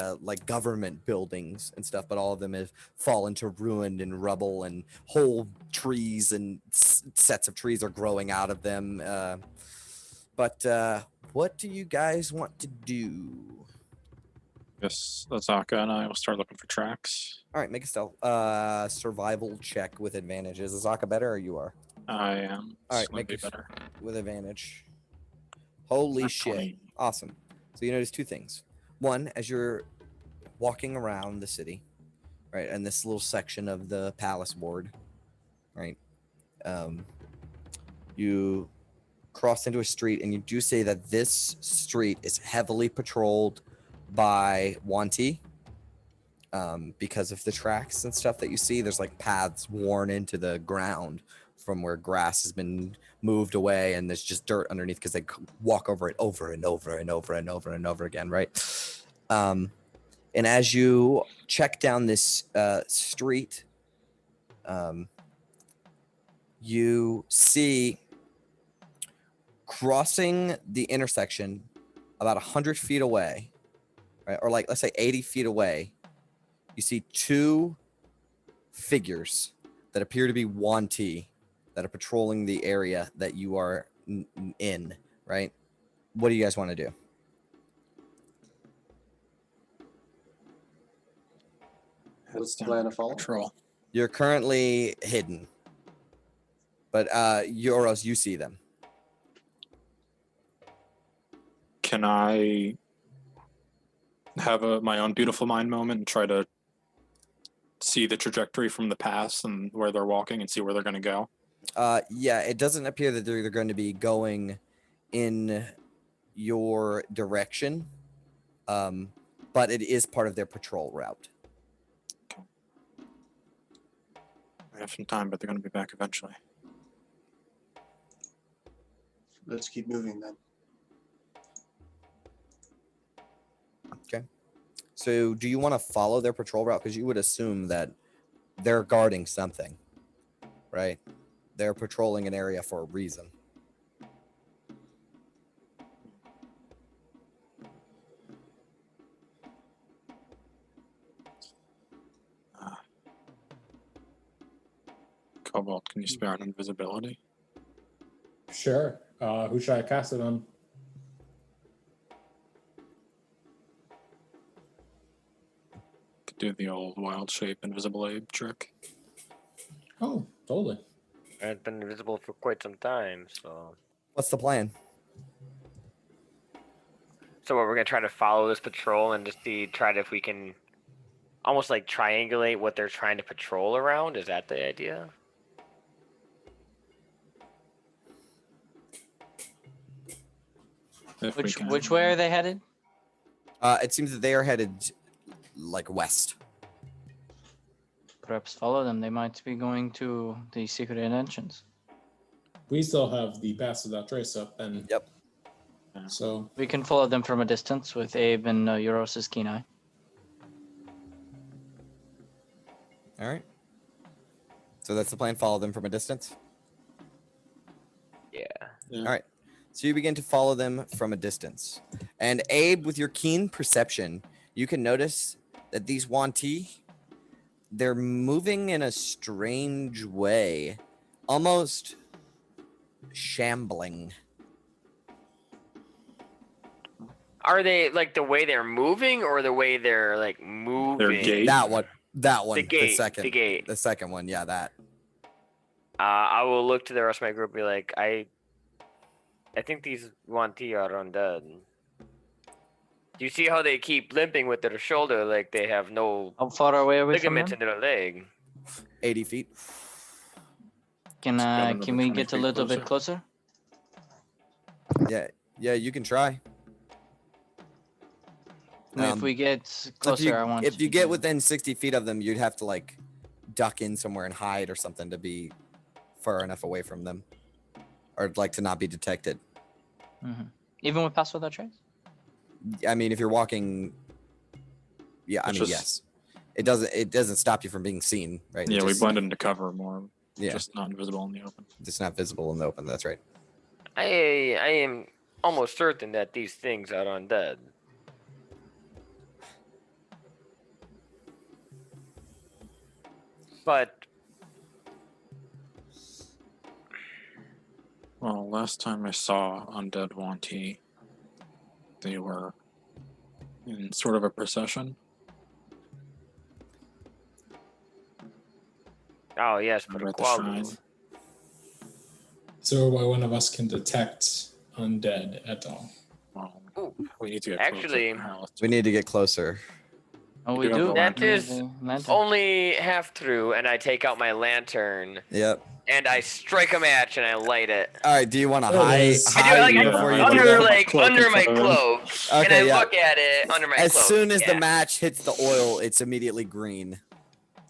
government buildings and stuff, but all of them have fallen to ruin and rubble, and whole trees and sets of trees are growing out of them. But what do you guys want to do? Yes, Azaka and I will start looking for tracks. All right, make a stealth survival check with advantage. Is Azaka better or you are? I am. All right, make make it it better. with advantage. Holy Not shit. 20. Awesome. So you notice two things. One, as you're walking around the city, right, and this little section of the palace ward, right, you cross into a street, and you do say that this street is heavily patrolled by Wanti, because of the tracks and stuff that you see. There's like paths worn into the ground from where grass has been moved away, and there's just dirt underneath because they walk over it over and over and over and over and over again, right? And as you check down this street, you see crossing the intersection about 100 feet away, right, or like let's say 80 feet away, you see two figures that appear to be Wanti that are patrolling the area that you are in, right? What do you guys want to do? What's the plan to follow? Patrol. You're currently hidden, but Euros, you see them. Can I have my own beautiful mind moment and try to see the trajectory from the past and where they're walking and see where they're going to go? Yeah, it doesn't appear that they're going to be going in your direction, but it is part of their patrol route. I have some time, but they're going to be back eventually. Let's keep moving then. So do you want to follow their patrol route? Because you would assume that they're guarding something, right? They're patrolling an area for a reason. Cobalt, can you spare an invisibility? Sure. Who should I cast it on? Could do the old wild shape invisible ape trick. Oh, totally. I've been invisible for quite some time, so. What's the plan? So what, we're gonna try to follow this patrol and just try to if we can almost like triangulate what they're trying to patrol around? Is that the idea? Which way are they headed? It seems that they are headed like west. Perhaps follow them. They might be going to the secret entrance. We still have the pass of that trace up, and Yep. So We can follow them from a distance with Abe and Euros' keen eye. All right. So that's the plan. Follow them from a distance. Yeah. Yeah. All right. So you begin to follow them from a distance. And Abe, with your keen perception, you can notice that these Wanti, they're moving in a strange way, almost shambling. Are they like the way they're moving or the way they're like moving? gait? That one. The gate. second. The gate. The second one. Yeah, that. I will look to the rest of my group and be like, I think these Wanti are undead. Do you see how they keep limping with their shoulder like they have no How far away are we from ligaments them? in their leg? 80 feet. Can another can we 20 get a feet little bit closer? Yeah, you can try. I mean, Um, if we get So closer, I want. if you get within 60 feet of them, you'd have to like duck in somewhere and hide or something to be far enough away from them, or like to not be detected. Even with pass without trace. I mean, if you're walking, yeah, I It's mean, just- yes, it doesn't stop you from being seen, right? Yeah, It we just, blend into cover more. Yeah, Just not visible in the open. just not visible in the open. That's right. I am almost certain that these things are undead. But Well, last time I saw Undead Wanti, they were in sort of a procession. oh yes, for Over the at the Qualu. shrine. So one of us can detect undead at all. Well, Ooh, we need to get actually, closer. We need to get closer. Oh, You we do have do. the That We have is the lantern. only half through, and I take out my lantern Yep. and I strike a match and I light it. All right. Do you want to There it hide? is. I do it like Yeah, before you I do under that? like Cloak under and my fluid. cloak, and I Okay. Yeah. look at it under my As cloak. soon as the Yeah. match hits the oil, it's immediately green.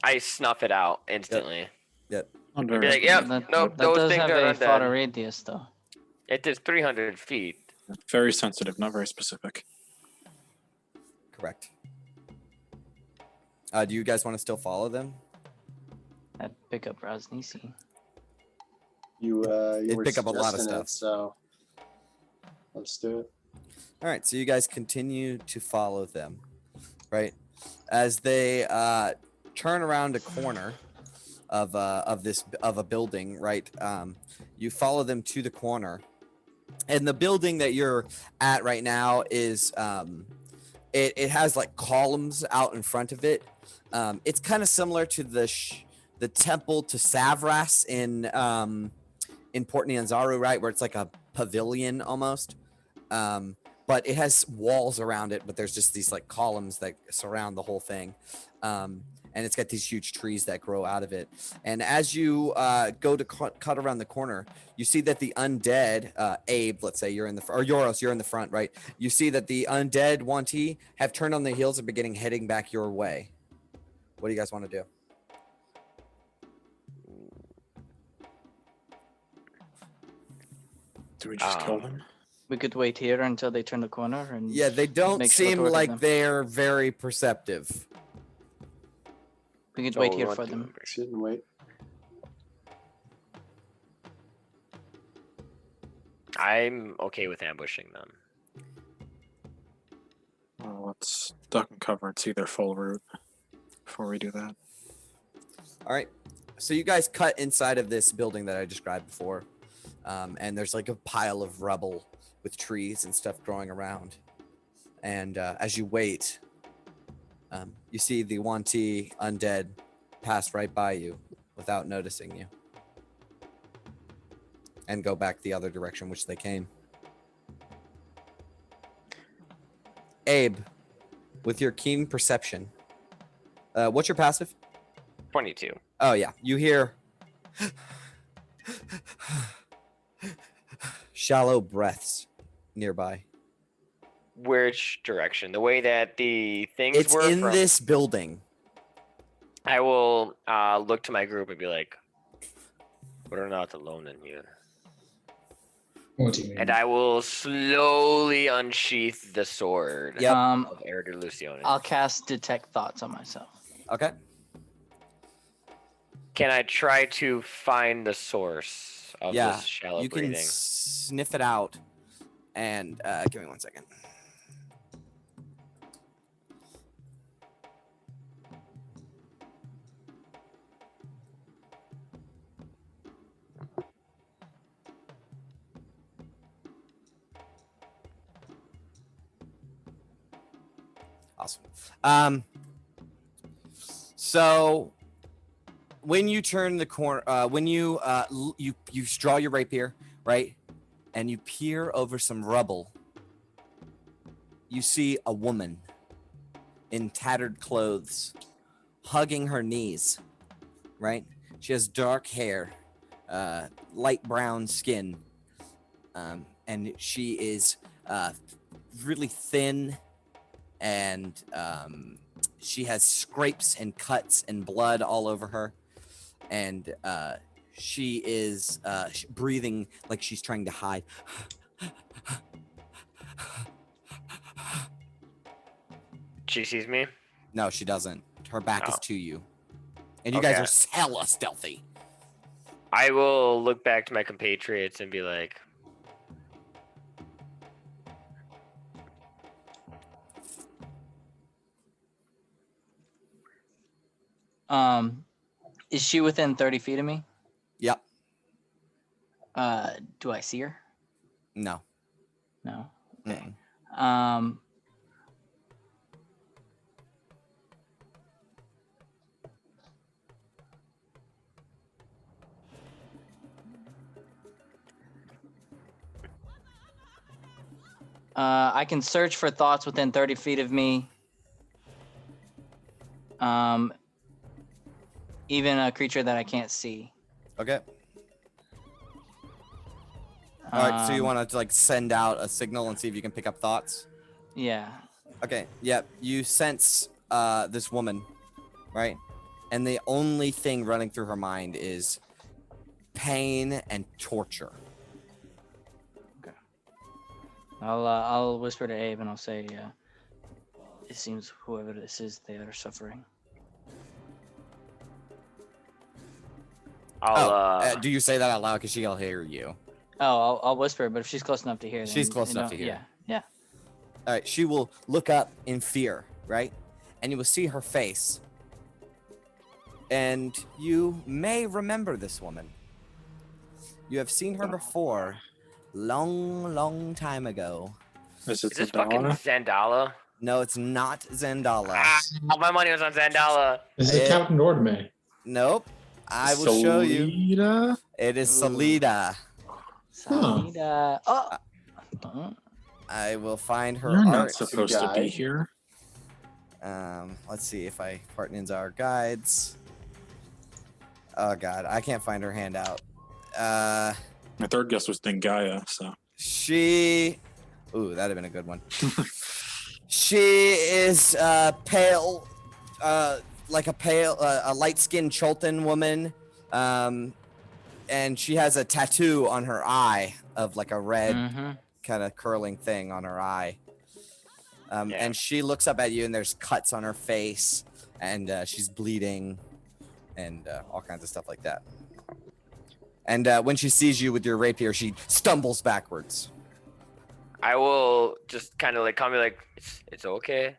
I snuff it out instantly. Undead. Be like, yep, That, nope, that those does things have are a far undead. radius, though. It is 300 feet. Very sensitive, not very specific. Correct. Do you guys want to still follow them? That pick up Raznisi. You It'd were pick up a lot of suggesting stuff. it, so let's do it. All right, so you guys continue to follow them, right? As they turn around a corner of a building, right? You follow them to the corner, and the building that you're at right now is it has like columns out in front of it. It's kind of similar to the temple to Savras in Port Nyanzaru, right, where it's like a pavilion almost. But it has walls around it, but there's just these like columns that surround the whole thing. And it's got these huge trees that grow out of it. And as you go to cut around the corner, you see that the undead, Abe, let's say you're in the or Yoros, you're in the front, right? You see that the undead Wanti have turned on their heels and beginning heading back your way. What do you guys want to do? Do we just kill them? We could wait here until they turn the corner and Yeah, they don't make short seem work of like them. they're very perceptive. We could So wait we here want for to- them. Sit and wait. I'm okay with ambushing them. Well, let's duck and cover and see their full route before we do that. All right. So you guys cut inside of this building that I described before. And there's like a pile of rubble with trees and stuff growing around. And as you wait, you see the Wanti undead pass right by you without noticing you. And go back the other direction which they came. Abe, with your keen perception, what's your passive? 22. Oh yeah, you hear shallow breaths nearby. Which direction? The way that the things It's were in from. this building. I will look to my group and be like, "We're not alone in here." What do you mean? And I will slowly unsheath the sword Yep. of Erder Lucione. I'll cast Detect Thoughts on myself. Okay. Can I try to find the source of Yeah, this shallow you can breathing? sniff it out. And give me 1 second. Awesome. So when you turn the corner, when you you draw your rapier, right, and you peer over some rubble, you see a woman in tattered clothes, hugging her knees. Right, she has dark hair, light brown skin, and she is really thin, and she has scrapes and cuts and blood all over her, and she is breathing like she's trying to hide. She sees me. No, she doesn't. Her back is Oh. to you, and you guys Okay. are hella stealthy. I will look back to my compatriots and be like, Is she within 30 feet of me? Yep. Do I see her? No. No. Okay. Mm-mm. I can search for thoughts within 30 feet of me. Even a creature that I can't see. Okay. All right. So you want to like send out a signal and see if you can pick up thoughts? Yeah. Okay. Yep. You sense this woman, right? And the only thing running through her mind is pain and torture. I'll whisper to Abe and I'll say, it seems whoever this is, they are suffering. Do you say that out loud? Because she'll hear you. Oh, I'll whisper, but if she's close enough to hear, then, She's close enough to hear. Yeah, yeah. All right. She will look up in fear, right? And you will see her face. And you may remember this woman. You have seen her before, long time ago. Is it is this fucking Zendala? Zandala? No, it's not Zendala. Ah, my money was on Zandala. Is it Captain Ordme? Nope. I will show you. Salida? It is Ooh. Salida. Salida. Oh. I will find her You're not art. supposed to be Guide. here. Let's see if I part Ninja guides. Oh god, I can't find her handout. My third guess was Dengaya, so. She. Ooh, that'd have been a good one. She is pale, like a light-skinned Cholton woman, and she has a tattoo on her eye of like a red kind of curling thing on her eye. And she looks up at you, and there's cuts on her face, and she's bleeding, and all kinds of stuff like that. And when she sees you with your rapier, she stumbles backwards. I will just kind of like call me like, it's okay.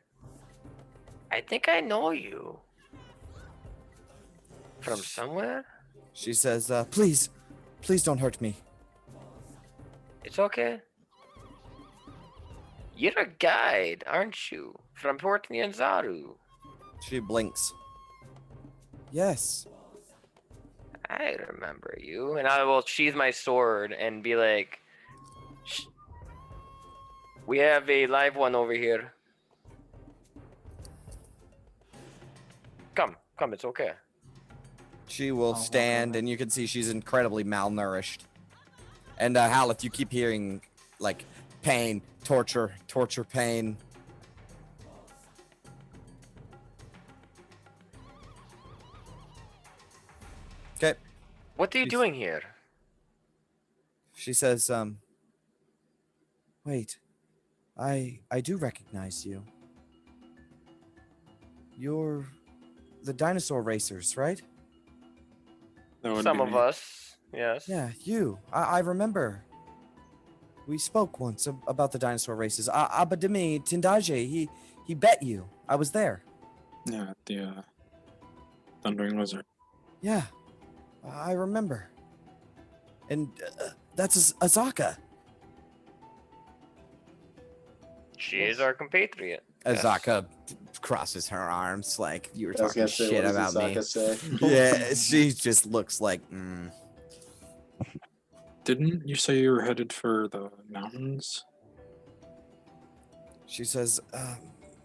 I think I know you. From somewhere? She says, please don't hurt me. It's okay. You're a guide, aren't you? From Port Nyanzaru. She blinks. Yes. I remember you. And I will sheathe my sword and be like, we have a live one over here. Come, it's okay. She will stand, and you can see she's incredibly malnourished. And Hal, if you keep hearing like pain, torture, pain. Okay. What are you doing here? She says, wait, I do recognize you. You're the dinosaur racers, right? That would Some be of me. us, yes. Yeah, you. I remember. We spoke once about the dinosaur races. Abadimi Tindaje, he bet you. I was there. Yeah, the Thundering Lizard. Yeah, I remember. And that's Azaka. She is Yes. our compatriot. Yes. Azaka crosses her arms like you were I was talking gonna say, shit what does about me. Isaka say? Yeah, she just looks like. Didn't you say you were headed for the mountains? She says,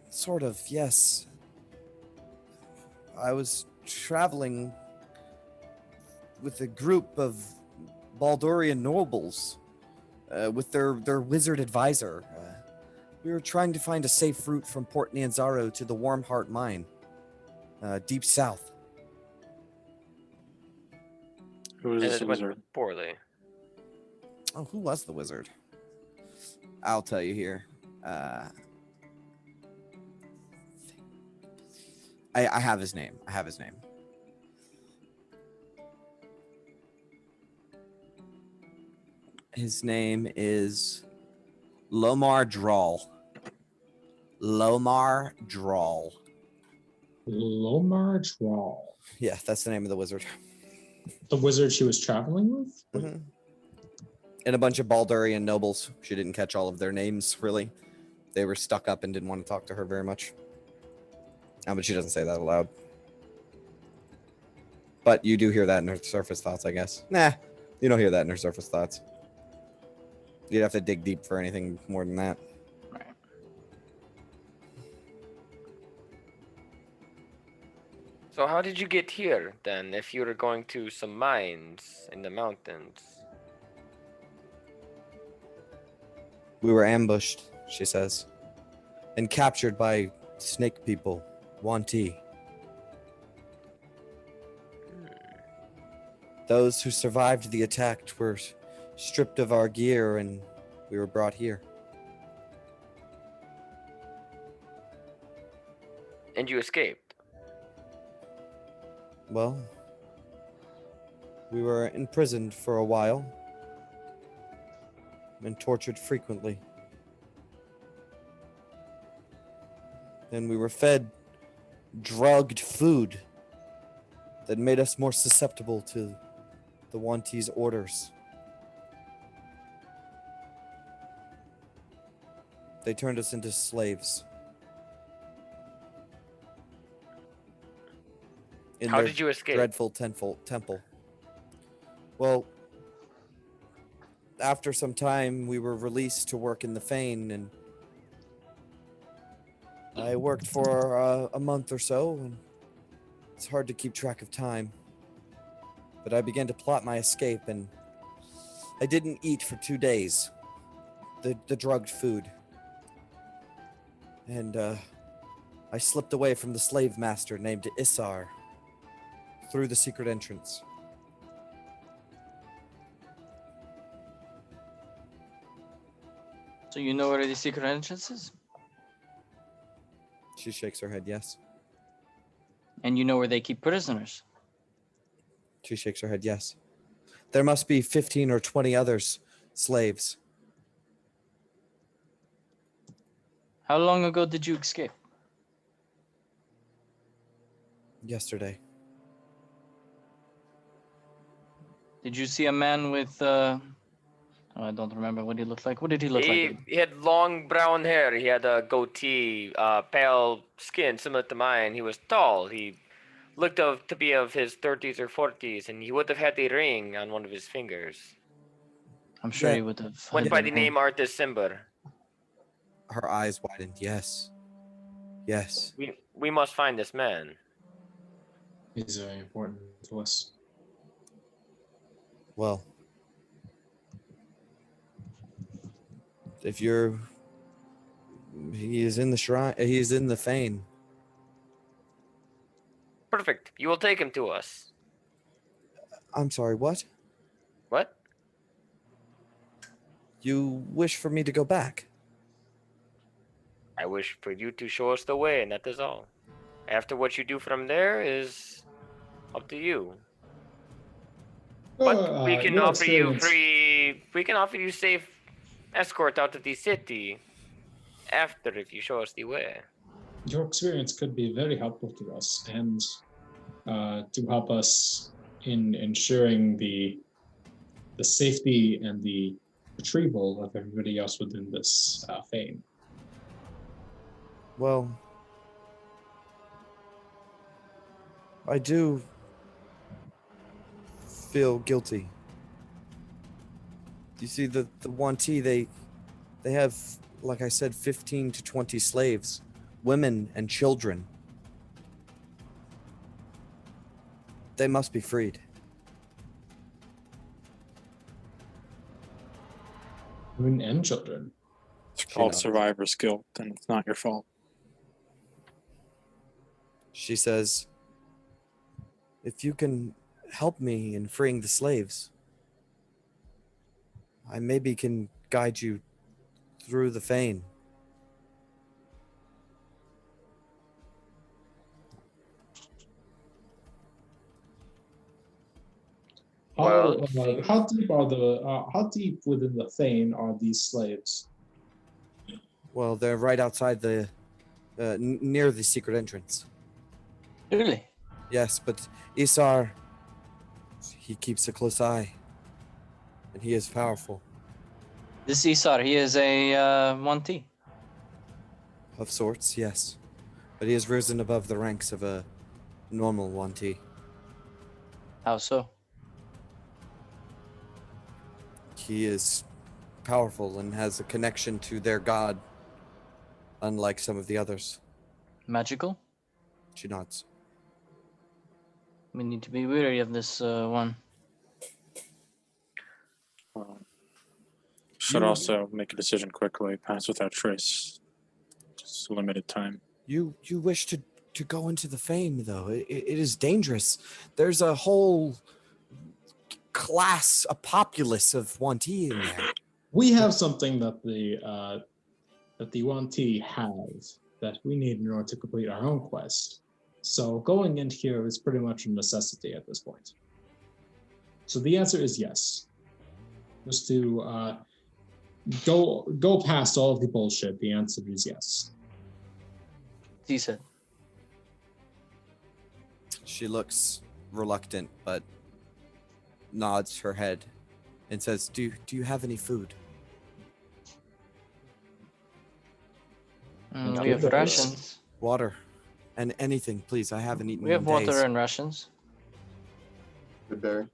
sort of, yes. I was traveling with a group of Baldurian nobles with their wizard advisor. We were trying to find a safe route from Port Nianzaro to the Warm Heart Mine, deep south. Who was And this it went lizard? poorly. Oh, who was the wizard? I'll tell you here. I have his name. His name is Lomar Drawl. Lomar Drawl. Lomar Drawl. Yeah, that's the name of the wizard. The wizard she was traveling with? Mhm. And a bunch of Baldurian nobles. She didn't catch all of their names, really. They were stuck up and didn't want to talk to her very much. But she doesn't say that aloud. But you do hear that in her surface thoughts, I guess. Nah, you don't hear that in her surface thoughts. You'd have to dig deep for anything more than that. Right. So how did you get here then if you were going to some mines in the mountains? We were ambushed, she says, and captured by snake people, Wanti. Those who survived the attack were stripped of our gear and we were brought here. And you escaped? Well, we were imprisoned for a while and tortured frequently. Then we were fed drugged food that made us more susceptible to the Wanti's orders. They turned us into slaves. In How their did you escape? dreadful temple. Well, after some time, we were released to work in the Fane, and I worked for a month or so, and it's hard to keep track of time. But I began to plot my escape, and I didn't eat for 2 days. The drugged food. And I slipped away from the slave master named Issar through the secret entrance. So you know where the secret entrance is? She shakes her head, yes. And you know where they keep prisoners? She shakes her head, yes. There must be 15 or 20 others, slaves. How long ago did you escape? Yesterday. Did you see a man with I don't remember what he looked like. What did he look like? He had long brown hair. He had a goatee, pale skin similar to mine. He was tall. He looked to be of his 30s or 40s, and he would have had a ring on one of his fingers. I'm sure Yeah. he would have. Went had by a the ring. name Artis Simber. Her eyes widened, yes. Yes. We must find this man. He's very important to us. Well, if you're... He is in the shrine. He is in the Fane. Perfect. You will take him to us. I'm sorry, what? What? You wish for me to go back? I wish for you to show us the way, and that is all. After what you do from there is up to you. But we can your offer you experience- free. We can offer you safe escort out of the city after if you show us the way. Your experience could be very helpful to us and to help us in ensuring the safety and the retrieval of everybody else within this fane. Well, I do feel guilty. You see, the Wanti, they have, like I said, 15 to 20 slaves, women and children. They must be freed. Women and children. It's called knows. survivor's guilt, and it's not your fault. She says, if you can help me in freeing the slaves, I maybe can guide you through the fane. Well, How deep are how deep within the fane are these slaves? Well, they're right outside near the secret entrance. Really? Yes, but Isar, he keeps a close eye, and he is powerful. This Isar, he is a 1T. Of sorts, yes. But he has risen above the ranks of a normal 1T. How so? He is powerful and has a connection to their god, unlike some of the others. Magical? She nods. We need to be wary of this one. Should You- also make a decision quickly. Pass without trace. Just a limited time. You wish to go into the fame, though. It is dangerous. There's a whole class, a populace of 1T in there. We have something that the 1T has that we need in order to complete our own quest. So going in here is pretty much a necessity at this point. So the answer is yes. Just to go past all of the bullshit, the answer is yes. Decent. She looks reluctant, but nods her head and says, do you have any food? We have Good. rations. Water? And anything, please. I haven't eaten We have in water days. and rations. Good berry.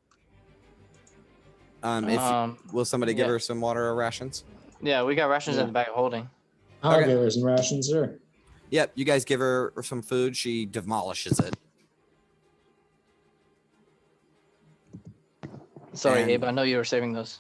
Will somebody give yeah. her some water or rations? Yeah, we got rations in Yeah. the back of holding. I'll Okay. give her some rations, sir. Yep, you guys give her some food. She demolishes it. Sorry, And- Abe, I know you were saving those.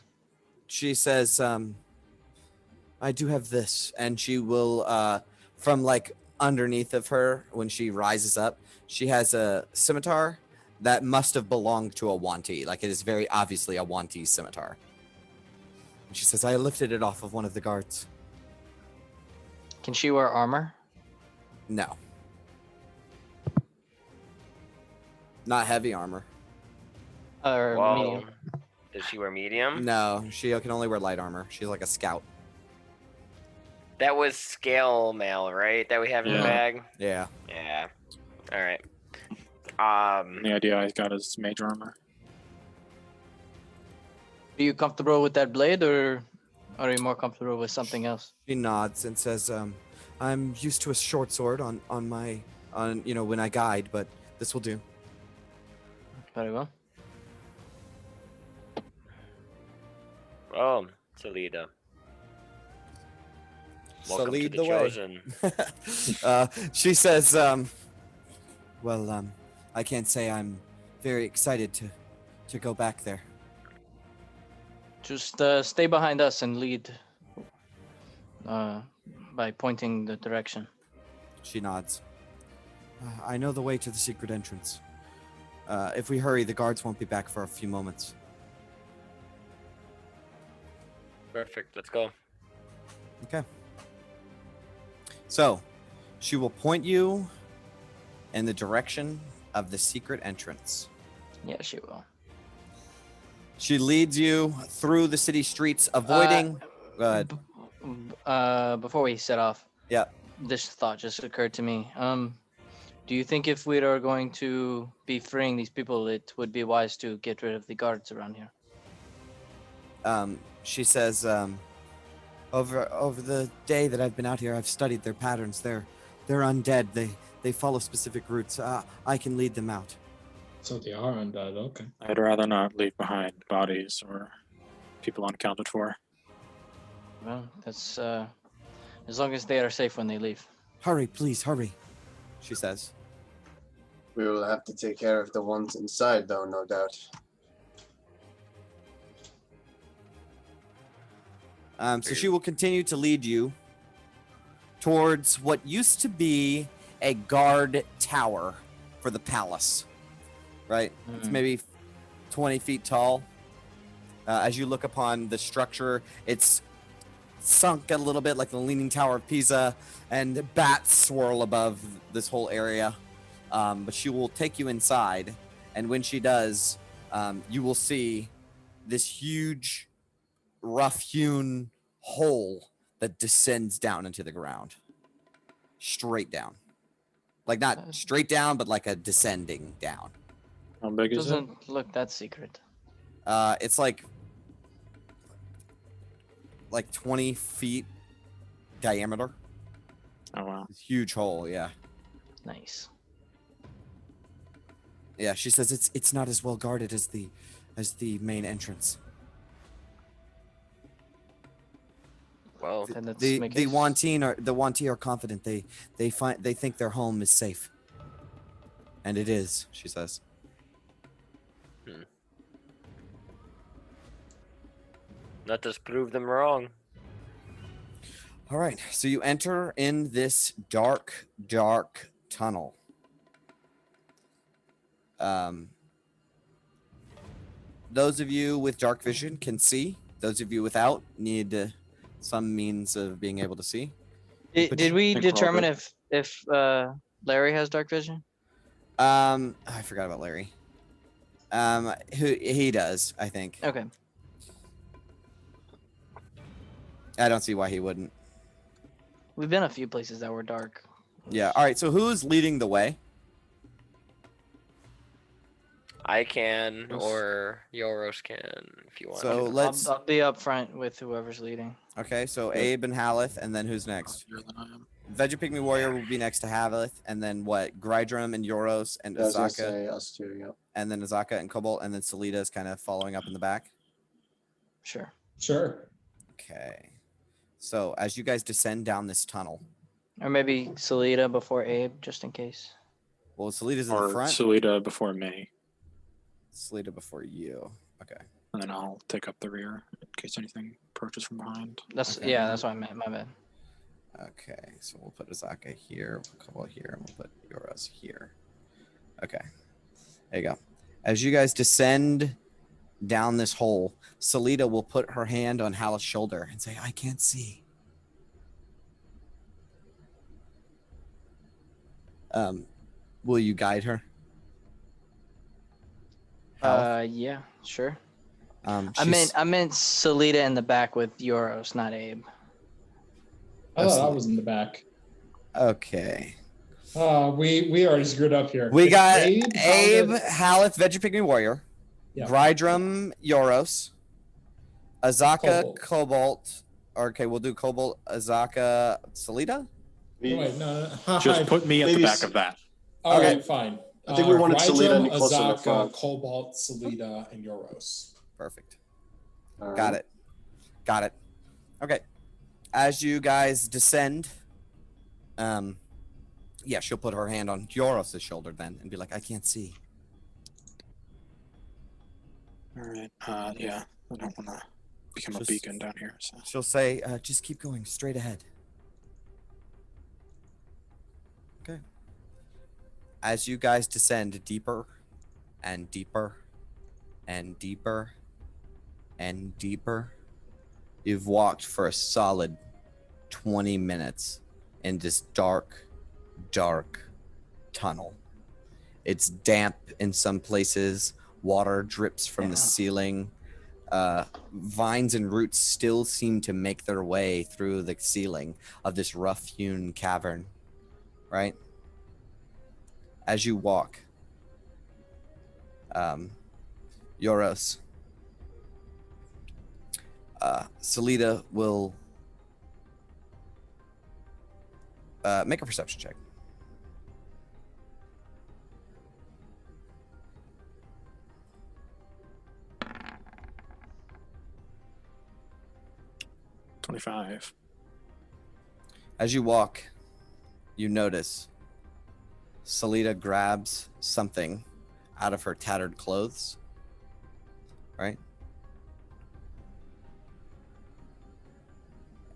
She says, I do have this. And she will, from like underneath of her, when she rises up, she has a scimitar that must have belonged to a Wanti. Like it is very obviously a Wanti scimitar. And she says, I lifted it off of one of the guards. Can she wear armor? No. Not heavy armor. Or Whoa. medium? Does she wear medium? No, she can only wear light armor. She's like a scout. That was scale mail, right? That we have in the Yeah. bag. Yeah. Yeah. All right. The idea I got is mage armor. Are you comfortable with that blade, or are you more comfortable with something else? She nods and says, I'm used to a short sword on when I guide, but this will do. Very well. Oh, Salida. Welcome to lead the the way. chosen. She says, I can't say I'm very excited to go back there. Just stay behind us and lead by pointing the direction. She nods. I know the way to the secret entrance. If we hurry, the guards won't be back for a few moments. Perfect. Let's go. Okay. So, she will point you in the direction of the secret entrance. Yeah, she will. She leads you through the city streets, avoiding. Go ahead. Before we set off, Yeah. this thought just occurred to me. Do you think if we are going to be freeing these people, it would be wise to get rid of the guards around here? She says, over the day that I've been out here, I've studied their patterns. They're undead. They follow specific routes. I can lead them out. So they are undead. Okay. I'd rather not leave behind bodies or people unaccounted for. Well, that's as long as they are safe when they leave. Hurry, please, hurry, she says. We will have to take care of the ones inside, though, no doubt. So she will continue to lead you towards what used to be a guard tower for the palace, right? It's maybe 20 feet tall. As you look upon the structure, it's sunk a little bit like the Leaning Tower of Pisa, and bats swirl above this whole area. But she will take you inside, and when she does, you will see this huge, rough-hewn hole that descends down into the ground. Straight down. Like not straight down, but like a descending down. How big is it? Doesn't look that secret. It's like 20 feet diameter. Oh wow. It's a huge hole, yeah. Nice. Yeah, she says it's not as well guarded as the main entrance. Well, Then let's The make the it- Wanti are confident they think their home is safe. And it is, she says. let us prove them wrong. All right, so you enter in this dark tunnel. Those of you with dark vision can see. Those of you without need some means of being able to see. Did we think we're all determine good. if Larry has dark vision? I forgot about Larry. He does, I think. Okay. I don't see why he wouldn't. We've been a few places that were dark. Yeah. All right. So who's leading the way? I can, or Yoros can, if you want. So let's. I'll be up front with whoever's leading. Okay. So Abe and Haleth, and then who's next? Higher than I am. Veggie Pygmy Warrior will be next to Haleth, and then what? Grydrum and Yoros and I was gonna Azaka, say us two, yep. and then Azaka and Cobalt, and then Salita is kind of following up in the back. Sure. Sure. Okay. So as you guys descend down this tunnel, Or maybe Salita before Abe, just in case. well, Salita's in Or the front. Salita before me, Salita before you. Okay. and then I'll take up the rear in case anything approaches from behind. That's Okay. yeah, that's what I meant. My bad. Okay, so we'll put Azaka here, we'll Cobalt here, and we'll put Yoros here. Okay. There you go. As you guys descend down this hole, Salita will put her hand on Haleth's shoulder and say, I can't see. Will you guide her? Haleth? Yeah, sure. I She's- meant Salita in the back with Yoros, not Abe. I thought I Absolutely. was in the back. Okay. We already screwed up here. We It's got Abe, Haleth- Haleth, Veggie Pygmy Warrior, Yeah. Grydrum, Yoros, Azaka, Cobalt. Cobalt. Okay, we'll do Cobalt, Azaka, Salita. No, wait, no. Just put me at the Maybe back s- of that. All Okay. right, fine. I think we wanted Salita to be Grydrum, closer to the Azaka, front. Cobalt, Salita, and Yoros. Perfect. All Got right. it. Got it. Okay. As you guys descend, yeah, she'll put her hand on Yoros' shoulder then and be like, I can't see. All right. Yeah. I don't want to become a Just- beacon down here. So. She'll say, just keep going straight ahead. Okay. As you guys descend deeper and deeper and deeper and deeper, you've walked for a solid 20 minutes in this dark tunnel. It's damp in some places. Water drips from the Yeah. ceiling. vines and roots still seem to make their way through the ceiling of this rough-hewn cavern, right? As you walk, Yoros, Salida will make a perception check. $25. As you walk, you notice Salida grabs something out of her tattered clothes, right?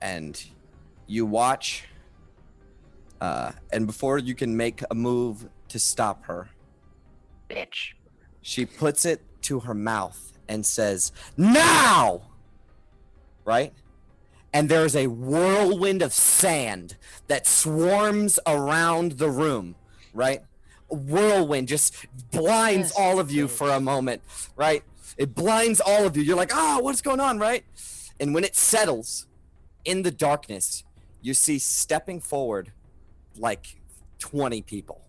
And you watch, and before you can make a move to stop her, Bitch. she puts it to her mouth and says, "Now!" Right? And there's a whirlwind of sand that swarms around the room, right? A whirlwind just blinds Yes, all of you bitch. for a moment, right? It blinds all of you. You're like, what's going on, right? And when it settles in the darkness, you see stepping forward like 20 people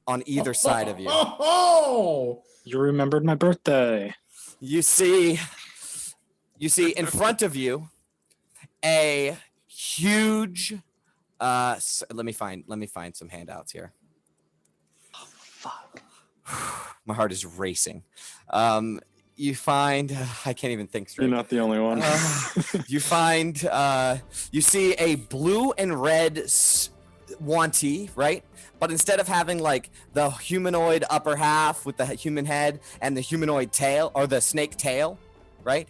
on either side of you. Oh! You remembered my birthday. You see in front of you a huge let me find some handouts here. Fuck. My heart is racing. You find I can't even think straight. You're not the only one. You find you see a blue and red wantee, right? But instead of having like the humanoid upper half with the human head and the humanoid tail or the snake tail, right?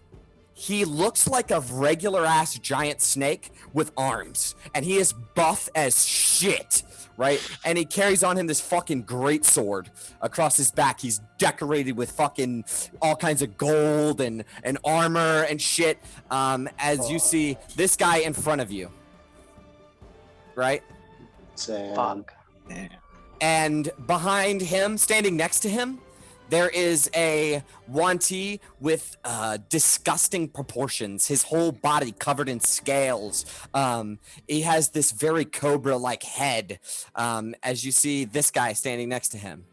He looks like a regular ass giant snake with arms, and he is buff as shit, right? And he carries on him this fucking great sword across his back. He's decorated with fucking all kinds of gold and armor and shit. As you see this guy in front of you, right? Fuck. And behind him, standing next to him, there is a wantee with disgusting proportions. His whole body covered in scales. He has this very cobra-like head. As you see this guy standing next to him.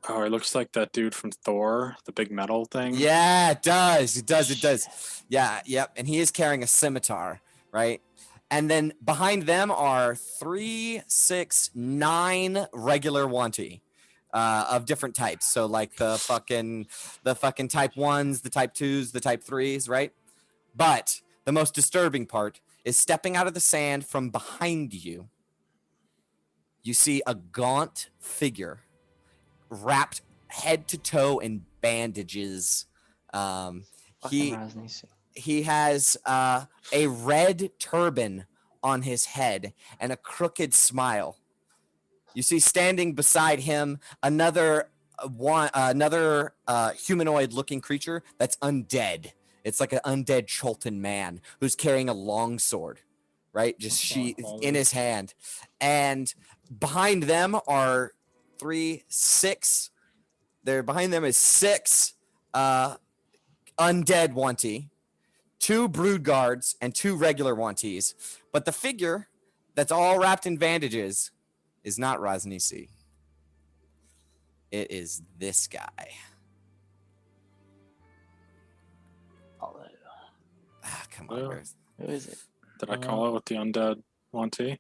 Oh, it looks like that dude from Thor, the big metal thing. Yeah, it does. It does. Yeah, yep. And he is carrying a scimitar, right? And then behind them are 3, 6, 9 regular wantee of different types. So like the fucking type 1s, the type 2s, the type 3s, right? But the most disturbing part is stepping out of the sand from behind you. You see a gaunt figure wrapped head to toe in bandages. He has a red turban on his head and a crooked smile. You see standing beside him another humanoid-looking creature that's undead. It's like an undead Cholton man who's carrying a long sword, right? Just in his hand. And behind them are 3, 6. Behind them is 6 undead wantee, 2 brood guards, and 2 regular wantees. But the figure that's all wrapped in bandages is not Raznisi. It is this guy. Come on, Well, who is it? Did I call it with the undead wantee?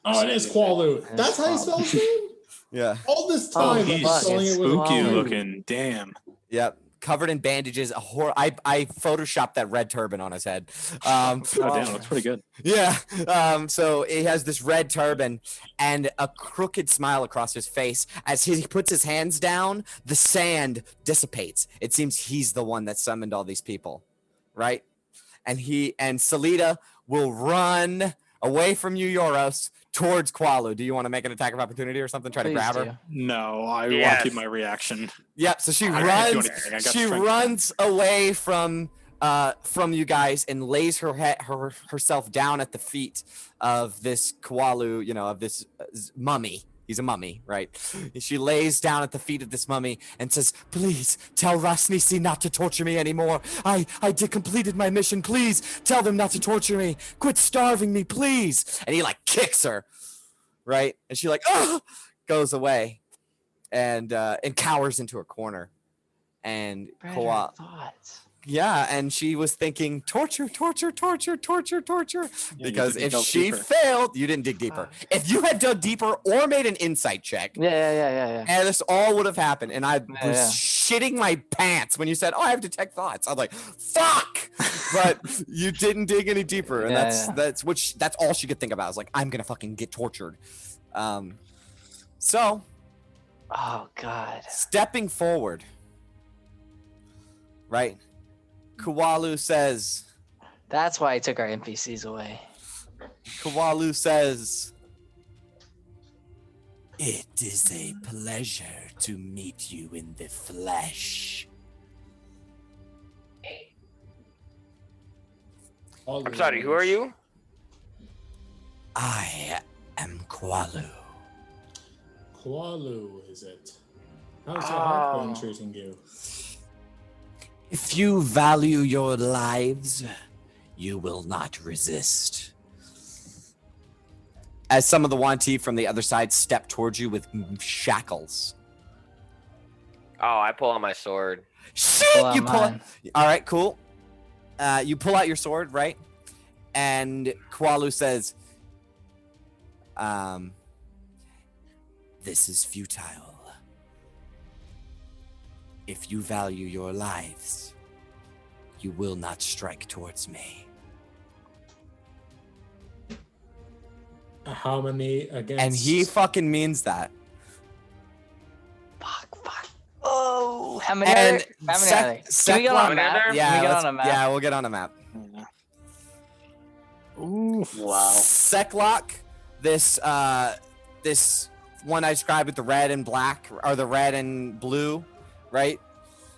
Oh, it is Qualu. That's how you spell his name? Yeah. All this Oh, time, I'm he's spelling it with Spooky Qualu. looking. Damn. Yep. Covered in bandages. I photoshopped that red turban on his head. Oh, damn, that's pretty good. Yeah. So he has this red turban and a crooked smile across his face. As he puts his hands down, the sand dissipates. It seems he's the one that summoned all these people, right? And Salida will run away from you, Yoros, towards Qualu. Do you want to make an attack of opportunity or something? Try to Please grab do. her? No, I want Yes. to keep my reaction. Yep. So she I can't do runs. anything. I got She strength. runs away from you guys and lays herself down at the feet of this Qualu, of this mummy, He's a mummy, right? She lays down at the feet of this mummy and says, "Please tell Rasnisi not to torture me anymore. I completed my mission. Please tell them not to torture me. Quit starving me, please." And he like kicks her, right? And she like, "Oh," goes away and cowers into a corner. And Better thoughts. yeah, and she was thinking torture because didn't if delve she deeper. failed, you didn't dig deeper. If you had dug deeper or made an insight check, Yeah. and this all would have happened. And I was yeah. shitting my pants when you said, "Oh, I have detect thoughts." I was like, "Fuck!" But you didn't dig any deeper, and Yeah, that's all she could think about. I was like, "I'm gonna fucking get tortured." So Oh God. stepping forward, right? Kualu says. That's why I took our NPCs away. Kawalu says, "It is a pleasure to meet you in the flesh." I'm sorry, who are you? I am Kawalu. Kualu, is it? How's your heart been Oh. treating you? If you value your lives, you will not resist. As some of the Wanti from the other side step towards you with shackles. Oh, I pull out my sword. Shit! Pull out You pull mine. it. All right, cool. You pull out your sword, right? And Kualu says, "This is futile. If you value your lives, you will not strike towards me." How many against? And he fucking means that. Fuck. Oh, how many And are there? How many sec- are there? Can sec- we get on How a many are map? there? Yeah, Can we get let's- on a map? yeah, we'll get on a map. Ooh. Wow. Seclock, this one I described with the red and black, or the red and blue, right?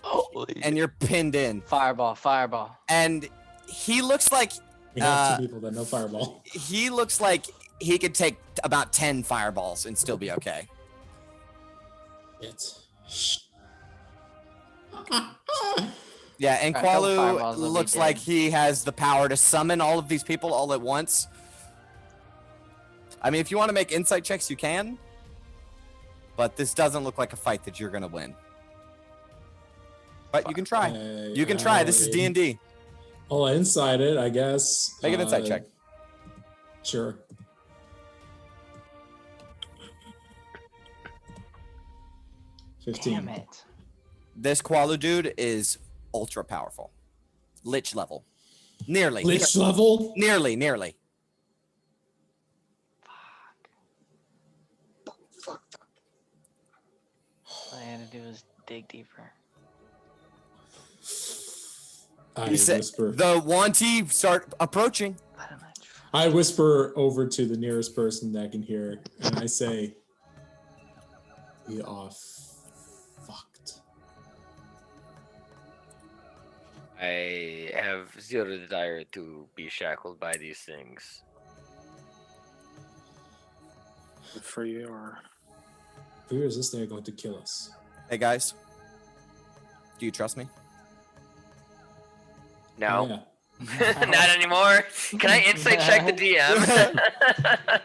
Holy. And you're pinned in. Fireball. And he looks like We have two people that know fireball. he looks like he could take about 10 fireballs and still be okay. It's. Yeah, and Alright, couple Qualu fireballs will be looks dead. like he has the power to summon all of these people all at once. I mean, if you want to make insight checks, you can. But this doesn't look like a fight that you're going to win. But you can try. You can try. This is D&D. I'll inside it, I guess. Make an insight check. Sure. Damn it. This Qualu dude is ultra powerful. Lich level. Nearly. Lich level? Nearly. Fuck. All I had to do was dig deeper. I You said whisper. the Wanti start approaching. Why don't I try? I whisper over to the nearest person that can hear, and I say, "We are fucked." I have zero desire to be shackled by these things. Good for you. Or If we resist, they're going to kill us. Hey guys, do you trust me? No, Yeah. not anymore. Can I insight check the DM?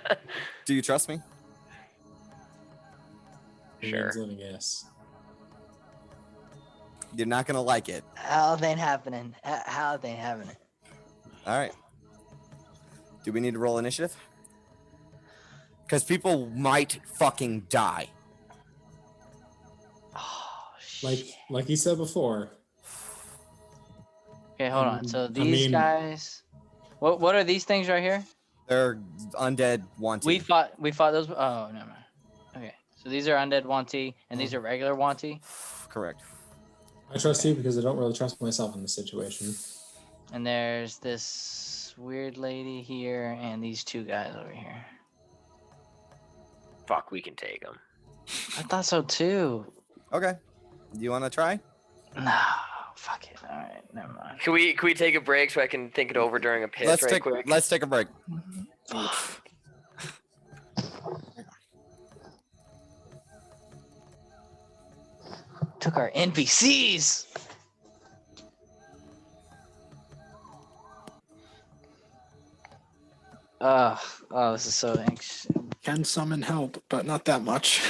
Do you trust me? Sure. Everyone's living, yes. You're not gonna like it. How they happening? How they happening? All right. Do we need to roll initiative? Because people might fucking die. Oh shit. Like he said before. Okay, hold on. So I these mean- guys, what are these things right here? They're undead Wanti. We fought those. Oh, never mind. Okay, so these are undead Wanti, and these are regular Wanti, Correct. I trust you because I don't really trust myself in this situation. and there's this weird lady here, and these two guys over here. Fuck, we can take them. I thought so too. Okay. You want to try? No, fuck it. All right, never mind. Can we take a break so I can think it over during a piss right quick? Let's take a break. Took our NPCs. Oh, this is so anxious. Can summon help, but not that much.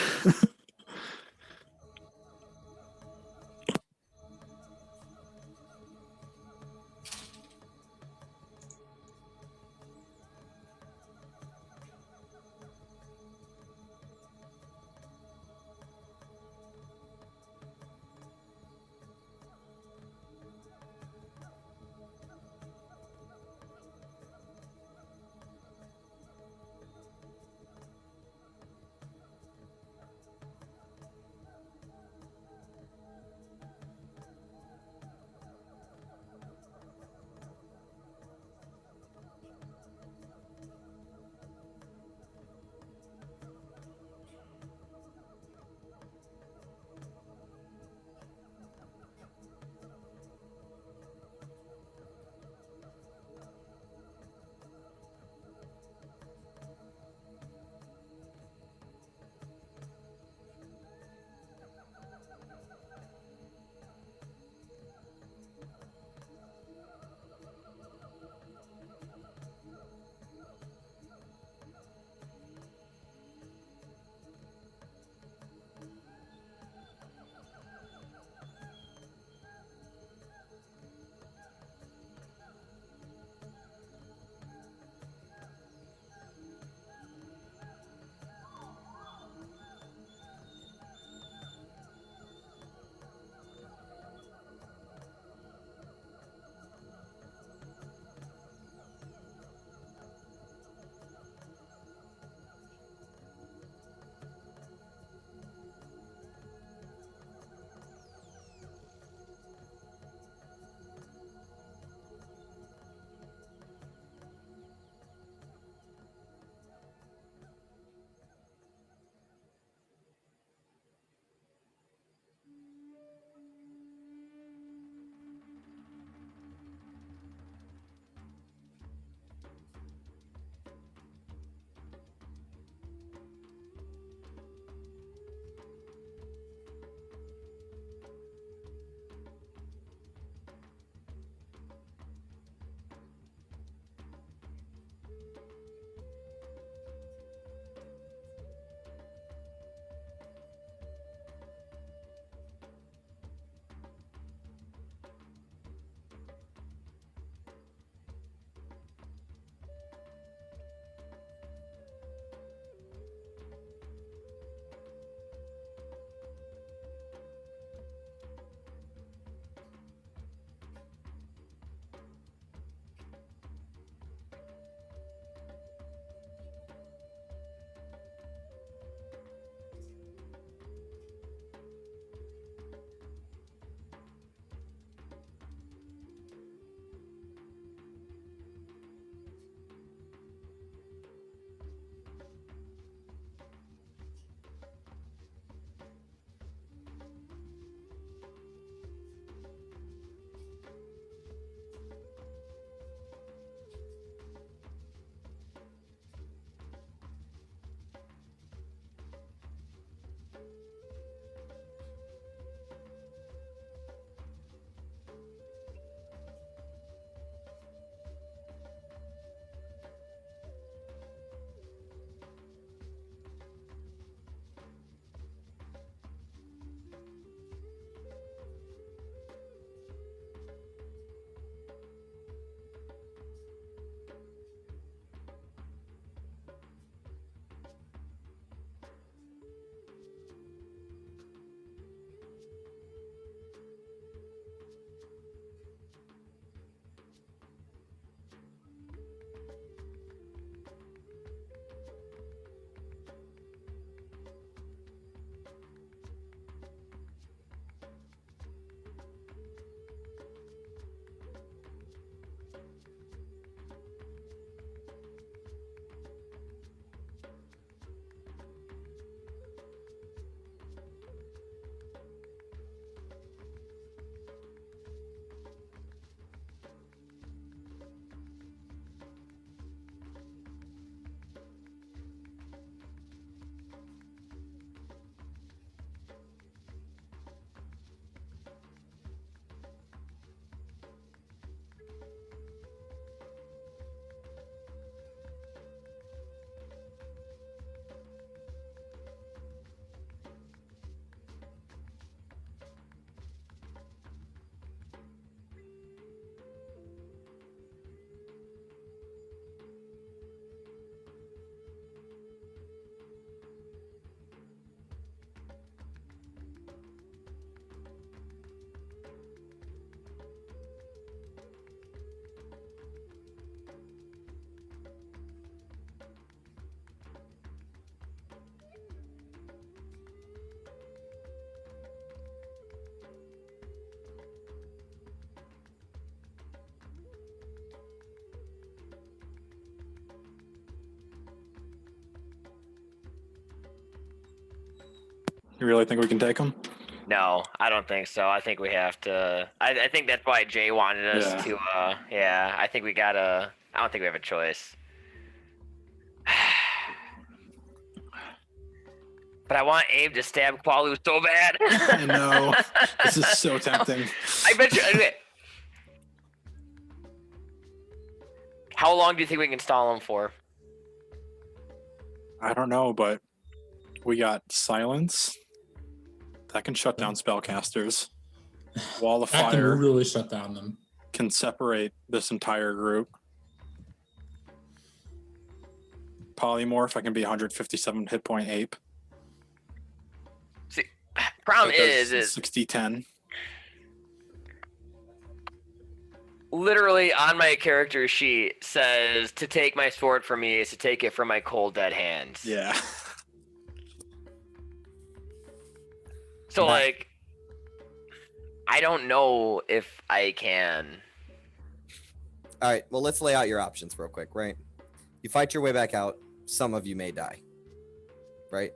You really think we can take him? No, I don't think so. I think we have to. I think that's why Jay wanted us to. Yeah, I think we gotta. I don't think we have a choice. But I want Abe to stab Qualu so bad. I know. This is so tempting. I bet you. How long do you think we can stall him for? I don't know, but we got silence. That can shut down spellcasters. Wall of That can fire really shut down them. can separate this entire group. Polymorph, I can be 157 hit point ape. See, problem is 60-10. literally on my character sheet says to take my sword from me is to take it from my cold dead hands. Yeah. So like, I don't know if I can. All right, well, let's lay out your options real quick, right? You fight your way back out. Some of you may die, right?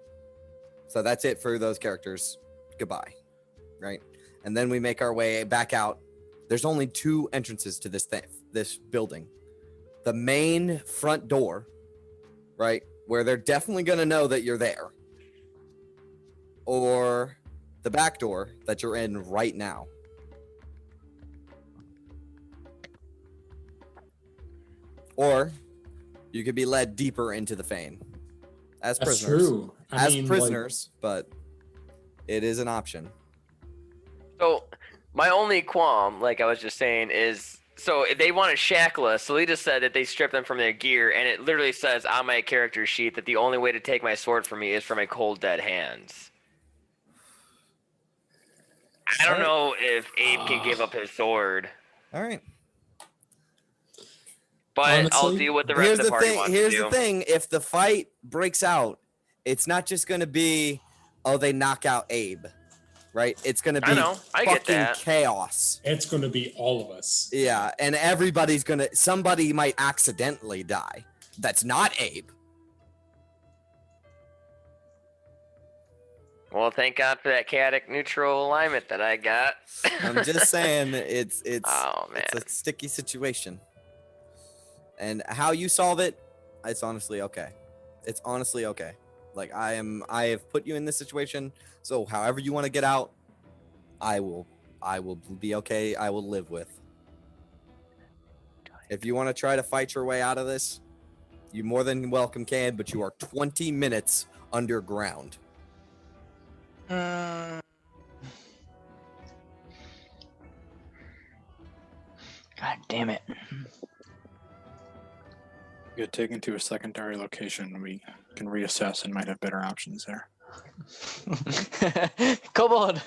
So that's it for those characters. Goodbye, right? And then we make our way back out. There's only 2 entrances to this building. The main front door, right, where they're definitely going to know that you're there, or the back door that you're in right now. Or you could be led deeper into the Fane as That's prisoners. true. As prisoners, but it is an option. So my only qualm, like I was just saying, is so if they want to shackle us, Salita said that they strip them from their gear, and it literally says on my character sheet that the only way to take my sword from me is from my cold dead hands. I don't know if Abe can give up his sword. All right. But Honestly, I'll deal with the rest of the party wants Here's to the do. thing. If the fight breaks out, it's not just going to be, oh, they knock out Abe, right? It's going to be I know. I get fucking that. chaos. It's going to be all of us. Yeah, and somebody might accidentally die. That's not Abe. Well, thank God for that chaotic neutral alignment that I got. I'm just saying it's Oh, man. it's a sticky situation. And how you solve it, it's honestly okay. It's honestly okay. Like I have put you in this situation, so however you want to get out, I will be okay. I will live with. If you want to try to fight your way out of this, you more than welcome can, but you are 20 minutes underground. God damn it. Get taken to a secondary location. We can reassess and might have better options there. Kobold!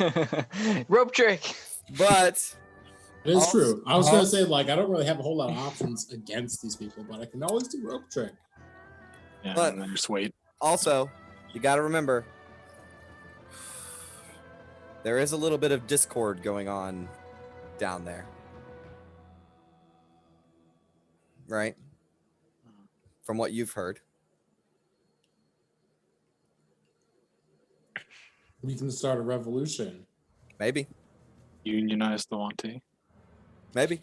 Rope trick! But It is Also- true. I was going to say, like, I don't really have a whole lot of options against these people, but I can always do rope trick. Yeah, But- and then just wait. also, you got to remember, there is a little bit of discord going on down there. Right? From what you've heard. We can start a revolution. Maybe. Unionize the Wanty. Maybe.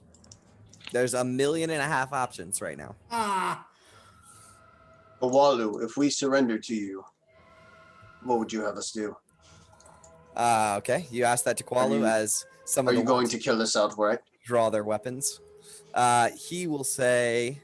There's 1.5 million options right now. Awalu, if we surrender to you, what would you have us do? Okay. You asked that to Qualu you- as some Are of the you going ones to kill us outright? draw their weapons. He will say,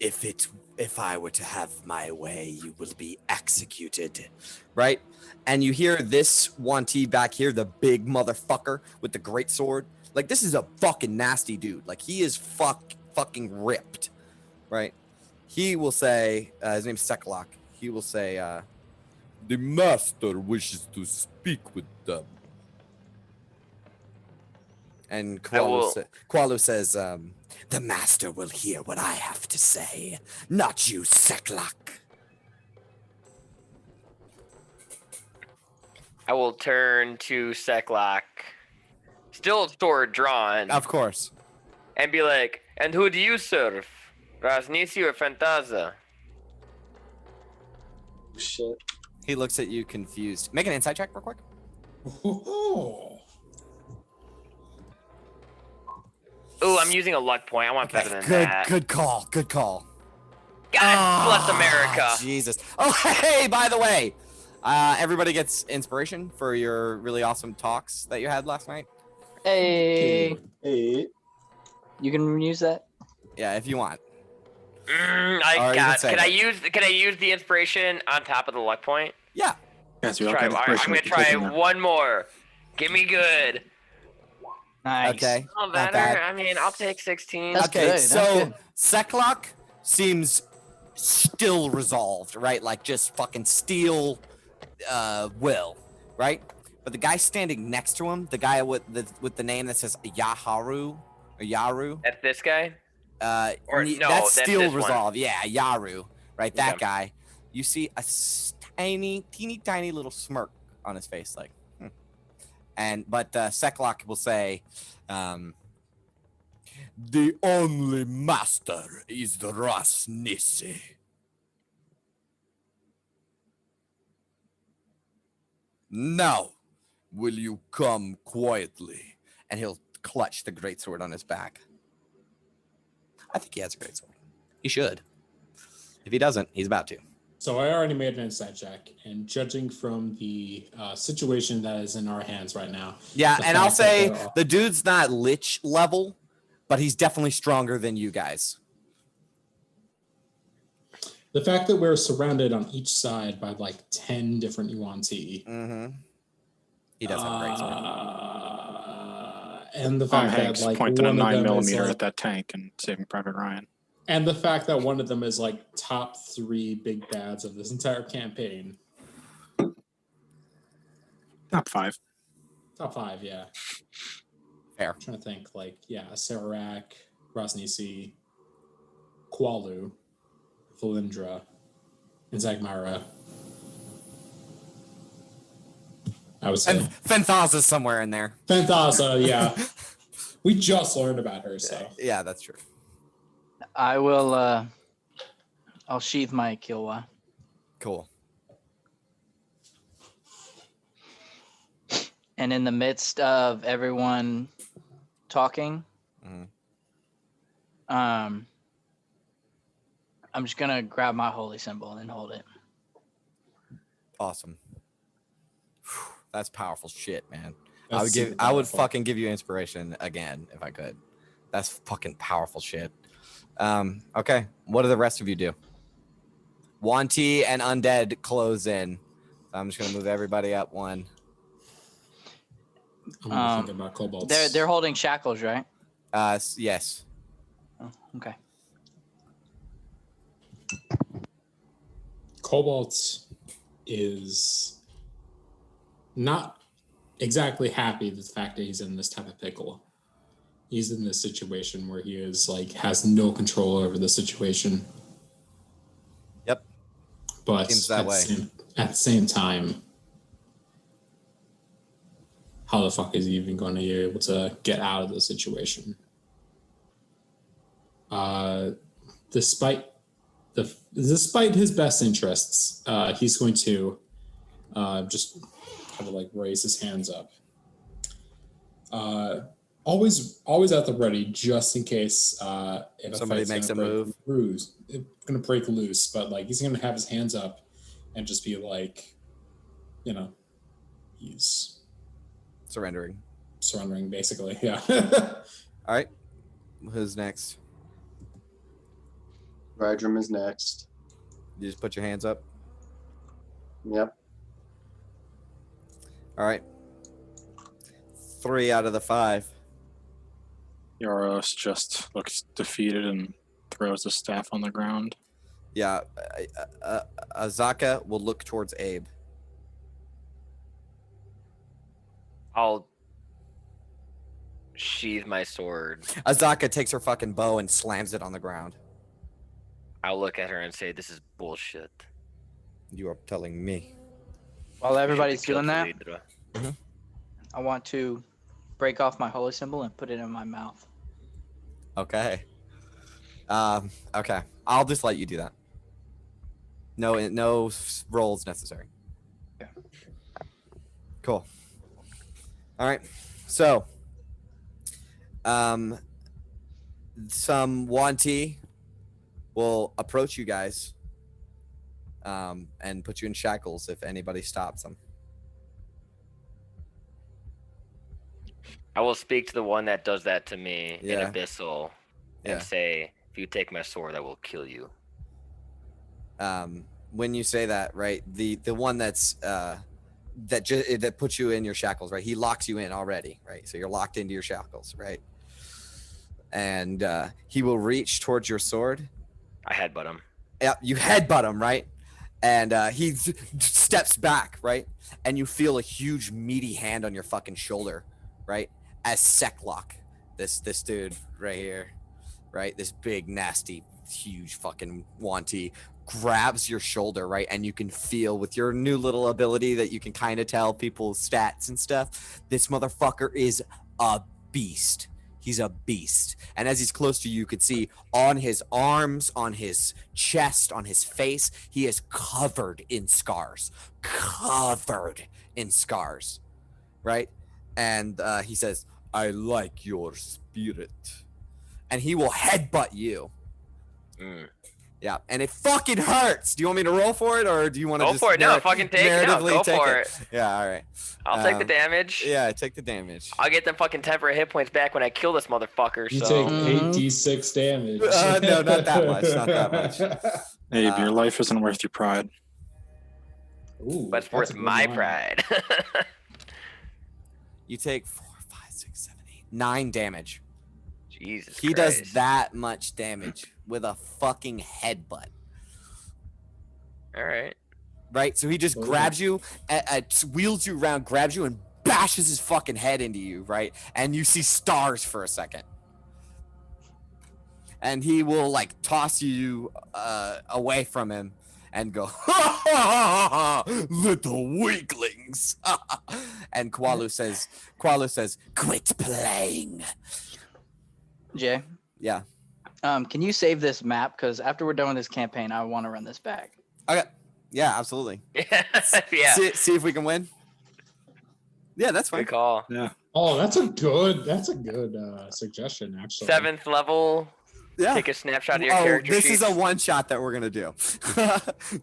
if I were to have my way, you will be executed. Right? And you hear this Wanti back here, the big motherfucker with the great sword. Like, this is a fucking nasty dude. Like, he is fucking ripped. Right? He will say, his name's Seklok. He will say, the master wishes to speak with them. And Qualu says, the master will hear what I have to say, not you, Seklok. I will turn to Seklok, still sword drawn, Of course. and be like, and who do you serve? Rasnisi or Fantaza? Shit. He looks at you confused. Make an insight check real quick. Oh. Ooh, I'm using a luck point. I want better than Good, that. good call. Good call. God bless America. Jesus. Oh, hey, by the way, everybody gets inspiration for your really awesome talks that you had last night. Hey, Hey. you can use that. Yeah, if you want. I Or you can got. save Can I use the inspiration on top of the luck point? Yeah. Yes, we all Try. got I'm inspiration. gonna We can take try them now. one more. Give me good. Nice. Okay. No Not better. bad. I mean, I'll take 16. That's Okay, good, that's so good. Seklock seems still resolved, right? Like just fucking steel will, right? But the guy standing next to him, the guy with the name that says Yaharu or Yaru, That's this guy. Or no, that's that's still this one. resolved. Yeah, Yaru, right? That Okay. guy. You see a teeny tiny little smirk on his face, like, but Seklock will say, the only master is the Rasnisi. Now, will you come quietly? And he'll clutch the greatsword on his back. I think he has a greatsword. He should. If he doesn't, he's about to. So I already made an insight check, and judging from the situation that is in our hands right now, Yeah, the and I'll fact that say there are- the dude's not lich level, but he's definitely stronger than you guys. the fact that we're surrounded on each side by like 10 different Yuan-Ti, Mm-hmm. He does have a greatsword. and the Tom fact that Hanks like pointing a one of them 9mm is at like, that tank and Saving Private Ryan. and the fact that one of them is like top 3 big bads of this entire campaign. Top 5. Top 5, yeah. Fair. I'm trying to think, like, yeah, Sararak, Rosnisi, Qualu, Valindra, and Zagmara. I would say. And Fenthaza's somewhere in there. Fenthaza, yeah. We just learned about her, so. Yeah, that's true. I will. I'll sheath my Killwa. Cool. And in the midst of everyone talking, Mhm. I'm just gonna grab my holy symbol and hold it. Awesome. That's powerful shit, man. That's super I would powerful. fucking give you inspiration again if I could. That's fucking powerful shit. Okay. What do the rest of you do? Wanti and Undead close in. So I'm just gonna move everybody up one. I'm thinking about kobolds. They're holding shackles, right? Yes. Oh, okay. Cobalt is not exactly happy with the fact that he's in this type of pickle. He's in this situation where he is like has no control over the situation. Yep. But Seems that way. At the same time, how the fuck is he even going to be able to get out of the situation? Despite his best interests, he's going to just kind of like raise his hands up. Always at the ready, just in case if Somebody makes a move. It's gonna break loose, but like he's gonna have his hands up and just be like, he's Surrendering. surrendering basically. Yeah. All right. Who's next? Rydrum is next. You just put your hands up. Yep. All right. 3 out of the 5. Yaros just looks defeated and throws the staff on the ground. Yeah. Azaka will look towards Abe. I'll sheathe my sword. Azaka takes her fucking bow and slams it on the ground. I'll look at her and say, "This is bullshit." You are telling me. While You everybody's should have doing killed that, Validra. I want to break off my holy symbol and put it in my mouth. Okay. Okay. I'll just let you do that. No rolls necessary. Cool. All right. So, some Wanti will approach you guys, and put you in shackles if anybody stops them. I will speak to the one that does that to me Yeah. in Abyssal Yeah. and say, if you take my sword, I will kill you. When you say that, right, the one that's that puts you in your shackles, right? He locks you in already, right? So you're locked into your shackles, right? And he will reach towards your sword. I headbutt him. Yeah, you headbutt him, right? And he steps back, right? And you feel a huge meaty hand on your fucking shoulder, right? As Seklock, this dude right here, right? This big, nasty, huge fucking Wanti grabs your shoulder, right? And you can feel with your new little ability that you can kind of tell people's stats and stuff. This motherfucker is a beast. He's a beast. And as he's close to you, you could see on his arms, on his chest, on his face, he is covered in scars. Covered in scars, right? And he says, I like your spirit. And he will headbutt you. Yeah, and it fucking hurts. Do you want me to roll for it, or do you want to Go just for it. No, fucking take it. No, narratively go take for it? Yeah, all right. I'll take the damage. Yeah, take the damage. I'll get them fucking temporary hit points back when I kill this motherfucker. You So take 8d6 damage. No, not that much. Not that much. Abe, your life isn't worth your pride. Ooh, but it's that's worth a good my line. pride. You take 4, 5, 6, 7, 8, 9 damage. Jesus He Christ. does that much damage with a fucking headbutt. All right. Right? So he just grabs you, wheels you around, grabs you, and bashes his fucking head into you, right? And you see stars for a second. And he will, like, toss you away from him and go, ha ha ha ha, little weaklings. And Kwalu says, quit playing. Jay, Yeah. can you save this map? Because after we're done with this campaign, I want to run this back. Okay. Yeah, absolutely. Yeah. See if we can win. Yeah, that's fine. Good call. Yeah. Oh, that's a good suggestion, actually. 7th level. Yeah. Take a snapshot of your character this sheets. is a one shot that we're gonna do.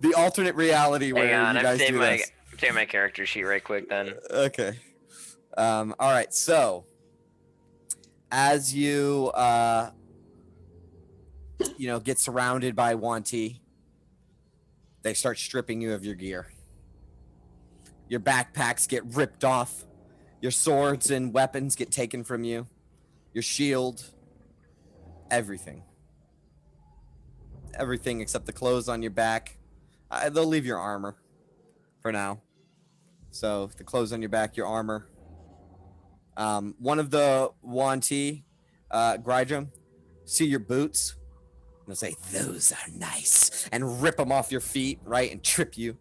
The alternate reality where Hang on, you guys do this. I'm saving my character sheet right quick then. Okay. All right. So, as you get surrounded by Wanti, they start stripping you of your gear. Your backpacks get ripped off. Your swords and weapons get taken from you. Your shield. Everything. Everything except the clothes on your back. They'll leave your armor for now. So the clothes on your back, your armor. One of the Wanti, Grydrum, see your boots. And they'll say, those are nice. And rip them off your feet, right? And trip you.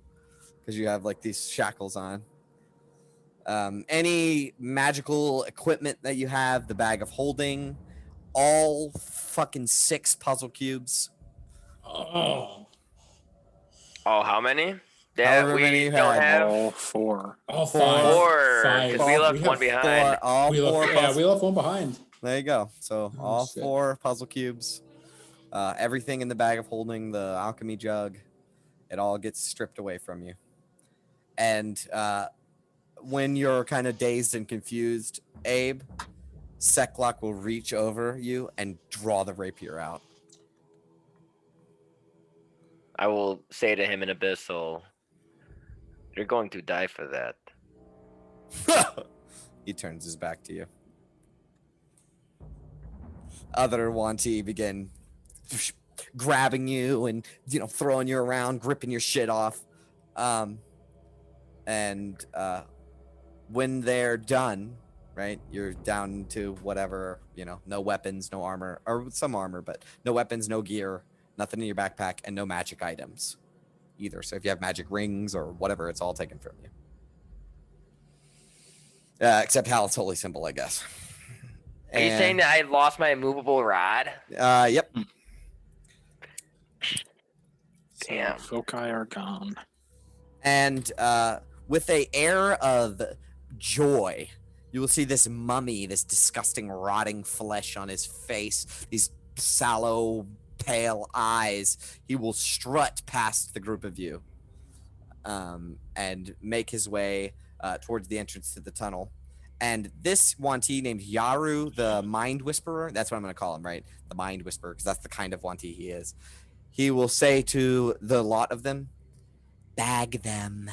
Because you have like these shackles on. Any magical equipment that you have, the bag of holding, all fucking 6 puzzle cubes. Oh, How many? However we many you don't had. have All 4. all Four. 5. 4 5. because we left have one behind. We left one behind. There you go. So Oh, all shit. 4 puzzle cubes. Everything in the bag of holding, the alchemy jug, it all gets stripped away from you. And when you're kind of dazed and confused, Abe, Seklock will reach over you and draw the rapier out. I will say to him in Abyssal, you're going to die for that. He turns his back to you. Other Wanti begin grabbing you and throwing you around, gripping your shit off. And when they're done, right, you're down to whatever, no weapons, no armor, or some armor, but no weapons, no gear, nothing in your backpack, and no magic items either. So if you have magic rings or whatever, it's all taken from you. Except Hal's holy symbol, I guess. Are you saying that I lost my immovable rod? Yep. Damn. Foci are gone. And with a air of joy. You will see this mummy, this disgusting rotting flesh on his face, these sallow, pale eyes. He will strut past the group of you and make his way towards the entrance to the tunnel. And this Wanti named Yaru, the Mind Whisperer, that's what I'm going to call him, right? The Mind Whisperer, because that's the kind of Wanti he is. He will say to the lot of them, bag them.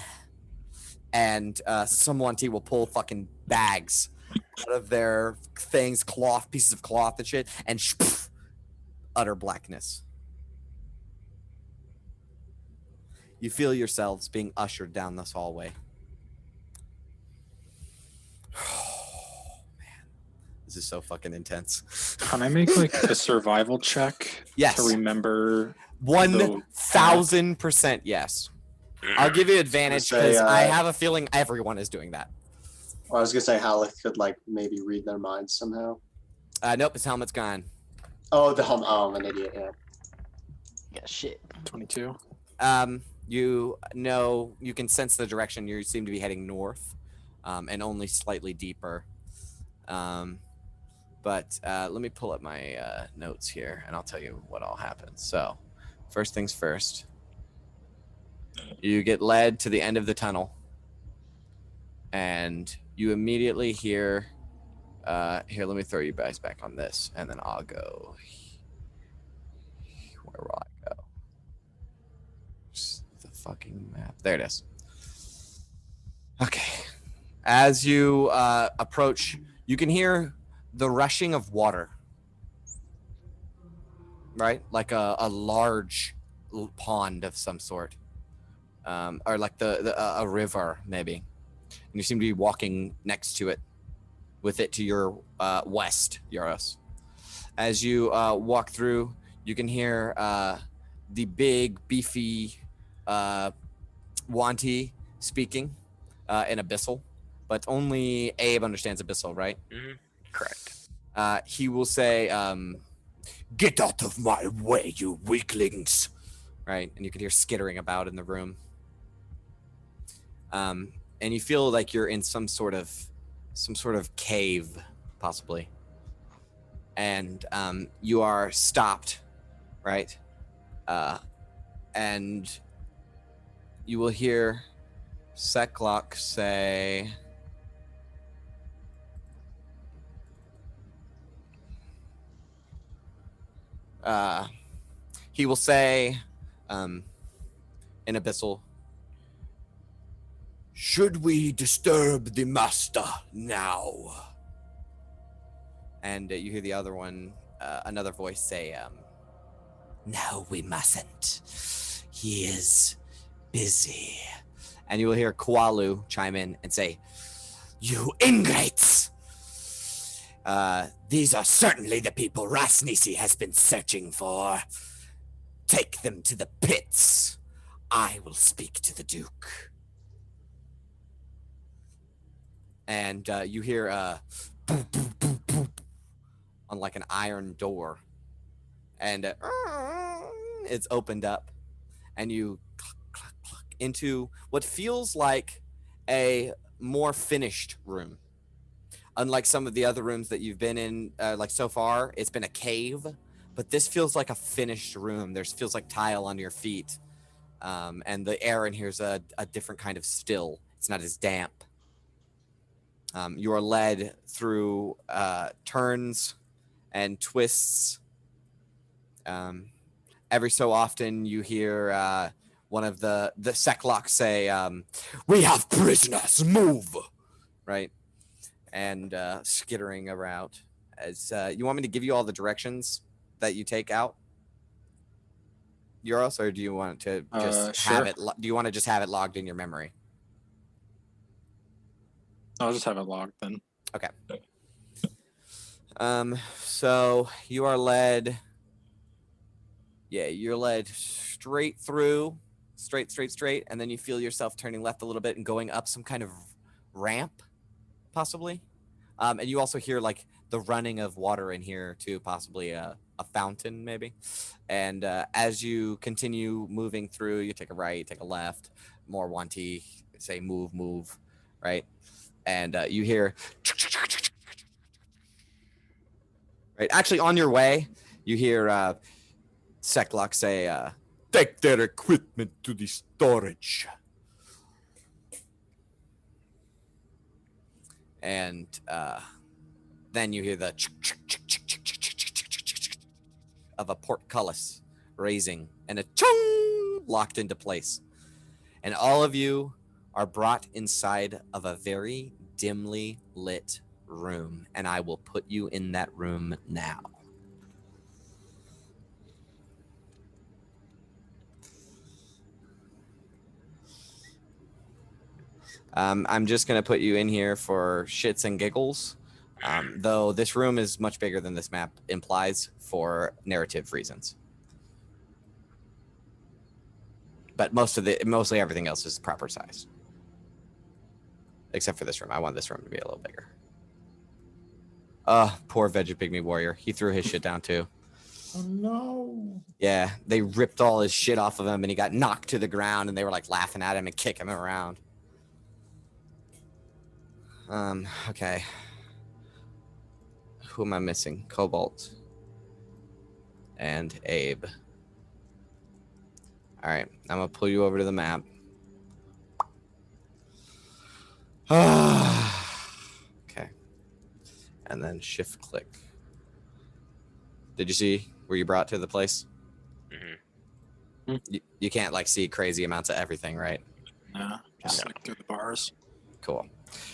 And some Wanti will pull fucking bags out of their things, pieces of cloth and shit, and utter blackness. You feel yourselves being ushered down this hallway. Oh, man. This is so fucking intense. Can I make like a survival check Yes. to remember? 1,000% yes. I'll give you advantage say, because I have a feeling everyone is doing that. Or I was gonna say Haleth could like maybe read their minds somehow. Nope, his helmet's gone. Oh, the helmet. Oh, I'm an idiot. Yeah. Yeah, shit. 22. You know, you can sense the direction. You seem to be heading north, and only slightly deeper. But let me pull up my notes here, and I'll tell you what all happens. So, first things first. You get led to the end of the tunnel, and you immediately hear. Here, let me throw you guys back on this, and then I'll go. Where will I go? The fucking map. There it is. Okay. As you approach, you can hear the rushing of water. Right? Like a large pond of some sort. Or like a river, maybe. And you seem to be walking next to it, with it to your west, Yaros. As you walk through, you can hear the big, beefy Wanti speaking in Abyssal, but only Abe understands Abyssal, right? Mm-hmm. Correct. He will say, "Get out of my way, you weaklings!" Right, and you can hear skittering about in the room. And you feel like you're in some sort of cave, possibly. And you are stopped, right? And you will hear Seklok say, he will say, in Abyssal, "Should we disturb the master now?" And you hear the other one, another voice say, "No, we mustn't. He is busy." And you will hear Kualu chime in and say, "You ingrates! These are certainly the people Rasnisi has been searching for. Take them to the pits. I will speak to the Duke." And you hear boop, boop, boop, boop, on like an iron door. And it's opened up. And you cluck, cluck, cluck, into what feels like a more finished room. Unlike some of the other rooms that you've been in, like so far, it's been a cave. But this feels like a finished room. There feels like tile under your feet. And the air in here is a different kind of still. It's not as damp. You are led through turns and twists. Every so often you hear one of the Seklok say, "We have prisoners, move!" Right? And skittering around. As you want me to give you all the directions that you take out, Euros, or do you want to just have sure. it? Do you want to just have it logged in your memory? I'll just have it logged then. Okay. So you are led. Yeah, you're led straight through, straight, and then you feel yourself turning left a little bit and going up some kind of ramp, possibly. And you also hear like the running of water in here too, possibly a fountain maybe. And as you continue moving through, you take a right, take a left, more Wanti say move, right? and you hear. Right, actually, on your way, you hear Seklock say, "Take their equipment to the storage." And then you hear the of a portcullis raising and a chung locked into place. And all of you are brought inside of a very dimly lit room. And I will put you in that room now. I'm just going to put you in here for shits and giggles. Though this room is much bigger than this map implies for narrative reasons. But mostly everything else is proper size. Except for this room. I want this room to be a little bigger. Poor Veggie Pygmy Warrior. He threw his shit down too. Oh no. Yeah, they ripped all his shit off of him and he got knocked to the ground and they were like laughing at him and kicking him around. Okay. Who am I missing? Cobalt. And Abe. All right, I'm gonna pull you over to the map. Okay. And then shift click. Did you see where you brought to the place? Mm-hmm. You can't like see crazy amounts of everything, right? No, just like through the bars. Cool.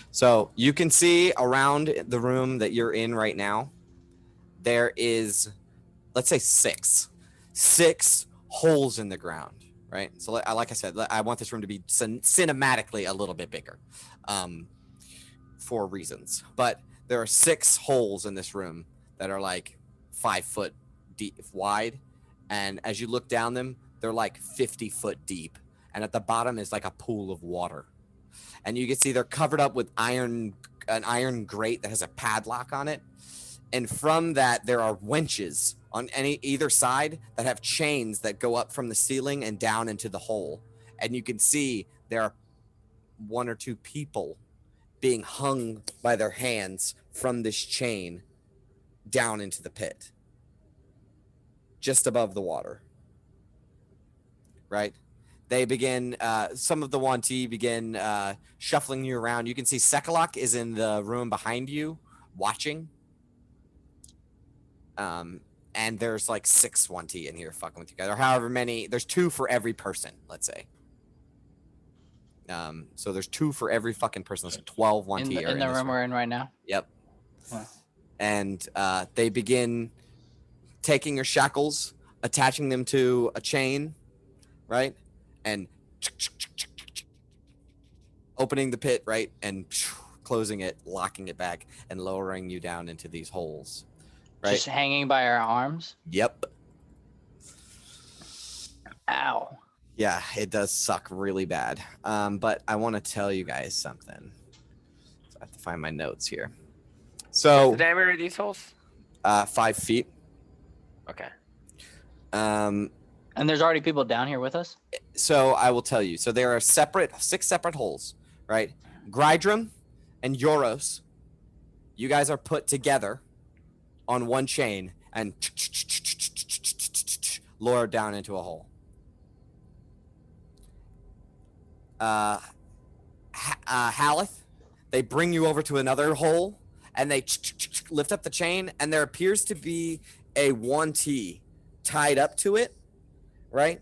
So you can see around the room that you're in right now, there is, let's say six holes in the ground, right? So like I said, I want this room to be cinematically a little bit bigger for reasons. But there are 6 holes in this room that are like 5 foot deep wide. And as you look down them, they're like 50 foot deep. And at the bottom is like a pool of water. And you can see they're covered up with an iron grate that has a padlock on it. And from that, there are winches on either side that have chains that go up from the ceiling and down into the hole. And you can see there are 1 or 2 people being hung by their hands from this chain down into the pit, just above the water. Right? They begin, some of the Wanti begin shuffling you around. You can see Sekalok is in the room behind you, watching. And there's like 6 Wanti in here fucking with you guys, or however many. There's 2 for every person, let's say. So there's 2 for every fucking person. There's 12 Wanti in the room we're in right now. Yep. Wow. And they begin taking your shackles, attaching them to a chain, right? And opening the pit, right? And closing it, locking it back, and lowering you down into these holes, right? Just hanging by our arms. Yep. Ow. Yeah, it does suck really bad. But I want to tell you guys something. So I have to find my notes here. So the diameter of these holes? 5 feet. Okay. And there's already people down here with us? So I will tell you. So there are 6 separate holes, right? Grydrum and Yoros, you guys are put together on one chain and lowered down into a hole. Haleth, they bring you over to another hole and they lift up the chain, and there appears to be a Wanti tied up to it, right?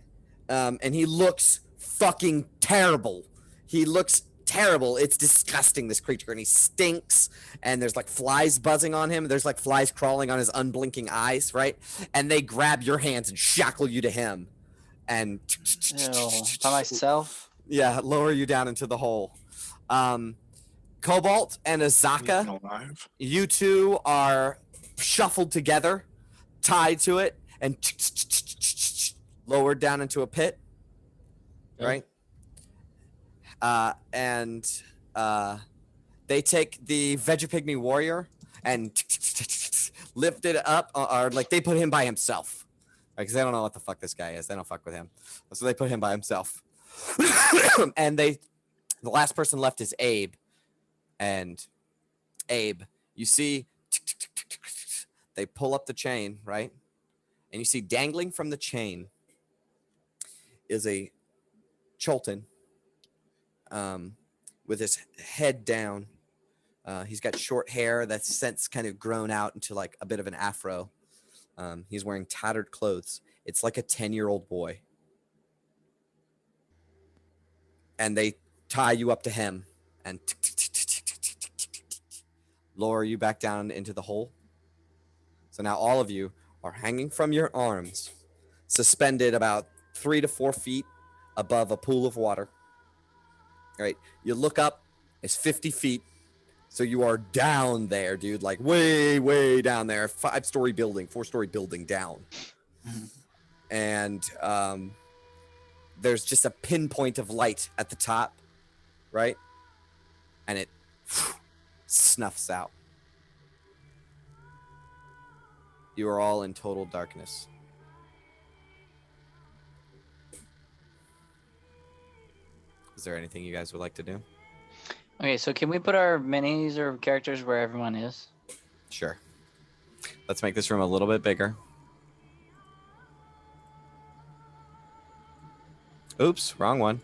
And he looks fucking terrible. He looks terrible. It's disgusting, this creature, and he stinks, and there's like flies buzzing on him. There's like flies crawling on his unblinking eyes, right? And they grab your hands and shackle you to him and By myself? Yeah, lower you down into the hole. Cobalt and Azaka, Alive. you two are shuffled together, tied to it, and lowered down into a pit, right? And they take the Vegapygmy warrior and lift it up, or like they put him by himself, because they don't know what the fuck this guy is. They don't fuck with him, so they put him by himself. And the last person left is Abe, And Abe, you see they pull up the chain, right? And you see dangling from the chain is a Cholton with his head down. He's got short hair that's since kind of grown out into like a bit of an afro. He's wearing tattered clothes. It's like a 10-year-old boy. And they tie you up to him and lower you back down into the hole. So now all of you are hanging from your arms, suspended about 3 to 4 feet above a pool of water. All right, you look up, it's 50 feet. So you are down there, dude, like way, way down there. 5-story building, 4-story building down. And there's just a pinpoint of light at the top, right? And it snuffs out. You are all in total darkness. Is there anything you guys would like to do? Okay, so can we put our minis or characters where everyone is? Sure. Let's make this room a little bit bigger. Oops, wrong one.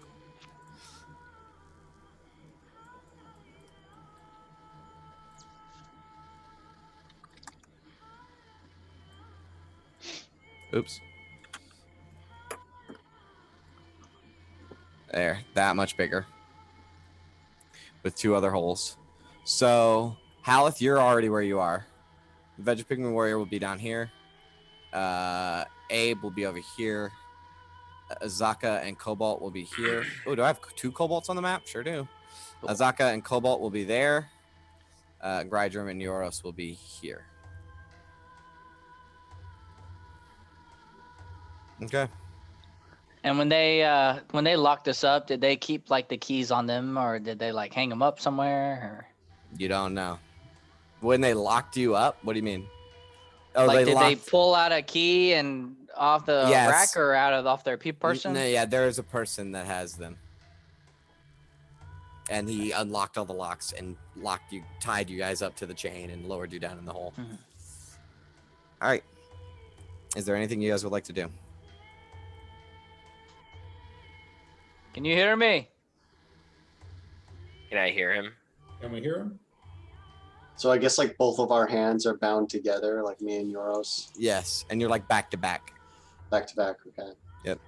Oops. There, that much bigger. With 2 other holes. So, Haleth, you're already where you are. Veggie Pigman Warrior will be down here. Abe will be over here. Azaka and Cobalt will be here. Oh, do I have 2 Cobalts on the map? Sure do. Azaka and Cobalt will be there. Grydrum and Yoros will be here. Okay. And when they locked us up, did they keep like the keys on them, or did they like hang them up somewhere? You don't know. When they locked you up? What do you mean? Oh, Like, did they locked... pull out a key and off the rack or off their person? No, yeah, there is a person that has them. And he unlocked all the locks and tied you guys up to the chain and lowered you down in the hole. Mm-hmm. All right. Is there anything you guys would like to do? Can you hear me? Can I hear him? Can we hear him? So I guess like both of our hands are bound together, like me and Yoros, Yes, and you're like back to back. back to back. Okay. Yep.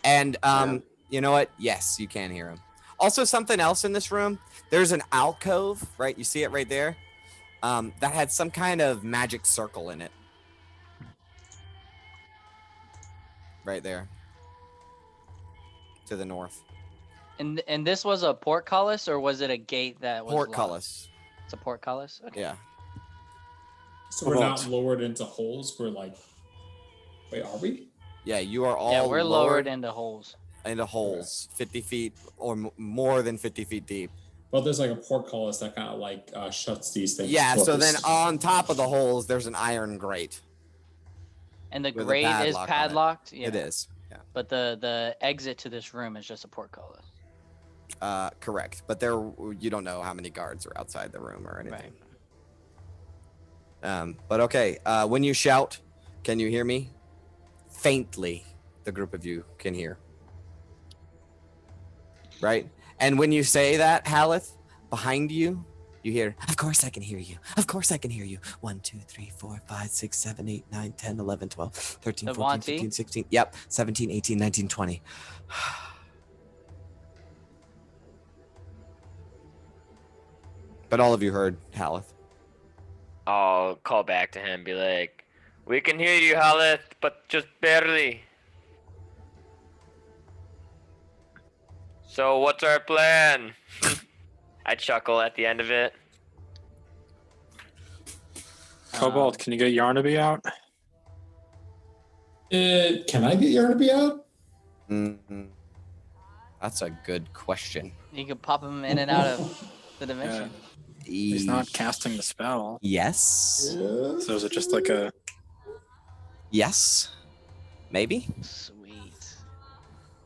And Yeah. you know what? Yes, you can hear him. Also, something else in this room. There's an alcove, right? You see it right there. That had some kind of magic circle in it. Right there. To the north. And this was a portcullis, or was it a gate that was locked? Portcullis. It's a portcullis. Okay. Yeah. So we're not lowered into holes. We're like, wait, are we? Yeah, you are all Yeah, we're lowered into holes. Into holes, 50 feet or more than 50 feet deep. Well, there's like a portcullis that kind of like shuts these things. Yeah, closed. so then on top of the holes, there's an iron grate. And the With a grate is padlock on it. padlocked. Yeah. It is. Yeah. But the exit to this room is just a portcullis. Correct. But you don't know how many guards are outside the room or anything. Right. But okay, when you shout, can you hear me? Faintly, the group of you can hear. Right? And when you say that, Haleth, behind you, you hear, of course I can hear you. Of course I can hear you. 1, 2, 3, 4, 5, 6, 7, 8, 9, 10, 11, 12, 13, 14, 15, 16. Yep. 17, 18, 19, 20. But all of you heard Haleth. I'll call back to him, be like, "We can hear you, Haleth, but just barely. So what's our plan?" I chuckle at the end of it. Cobalt, can you get Yarnaby out? Can I get Yarnaby out? Mm-hmm. That's a good question. You can pop him in and out of the dimension. He's not casting the spell. Yes. Yeah. So is it just like a... Yes. Maybe. Sweet.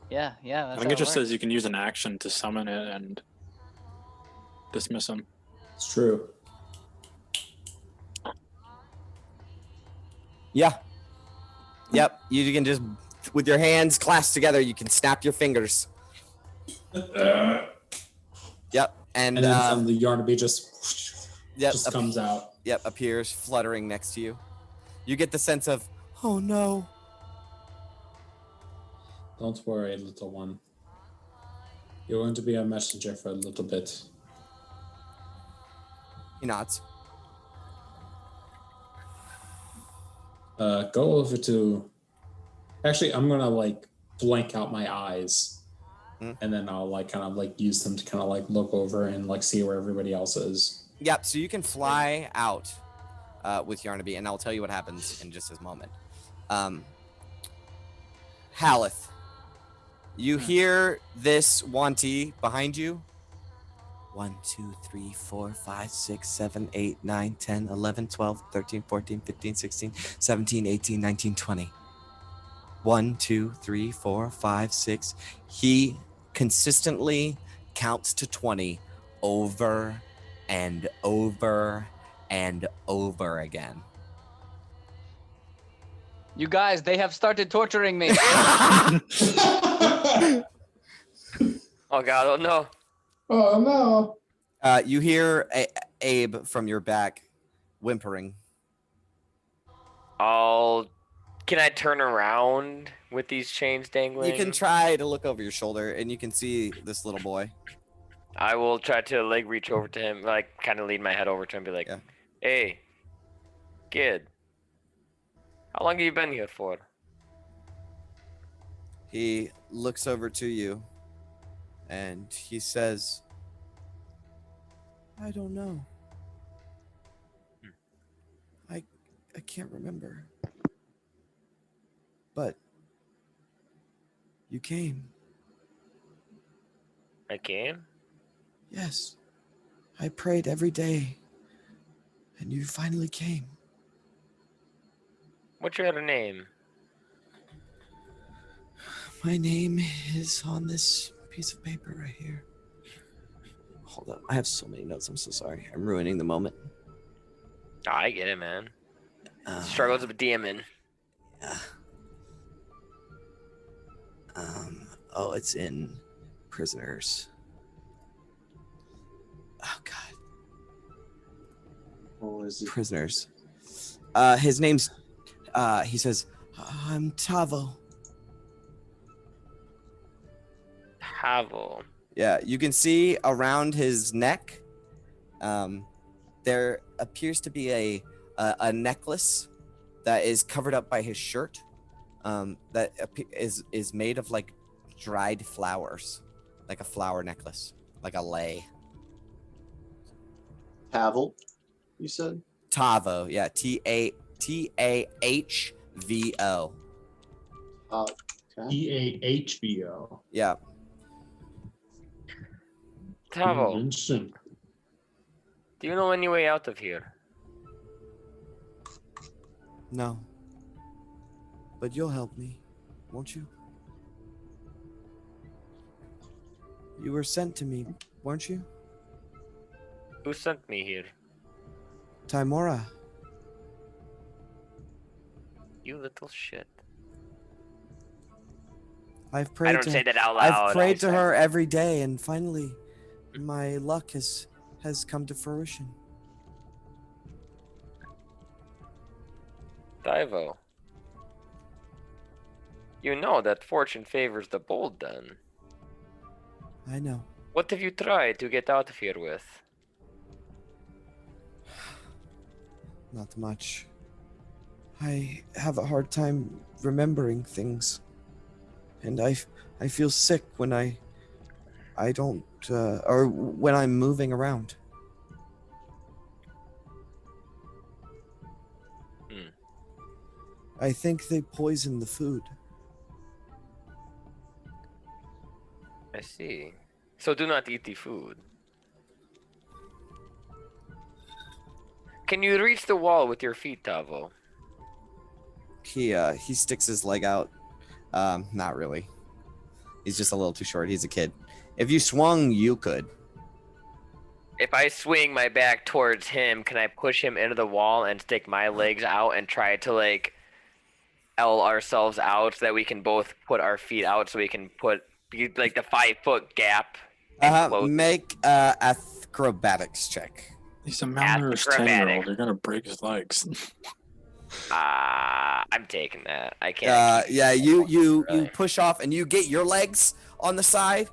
Yeah, yeah. I think it just says you can use an action to summon it and dismiss him. It's true. Yeah. Yep. You can just, with your hands clasped together, you can snap your fingers. Yep. And And then from the Yarnaby yep, just comes out. Yep, appears fluttering next to you. You get the sense of, oh no. Don't worry, little one. You're going to be a messenger for a little bit. He nods. Go over to... Actually, I'm going to, like, blank out my eyes. And then I'll, like, kind of, like, use them to kind of, like, look over and, like, see where everybody else is. Yep, so you can fly out with Yarnaby, and I'll tell you what happens in just a moment. Haleth, you hear this Wanti behind you. 1, 2, 3, 4, 5, 6, 7, 8, 9, 10, 11, 12, 13, 14, 15, 16, 17, 18, 19, 20. 1, 2, 3, 4, 5, 6. He consistently counts to 20 over and over and over again. You guys, they have started torturing me. Oh God! Oh no! Oh, no. You hear Abe from your back whimpering. Can I turn around with these chains dangling? You can try to look over your shoulder, and you can see this little boy. I will try to like reach over to him, like kind of lean my head over to him, and be like, "Hey, kid, how long have you been here for?" He looks over to you, and he says, I don't know. I can't remember. But you came. I came? Yes. I prayed every day, and you finally came. What's your other name? My name is on this piece of paper right here. Hold up. I have so many notes. I'm so sorry. I'm ruining the moment. Oh, I get it, man. Struggles with DMing. Yeah. Oh, it's in Prisoners. Oh, God. What was it? Prisoners. His name's, he says, I'm Tavo. Tavo. Yeah, you can see around his neck, there appears to be a necklace that is covered up by his shirt, that is made of like dried flowers, like a flower necklace, like a lei. Pavel, you said? Tavo, yeah, Tahvo. Okay. EAHBO. Yeah. Tavo, Convention. do you know any way out of here? No. But you'll help me, won't you? You were sent to me, weren't you? Who sent me here? Timora. You little shit. I've prayed I don't to say that out loud. I've prayed I to say- her every day, and finally my luck has come to fruition. Tavo. You know that fortune favors the bold then. I know. What have you tried to get out of here with? Not much. I have a hard time remembering things. And I feel sick when I don't, or when I'm moving around. I think they poison the food. I see. So do not eat the food. Can you reach the wall with your feet, Tavo? He sticks his leg out. Not really. He's just a little too short. He's a kid. If you swung, you could. If I swing my back towards him, can I push him into the wall and stick my legs out and try to like L ourselves out so that we can both put our feet out so we can put like the 5-foot gap and close Make acrobatics check. He's a malnourished 10-year-old. Acrobatic. You're gonna break his legs. I'm taking that. I can't. Yeah, you Really. push off and you get your legs on the side,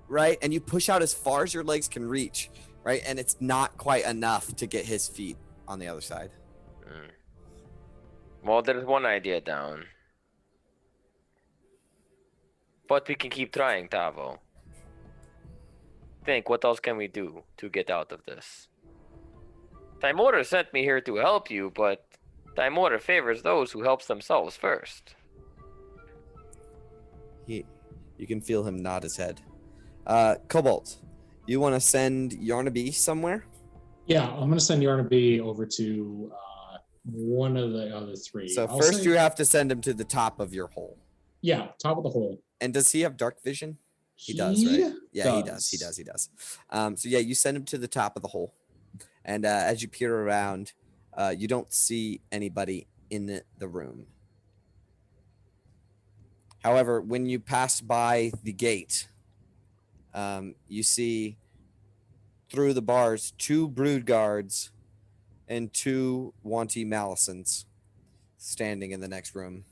right? And you push out as far as your legs can reach, right? And it's not quite enough to get his feet on the other side. Well, there's one idea down. But we can keep trying, Tavo. Think, what else can we do to get out of this? Timora sent me here to help you, but Timora favors those who helps themselves first. You can feel him nod his head. Cobalt, you want to send Yarnaby somewhere? Yeah, I'm gonna send Yarnaby over to one of the other three. So I'll first say- you have to send him to the top of your hole. Yeah, top of the hole. And does he have dark vision? He does, right? Yeah, he does. So yeah, you send him to the top of the hole. And as you peer around, you don't see anybody in the room. However, when you pass by the gate, you see through the bars 2 brood guards and 2 wanty Malisons standing in the next room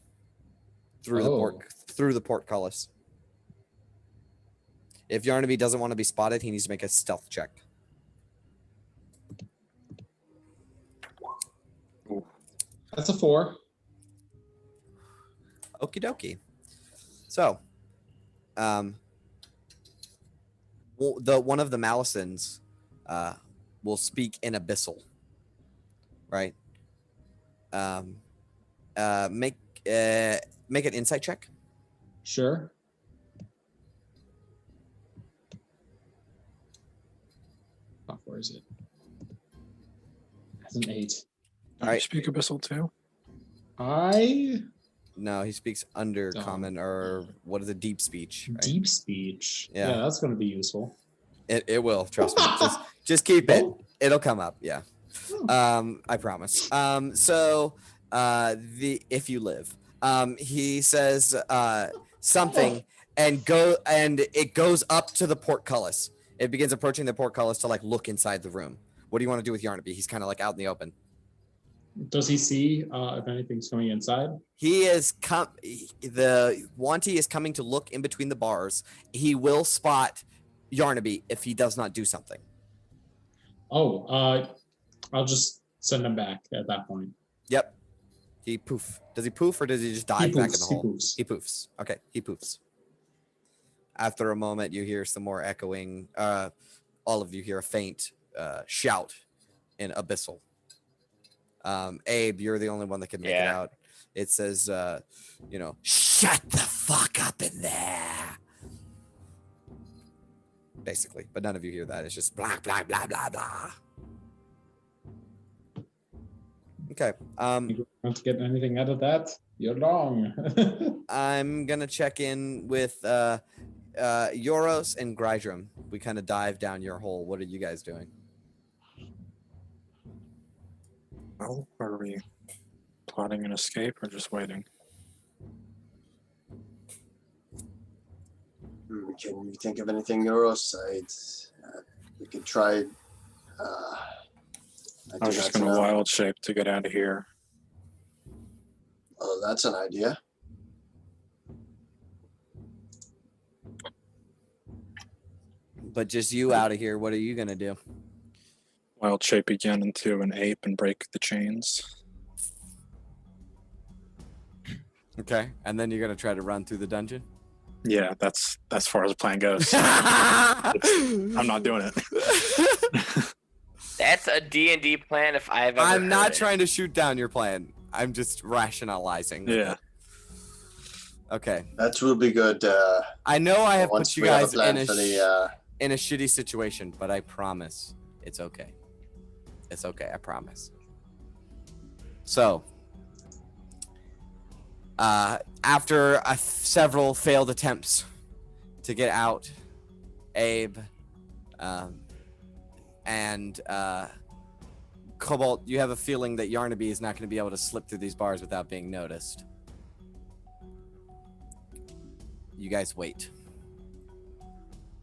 through the portcullis. If Yarnaby doesn't want to be spotted, he needs to make a stealth check. That's a 4. Okie dokie. So, one of the Malisons will speak in Abyssal, right? Make an insight check. Sure. Oh, where is it? That's an 8. Do Alright. you speak Abyssal too? No, he speaks under common, or what is it? Deep speech. Right? Deep speech. Yeah. Yeah, that's going to be useful. It will. Trust me. Just keep it. Oh. It'll come up. Yeah. I promise. So if you live, he says something and it goes up to the portcullis. It begins approaching the portcullis to like look inside the room. What do you want to do with Yarnaby? He's kind of like out in the open. Does he see if anything's going inside? He is the Wanty is coming to look in between the bars. He will spot Yarnaby if he does not do something. Oh, I'll just send him back at that point. Yep. He poof. Does he poof or does he just dive back in the hole? He poofs. He poofs. Okay, he poofs. After a moment, you hear some more echoing. All of you hear a faint shout in Abyssal. Abe, you're the only one that can make it out. It says, shut the fuck up in there. Basically, but none of you hear that. It's just blah, blah, blah, blah, blah. Okay. You want to get anything out of that? You're wrong. I'm going to check in with Yoros and Grydrum. We kind of dive down your hole. What are you guys doing? Well, are we plotting an escape or just waiting? Can you think of anything Euroside? We could try. I was just going to wild shape to get out of here. Oh, that's an idea. But just you out of here. What are you going to do? Wild shape again into an ape and break the chains. Okay. And then you're going to try to run through the dungeon? Yeah, that's as far as the plan goes. I'm not doing it. That's a D&D plan if I've ever I'm not heard it. trying to shoot down your plan. I'm just rationalizing. Yeah. Okay. That will be good. I know I have Once put you we have a guys plan in for the, in a shitty situation, but I promise it's okay. It's okay. I promise. So, after several failed attempts to get out, Abe and Cobalt, you have a feeling that Yarnaby is not going to be able to slip through these bars without being noticed. You guys wait.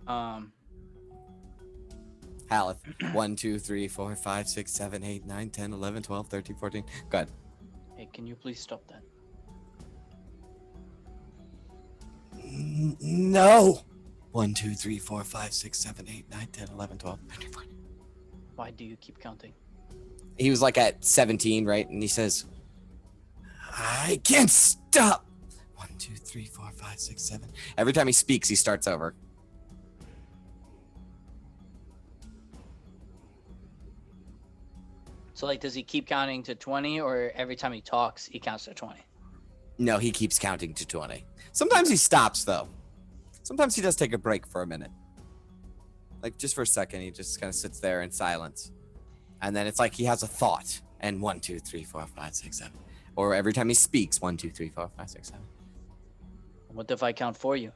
Haleth. 1, 2, 3, 4, 5, 6, 7, 8, 9, 10, 11, 12, 13, 14. Go ahead. Hey, can you please stop that? No. 1, 2, 3, 4, 5, 6, 7, 8, 9, 10, 11, 12, 13, 14. Why do you keep counting? He was like at 17, right? And he says, I can't stop. 1, 2, 3, 4, 5, 6, 7. Every time he speaks, he starts over. So, like, does he keep counting to 20, or every time he talks, he counts to 20? No, he keeps counting to 20. Sometimes he stops, though. Sometimes he does take a break for a minute. Like, just for a second, he just kind of sits there in silence. And then it's like he has a thought. And 1, 2, 3, 4, 5, 6, 7. Or every time he speaks, 1, 2, 3, 4, 5, 6, 7. What if I count for you?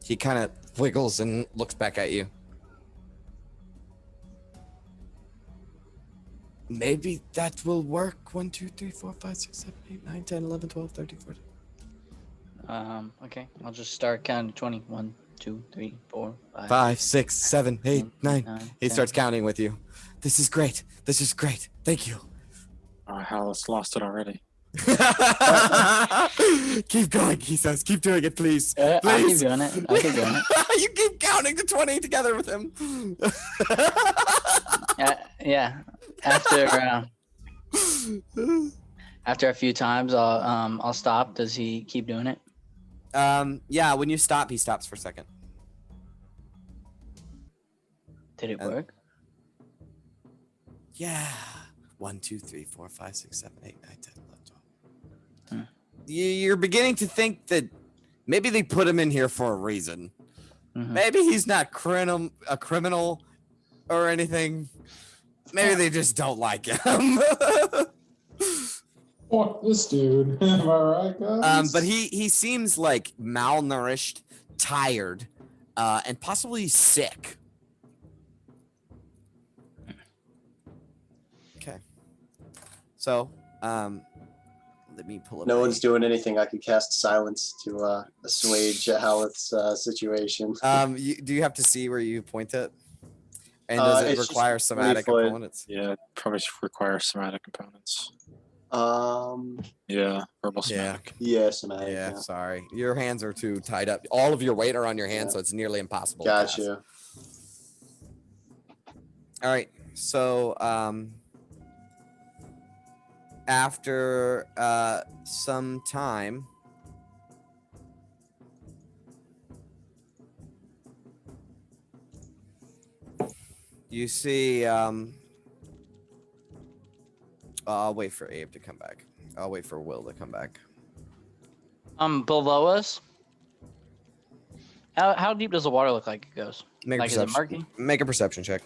He kind of wiggles and looks back at you. Maybe that will work. 1, 2, 3, 4, 5, 6, 7, 8, 9, 10, 11, 12, 13, 14. Okay. I'll just start counting 20. 1, 2, 3, 4, 5. 5, 6, 7, 8, 9. 9, He 10. starts counting with you. This is great. This is great. Thank you. Hal's lost it already. Keep going, he says. Keep doing it, please. I'll keep Please. doing it. I'll keep doing it. You keep counting to 20 together with him. Yeah. After a few times, I'll stop. Does he keep doing it? Yeah, when you stop, he stops for a second. Did it work? Yeah. 1, 2, 3, 4, 5, 6, 7, 8, 9, 10, 11, 12. Hmm. You're beginning to think that maybe they put him in here for a reason. Mhm. Maybe he's not a criminal or anything. Maybe they just don't like him. Fuck this dude. Am I right, guys? But he seems like malnourished, tired, and possibly sick. Okay. So, let me pull up. No one's doing anything. I could cast silence to assuage Haleth's situation. Do you have to see where you point it? And does it It's just require somatic 20 foot. components? Yeah, it probably requires somatic components. Yeah, Verbal somatic. somatic. Yeah, Yeah. sorry. Your hands are too tied up. All of your weight are on your hands, Yeah. so it's nearly impossible to cast. Gotcha. All right. So, after some time, you see, I'll wait for Abe to come back. I'll wait for Will to come back. Below us. How deep does the water look like it goes? Make Like, a is it perception. murky? Make a perception check.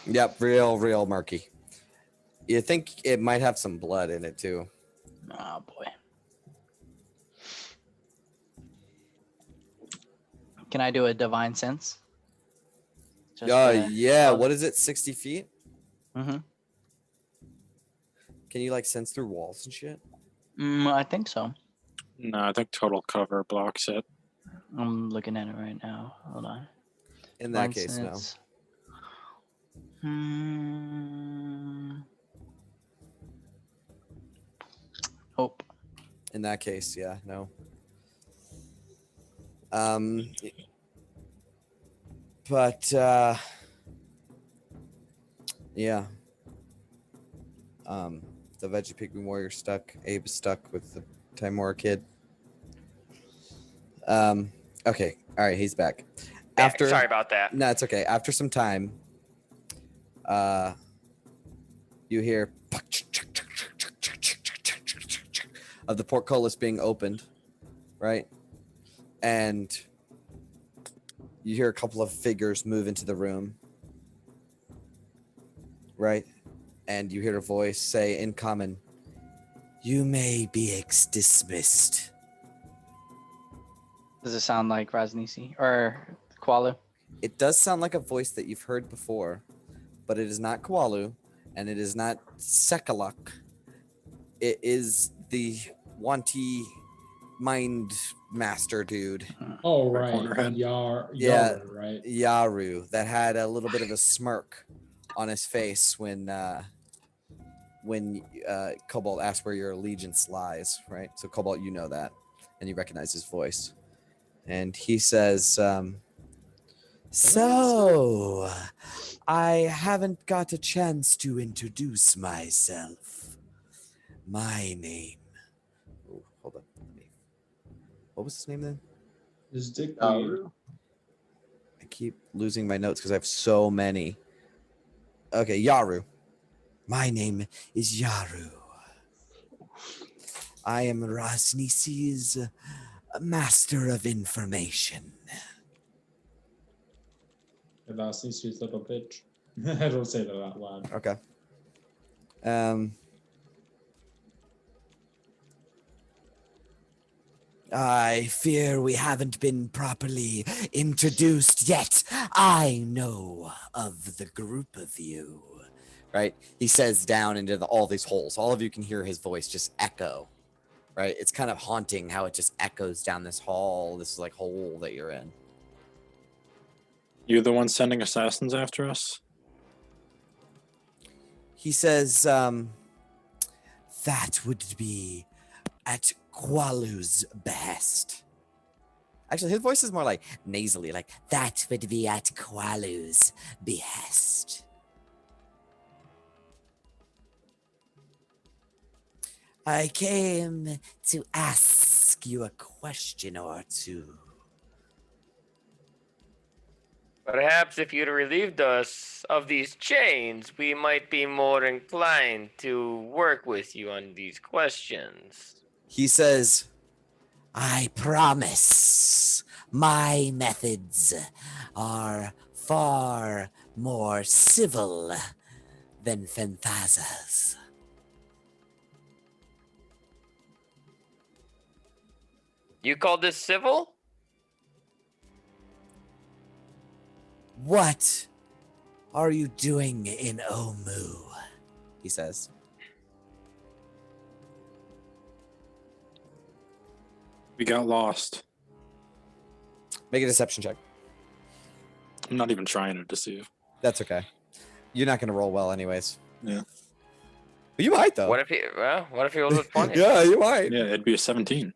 Yep, real murky. You think it might have some blood in it too? Oh boy. Can I do a divine sense? Yeah. What is it? 60 feet? Mm-hmm. Can you like sense through walls and shit? I think so. No, I think total cover blocks it. I'm looking at it right now. Hold on. In that Divine case, no. sense. Hope. In that case, yeah, no. But yeah. The Veggie Pigman warrior stuck. Abe is stuck with the Timora kid. Okay. All right, he's back. After Sorry about that. No, it's okay. After some time, you hear of the portcullis being opened, right? And you hear a couple of figures move into the room, right? and you hear a voice say in common, "You may be dismissed." Does it sound like Raznisi or Qualu? It does sound like a voice that you've heard before, but it is not Kwalu, and it is not Sekaluk. It is the Wanty mind master dude, Oh, Right right. cornerhead. Yeah. Yaru, right? Yaru, that had a little bit of a smirk on his face when Cobalt asked where your allegiance lies, right? So Cobalt, you know that, and you recognize his voice, and he says, "So, I haven't got a chance to introduce myself. My name." Oh, hold on. What was his name then? Is Dick Yaru? I keep losing my notes because I have so many. Okay, Yaru. My name is Yaru. I am Rasnisi's master of information. That's his little bitch. I don't say that out loud. Okay. I fear we haven't been properly introduced yet. I know of the group of you. Right? He says down into all these holes. All of you can hear his voice just echo. Right? It's kind of haunting how it just echoes down this hall, this like hole that you're in. You the one sending assassins after us? He says, that would be at Qualu's behest. Actually, his voice is more like nasally, like, that would be at Qualu's behest. I came to ask you a question or two. Perhaps if you'd relieved us of these chains, we might be more inclined to work with you on these questions. He says, I promise my methods are far more civil than Fenthaza's. You call this civil? What are you doing in Omu? He says. We got lost. Make a deception check. I'm not even trying to deceive. That's okay. You're not going to roll well anyways. Yeah. But you might, though. What if he rolls with 20? Yeah, you might. Yeah, it'd be a 17.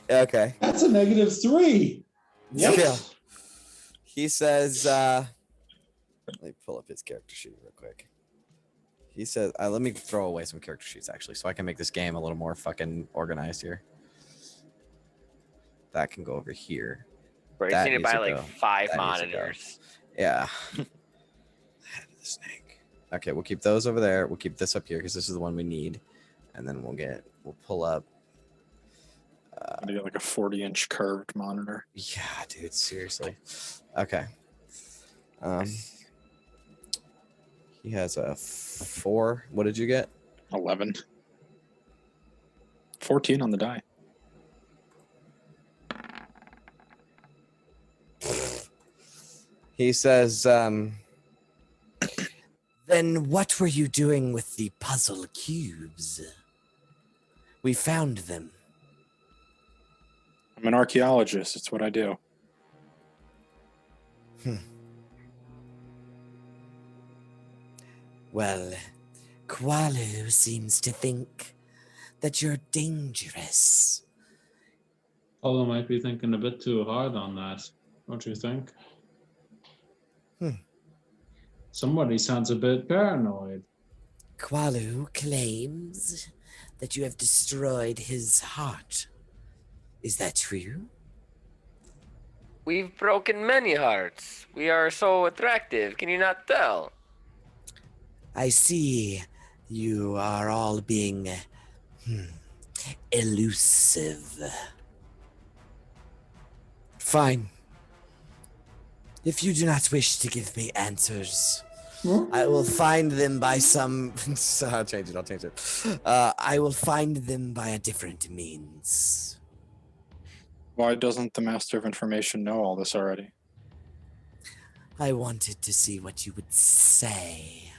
Okay. That's a -3. What? Yeah. He says, let me pull up his character sheet real quick. He says, let me throw away some character sheets, actually, so I can make this game a little more fucking organized here. That can go over here. Bro, you That need to needs buy to like go. 5 That needs to go. monitors. Yeah. Head of the snake. Okay, we'll keep those over there. We'll keep this up here because this is the one we need. And then we'll pull up. I get like a 40-inch curved monitor. Yeah, dude, seriously. Okay. He has a 4. What did you get? 11. 14 on the die. He says, then what were you doing with the puzzle cubes? We found them. I'm an archaeologist. It's what I do. Well, Qualu seems to think that you're dangerous. Polo might be thinking a bit too hard on that, don't you think? Somebody sounds a bit paranoid. Qualu claims that you have destroyed his heart. Is that true? We've broken many hearts. We are so attractive. Can you not tell? I see you are all being elusive. Fine. If you do not wish to give me answers, I will find them by some. So I'll change it. I will find them by a different means. Why doesn't the Master of Information know all this already? I wanted to see what you would say.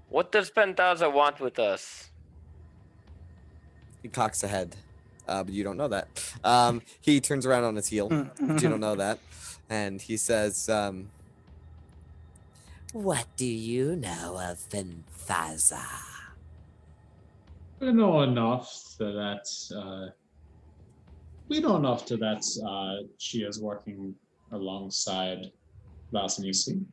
What does Phantaza want with us? He cocks a head, but you don't know that. He turns around on his heel, but you don't know that. And he says, what do you know of Phantaza? We know enough that she is working alongside Vasanisi.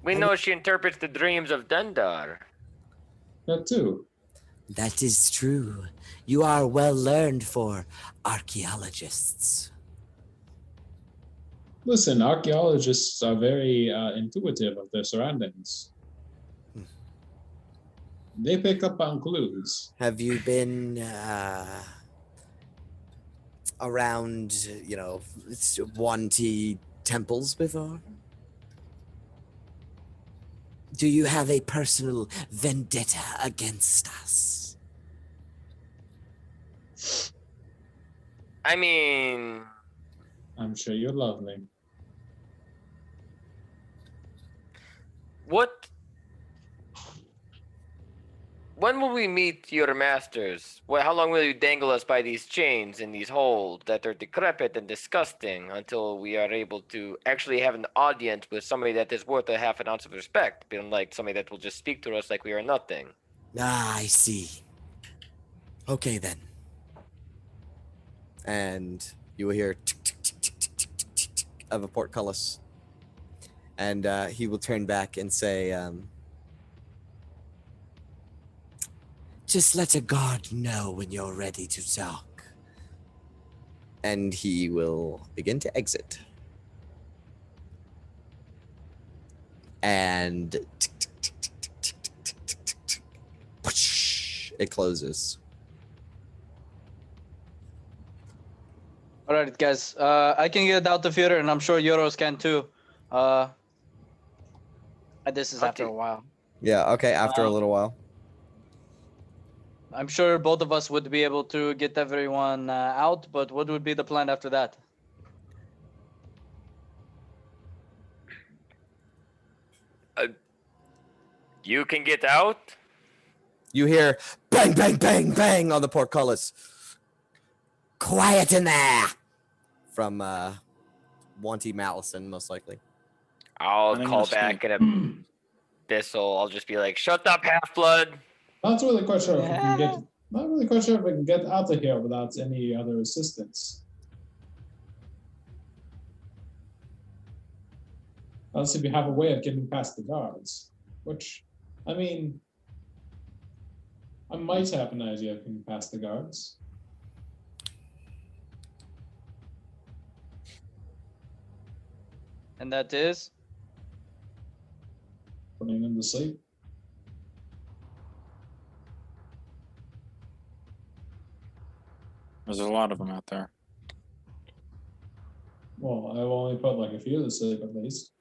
We know she interprets the dreams of Dendar. That too. That is true. You are well learned for archaeologists. Listen, archaeologists are very intuitive of their surroundings. They pick up on clues. Have you been around, Wanti temples before? Do you have a personal vendetta against us? I mean, I'm sure you're lovely. when will we meet your masters? How long will you dangle us by these chains in these holes that are decrepit and disgusting until we are able to actually have an audience with somebody that is worth a half an ounce of respect, unlike somebody that will just speak to us like we are nothing? Ah, I see. Okay, then. And you will hear tick, tick, tick, tick, tick, tick, tick, tick, tick of a portcullis. And he will turn back and say, just let a guard know when you're ready to talk. And he will begin to exit. And tick, tick, tick, tick, tick, tick, tick, tick, tick, tick, whoosh, it closes. All right, guys. I can get out the theater, and I'm sure Euros can too. This is after a while. Yeah, okay, after a little while. I'm sure both of us would be able to get everyone out, but what would be the plan after that? You can get out? You hear bang, bang, bang, bang on the portcullis. Quiet in there! From Wanty Malison, most likely. I'll I'm call gonna back in a Bissell. I'll just be like, shut up, Half-Blood. Not really quite sure if we can get. Not really quite sure if we can get out of here without any other assistance. Unless if you have a way of getting past the guards, which, I mean, I might have an idea of getting past the guards. And that is? Putting them to sleep. There's a lot of them out there. Well, I've only put like a few to sleep at least.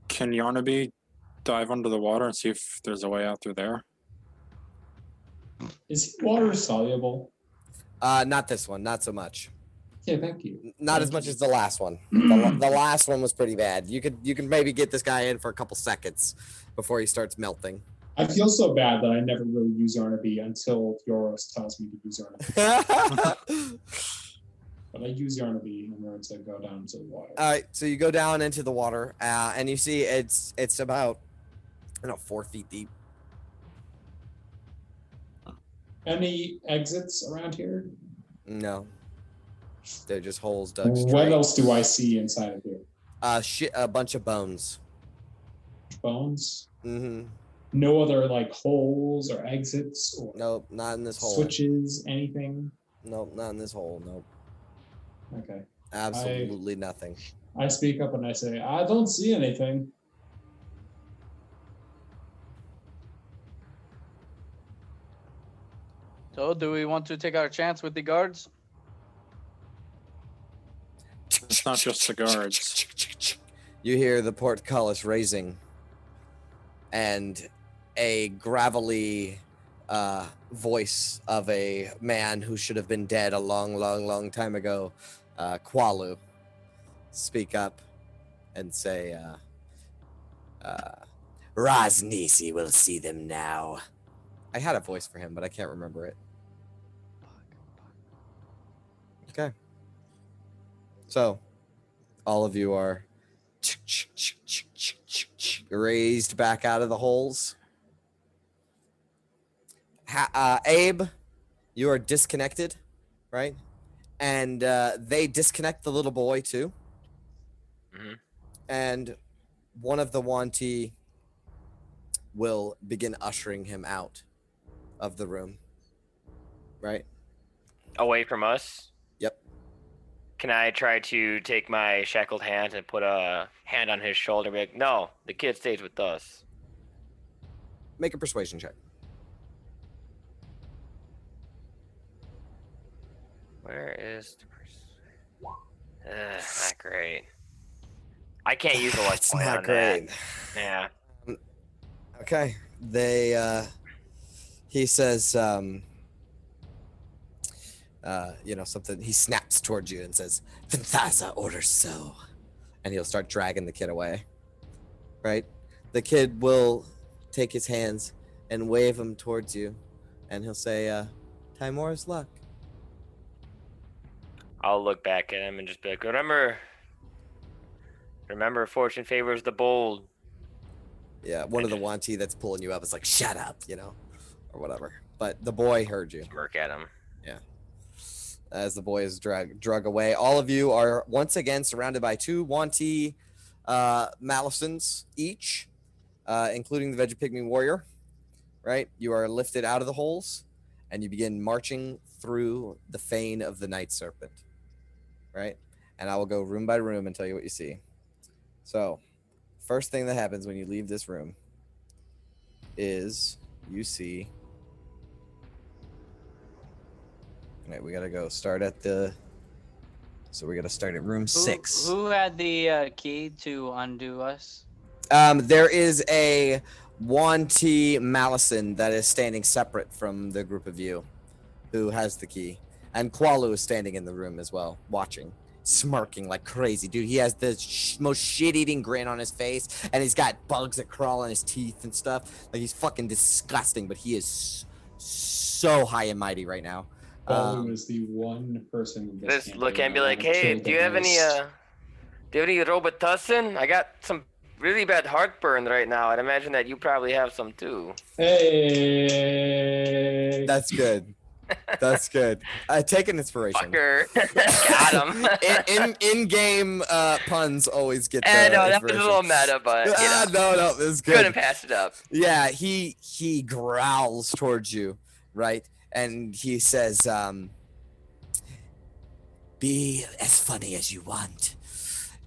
Can Yarnaby dive under the water and see if there's a way out through there? Is he water soluble? Not this one, not so much. Yeah, thank you. Not as much as the last one. The last one was pretty bad. You could maybe get this guy in for a couple seconds before he starts melting. I feel so bad that I never really use Yarnaby until Yoros tells me to use Yarnaby. But I use Yarnaby in order to go down to the water. All right, so you go down into the water, and you see it's about 4 feet deep. Any exits around here? No, they're just holes dug straight. What else do I see inside of here? A bunch of bones. Bones? Mm-hmm. No other like holes or exits or Nope, not in this hole. switches, anything? Nope, not in this hole. Nope. Okay. Absolutely nothing. I speak up and I say, I don't see anything. So, do we want to take our chance with the guards? It's not just the guards. You hear the portcullis raising, and a gravelly voice of a man who should have been dead a long time ago, Qualu, speak up and say, Raznisi will see them now. I had a voice for him, but I can't remember it. Okay. So, all of you are raised back out of the holes. Abe, you are disconnected, right? And they disconnect the little boy too. Mm-hmm. And one of the Wanti will begin ushering him out of the room, right? Away from us? Yep. Can I try to take my shackled hand and put a hand on his shoulder and be like, no, the kid stays with us? Make a persuasion check. Where is the not great. I can't use a luck It's point not on great. that. Yeah. Okay. They, he says, something. He snaps towards you and says, Venthaza orders so. And he'll start dragging the kid away. Right? The kid will take his hands and wave them towards you. And he'll say, Timora's luck. I'll look back at him and just be like, remember, fortune favors the bold. Yeah, one of the Wanti that's pulling you up is like, shut up, or whatever. But the boy heard you. Smirk at him. Yeah. As the boy is drug away, all of you are once again surrounded by two Wanti Malisons each, including the Vegapigmy warrior, right? You are lifted out of the holes, and you begin marching through the fane of the Night Serpent, right? And I will go room by room and tell you what you see. So, first thing that happens when you leave this room is you see... All right, we gotta go start at the... So we gotta start at room 6. Who had the key to undo us? There is a Wanti Malison that is standing separate from the group of you who has the key. And Qualu is standing in the room as well, watching, smirking like crazy. Dude, he has the most shit-eating grin on his face, and he's got bugs that crawl on his teeth and stuff. Like, he's fucking disgusting, but he is so high and mighty right now. Balu is the one person in this Just look campaign and be I like, have hey, killed do you the have any Robitussin? I got some really bad heartburn right now. I'd imagine that you probably have some too. Hey. That's good. That's good. Take an inspiration. Fucker. Got him. In-game puns always get the no, that was a inspiration. little meta, but No, this is good. Couldn't pass it up. Yeah, he growls towards you, right? And he says, be as funny as you want.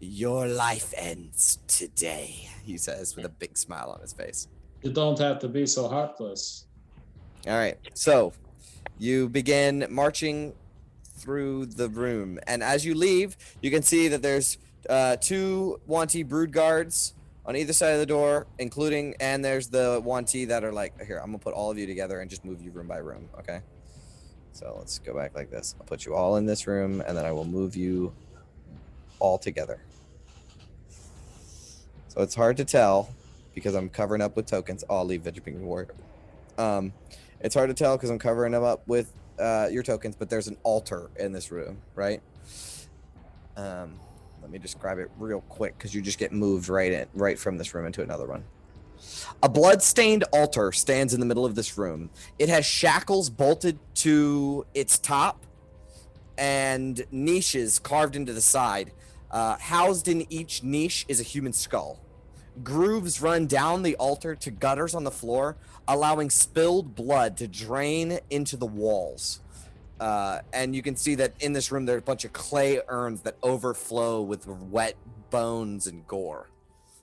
Your life ends today, he says with a big smile on his face. You don't have to be so heartless. All right, so you begin marching through the room, and as you leave, you can see that there's two Wanti brood guards on either side of the door, and there's the Wanti that are like, here, I'm gonna put all of you together and just move you room by room, okay? So let's go back like this. I'll put you all in this room, and then I will move you all together. So it's hard to tell because I'm covering up with tokens. Oh, I'll leave Vegapigmy Warrior. It's hard to tell because I'm covering them up with your tokens, but there's an altar in this room, right? Let me describe it real quick because you just get moved right from this room into another one. A blood-stained altar stands in the middle of this room. It has shackles bolted to its top and niches carved into the side. Housed in each niche is a human skull. Grooves run down the altar to gutters on the floor, allowing spilled blood to drain into the walls. And you can see that in this room there are a bunch of clay urns that overflow with wet bones and gore.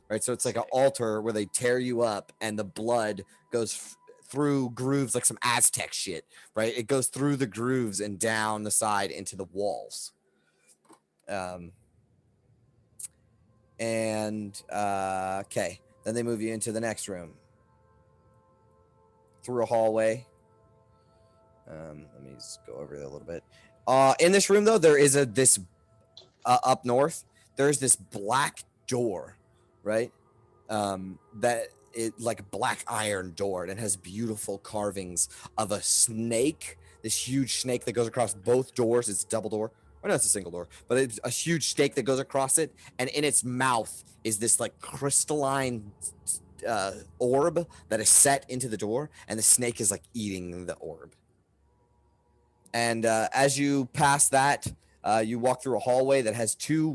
Right, so it's like an altar where they tear you up and the blood goes through grooves like some Aztec shit, right? It goes through the grooves and down the side into the walls. Okay, then they move you into the next room through a hallway. Let me just go over there a little bit. In this room, though, there is this up north. There's this black door, right? That it like a black iron door, and it has beautiful carvings of a snake. This huge snake that goes across both doors. It's a double door. Oh, no, it's a single door, but it's a huge snake that goes across it, and in its mouth is this like crystalline orb that is set into the door, and the snake is like eating the orb. And as you pass that, you walk through a hallway that has two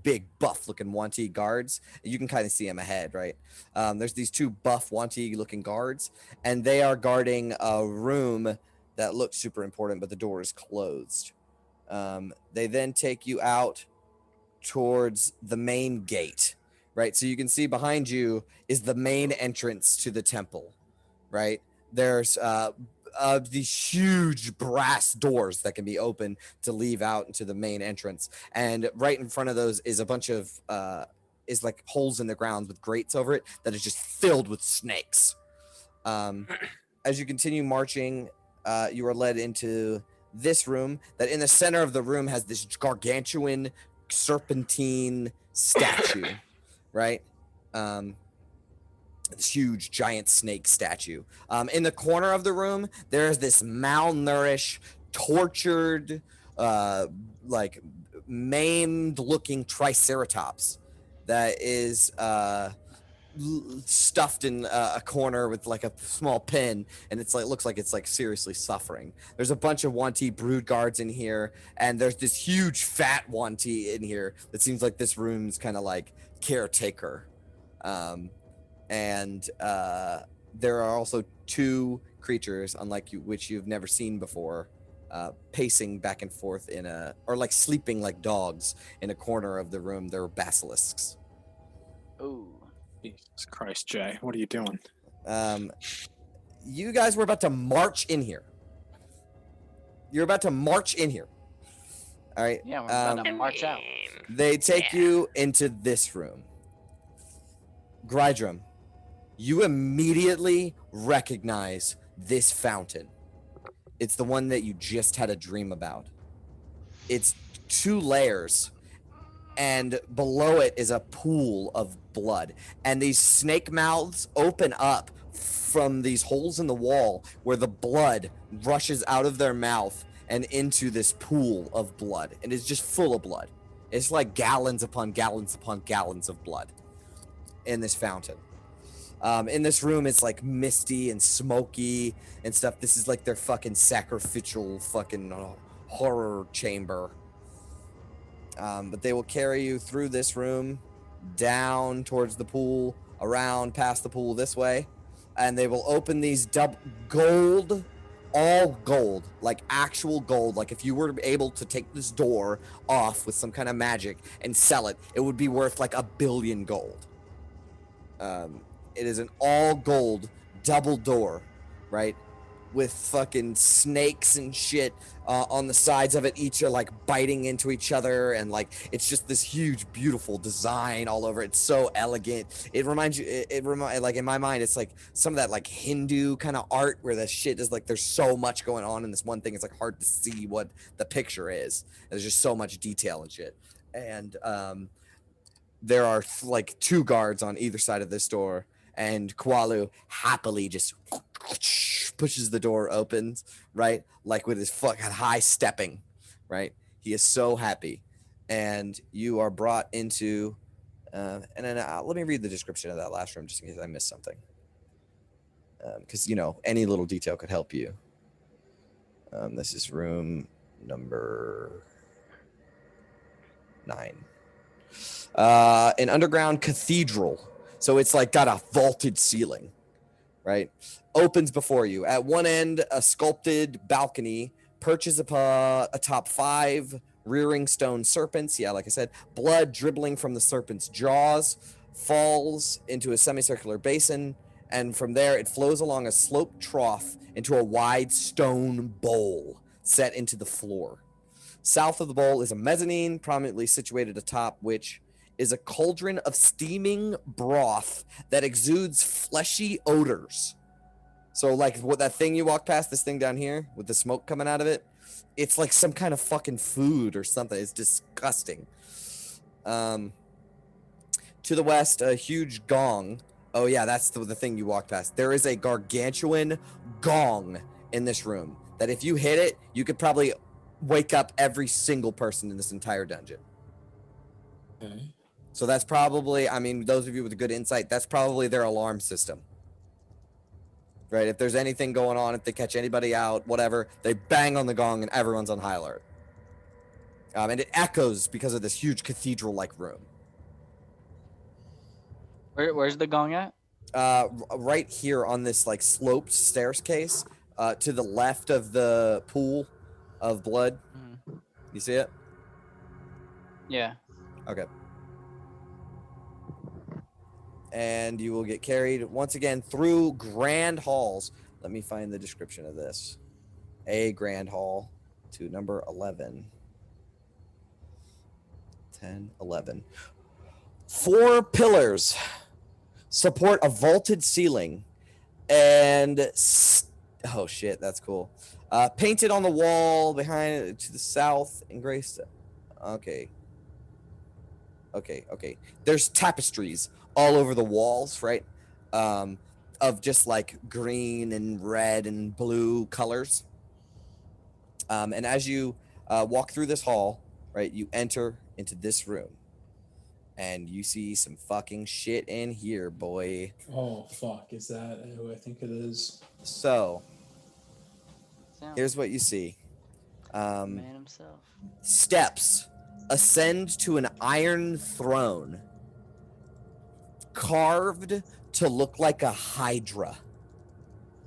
big buff-looking Wanti guards. You can kind of see them ahead, right? There's these two buff Wanti-looking guards, and they are guarding a room that looks super important, but the door is closed. They then take you out towards the main gate, right? So you can see behind you is the main entrance to the temple, right? There's these huge brass doors that can be opened to leave out into the main entrance. And right in front of those is a bunch of, is like holes in the ground with grates over it that is just filled with snakes. As you continue marching, you are led into this room that in the center of the room has this gargantuan serpentine statue, right? This huge giant snake statue. In the corner of the room, there's this malnourished, tortured, like maimed looking triceratops that is stuffed in a corner with like a small pin, and it's like looks like it's like seriously suffering. There's a bunch of Wanti brood guards in here, and there's this huge fat Wanti in here that seems like this room's kind of like caretaker. And there are also two creatures, unlike you, which you've never seen before, pacing back and forth or like sleeping like dogs in a corner of the room. They're basilisks. Ooh. Jesus Christ, Jay, what are you doing? You guys were about to march in here. You're about to march in here. All right. Yeah, we're about to march out. They take you into this room. Grydrum, you immediately recognize this fountain. It's the one that you just had a dream about. It's 2 layers, and below it is a pool of blood. And these snake mouths open up from these holes in the wall where the blood rushes out of their mouth and into this pool of blood. And it's just full of blood. It's like gallons upon gallons upon gallons of blood in this fountain. In this room, it's like misty and smoky and stuff. This is like their fucking sacrificial fucking horror chamber. But they will carry you through this room, down towards the pool, around past the pool this way, and they will open these gold, all gold, like actual gold. Like if you were able to take this door off with some kind of magic and sell it, it would be worth like 1 billion gold. It is an all gold double door, right? With fucking snakes and shit on the sides of it. Each are like biting into each other, and like it's just this huge, beautiful design all over. It's so elegant. It reminds you. It like in my mind, it's like some of that like Hindu kind of art where the shit is like there's so much going on in this one thing. It's like hard to see what the picture is. There's just so much detail and shit. And there are like 2 guards on either side of this door. And Kwalu happily just pushes the door open, right? Like with his fucking high stepping, right? He is so happy. And you are brought into, and then let me read the description of that last room just in case I missed something. Because, you know, any little detail could help you. This is room number 9. An underground cathedral. So it's like got a vaulted ceiling, right? Opens before you. At one end, a sculpted balcony perches atop 5 rearing stone serpents. Yeah, like I said, blood dribbling from the serpent's jaws falls into a semicircular basin And from there, it flows along a sloped trough into a wide stone bowl set into the floor. South of the bowl is a mezzanine prominently situated atop which is a cauldron of steaming broth that exudes fleshy odors. So like what that thing you walk past, this thing down here with the smoke coming out of it, it's like some kind of fucking food or something. It's disgusting. To the west, a huge gong. Oh yeah, that's the thing you walk past. There is a gargantuan gong in this room that if you hit it, you could probably wake up every single person in this entire dungeon. Okay. So that's probably, I mean, those of you with a good insight, that's probably their alarm system. Right? If there's anything going on, if they catch anybody out, whatever, they bang on the gong and everyone's on high alert. And it echoes because of this huge cathedral-like room. Where's the gong at? Right here on this like sloped staircase, to the left of the pool of blood. Mhm. You see it? Yeah. Okay. And you will get carried once again through grand halls. Let me find the description of this. A grand hall to number 11. 10, 11. 4 pillars support a vaulted ceiling and oh shit, that's cool. Painted on the wall behind it to the south and graced. Okay. There's tapestries all over the walls, right? Of just like green and red and blue colors. And as you walk through this hall, right, you enter into this room. And you see some fucking shit in here, boy. Oh fuck! Is that who I think it is? So, Sound. here's what you see. The man himself. Steps ascend to an iron throne carved to look like a hydra,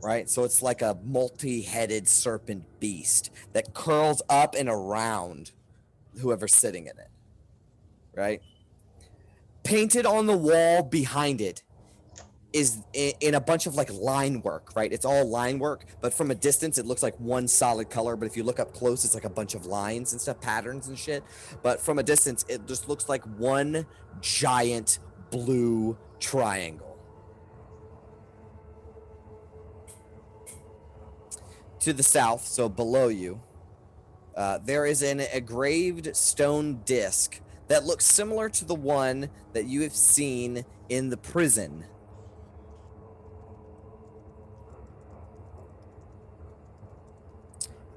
right? So it's like a multi-headed serpent beast that curls up and around whoever's sitting in it, right? Painted on the wall behind it is in a bunch of like line work, right? It's all line work, but from a distance it looks like one solid color, but if you look up close it's like a bunch of lines and stuff, patterns and shit. But from a distance it just looks like one giant blue triangle. To the south, so below you, there is an engraved stone disc that looks similar to the one that you have seen in the prison.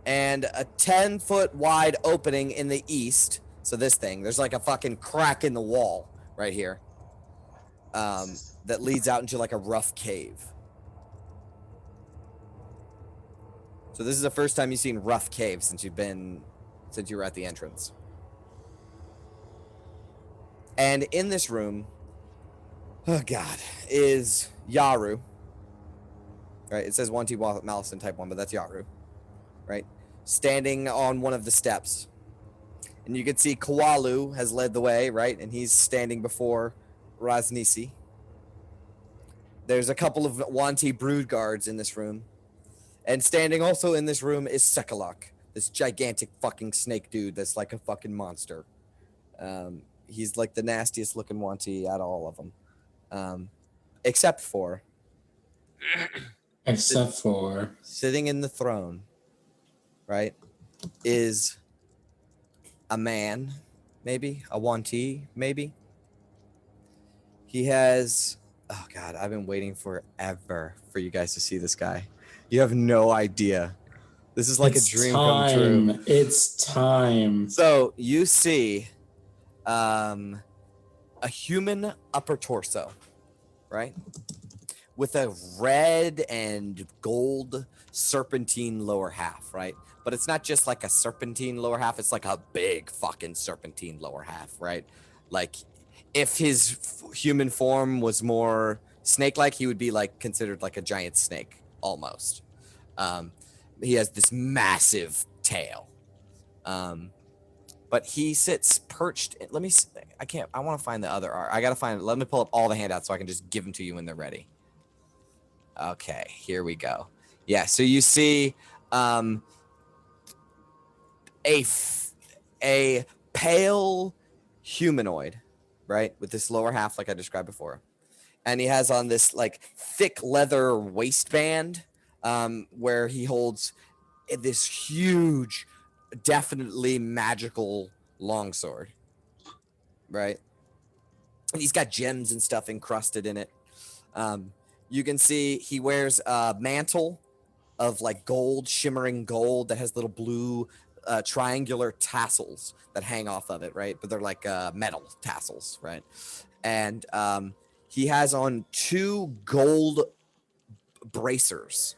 And a 10-foot wide opening in the east. So this thing, there's like a fucking crack in the wall right here. That leads out into like a rough cave. So this is the first time you've seen rough cave since you were at the entrance. And in this room, oh god, is Yaru. Right, it says 1T Malison type 1, but that's Yaru. Right? Standing on one of the steps. And you can see Kawalu has led the way, right? And he's standing before Raznisi. There's a couple of 1T brood guards in this room. And standing also in this room is Sekalak, this gigantic fucking snake dude that's like a fucking monster. He's like the nastiest looking 1T out of all of them. Except for sitting in the throne, right, is a man, maybe, a 1T, maybe. He has, oh god, I've been waiting forever for you guys to see this guy. You have no idea. This is like a dream come true. It's time. So you see a human upper torso, right? With a red and gold serpentine lower half, right? But it's not just like a serpentine lower half, it's like a big fucking serpentine lower half, right? Like if his human form was more snake-like, he would be like considered like a giant snake almost. He has this massive tail. But he sits perched. I want to find the other art. I got to find it. Let me pull up all the handouts so I can just give them to you when they're ready. Okay, here we go. Yeah, so you see a pale humanoid, right, with this lower half like I described before, and he has on this like thick leather waistband where he holds this huge, definitely magical longsword, right? And he's got gems and stuff encrusted in it. You can see he wears a mantle of like gold, shimmering gold that has little blue triangular tassels that hang off of it, right? But they're like metal tassels, right? And he has on 2 gold bracers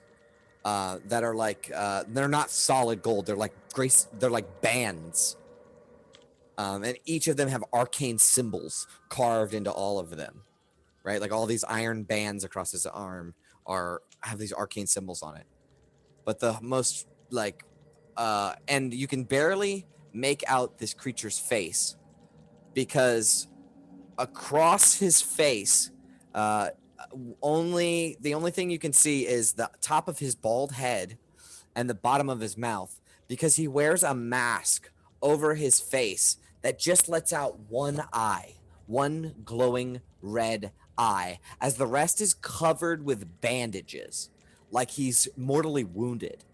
that are like they're not solid gold. They're like They're like bands, and each of them have arcane symbols carved into all of them, right? Like all these iron bands across his arm have these arcane symbols on it. But the most like and you can barely make out this creature's face because across his face the only thing you can see is the top of his bald head and the bottom of his mouth, because he wears a mask over his face that just lets out one eye, one glowing red eye, as the rest is covered with bandages, like he's mortally wounded.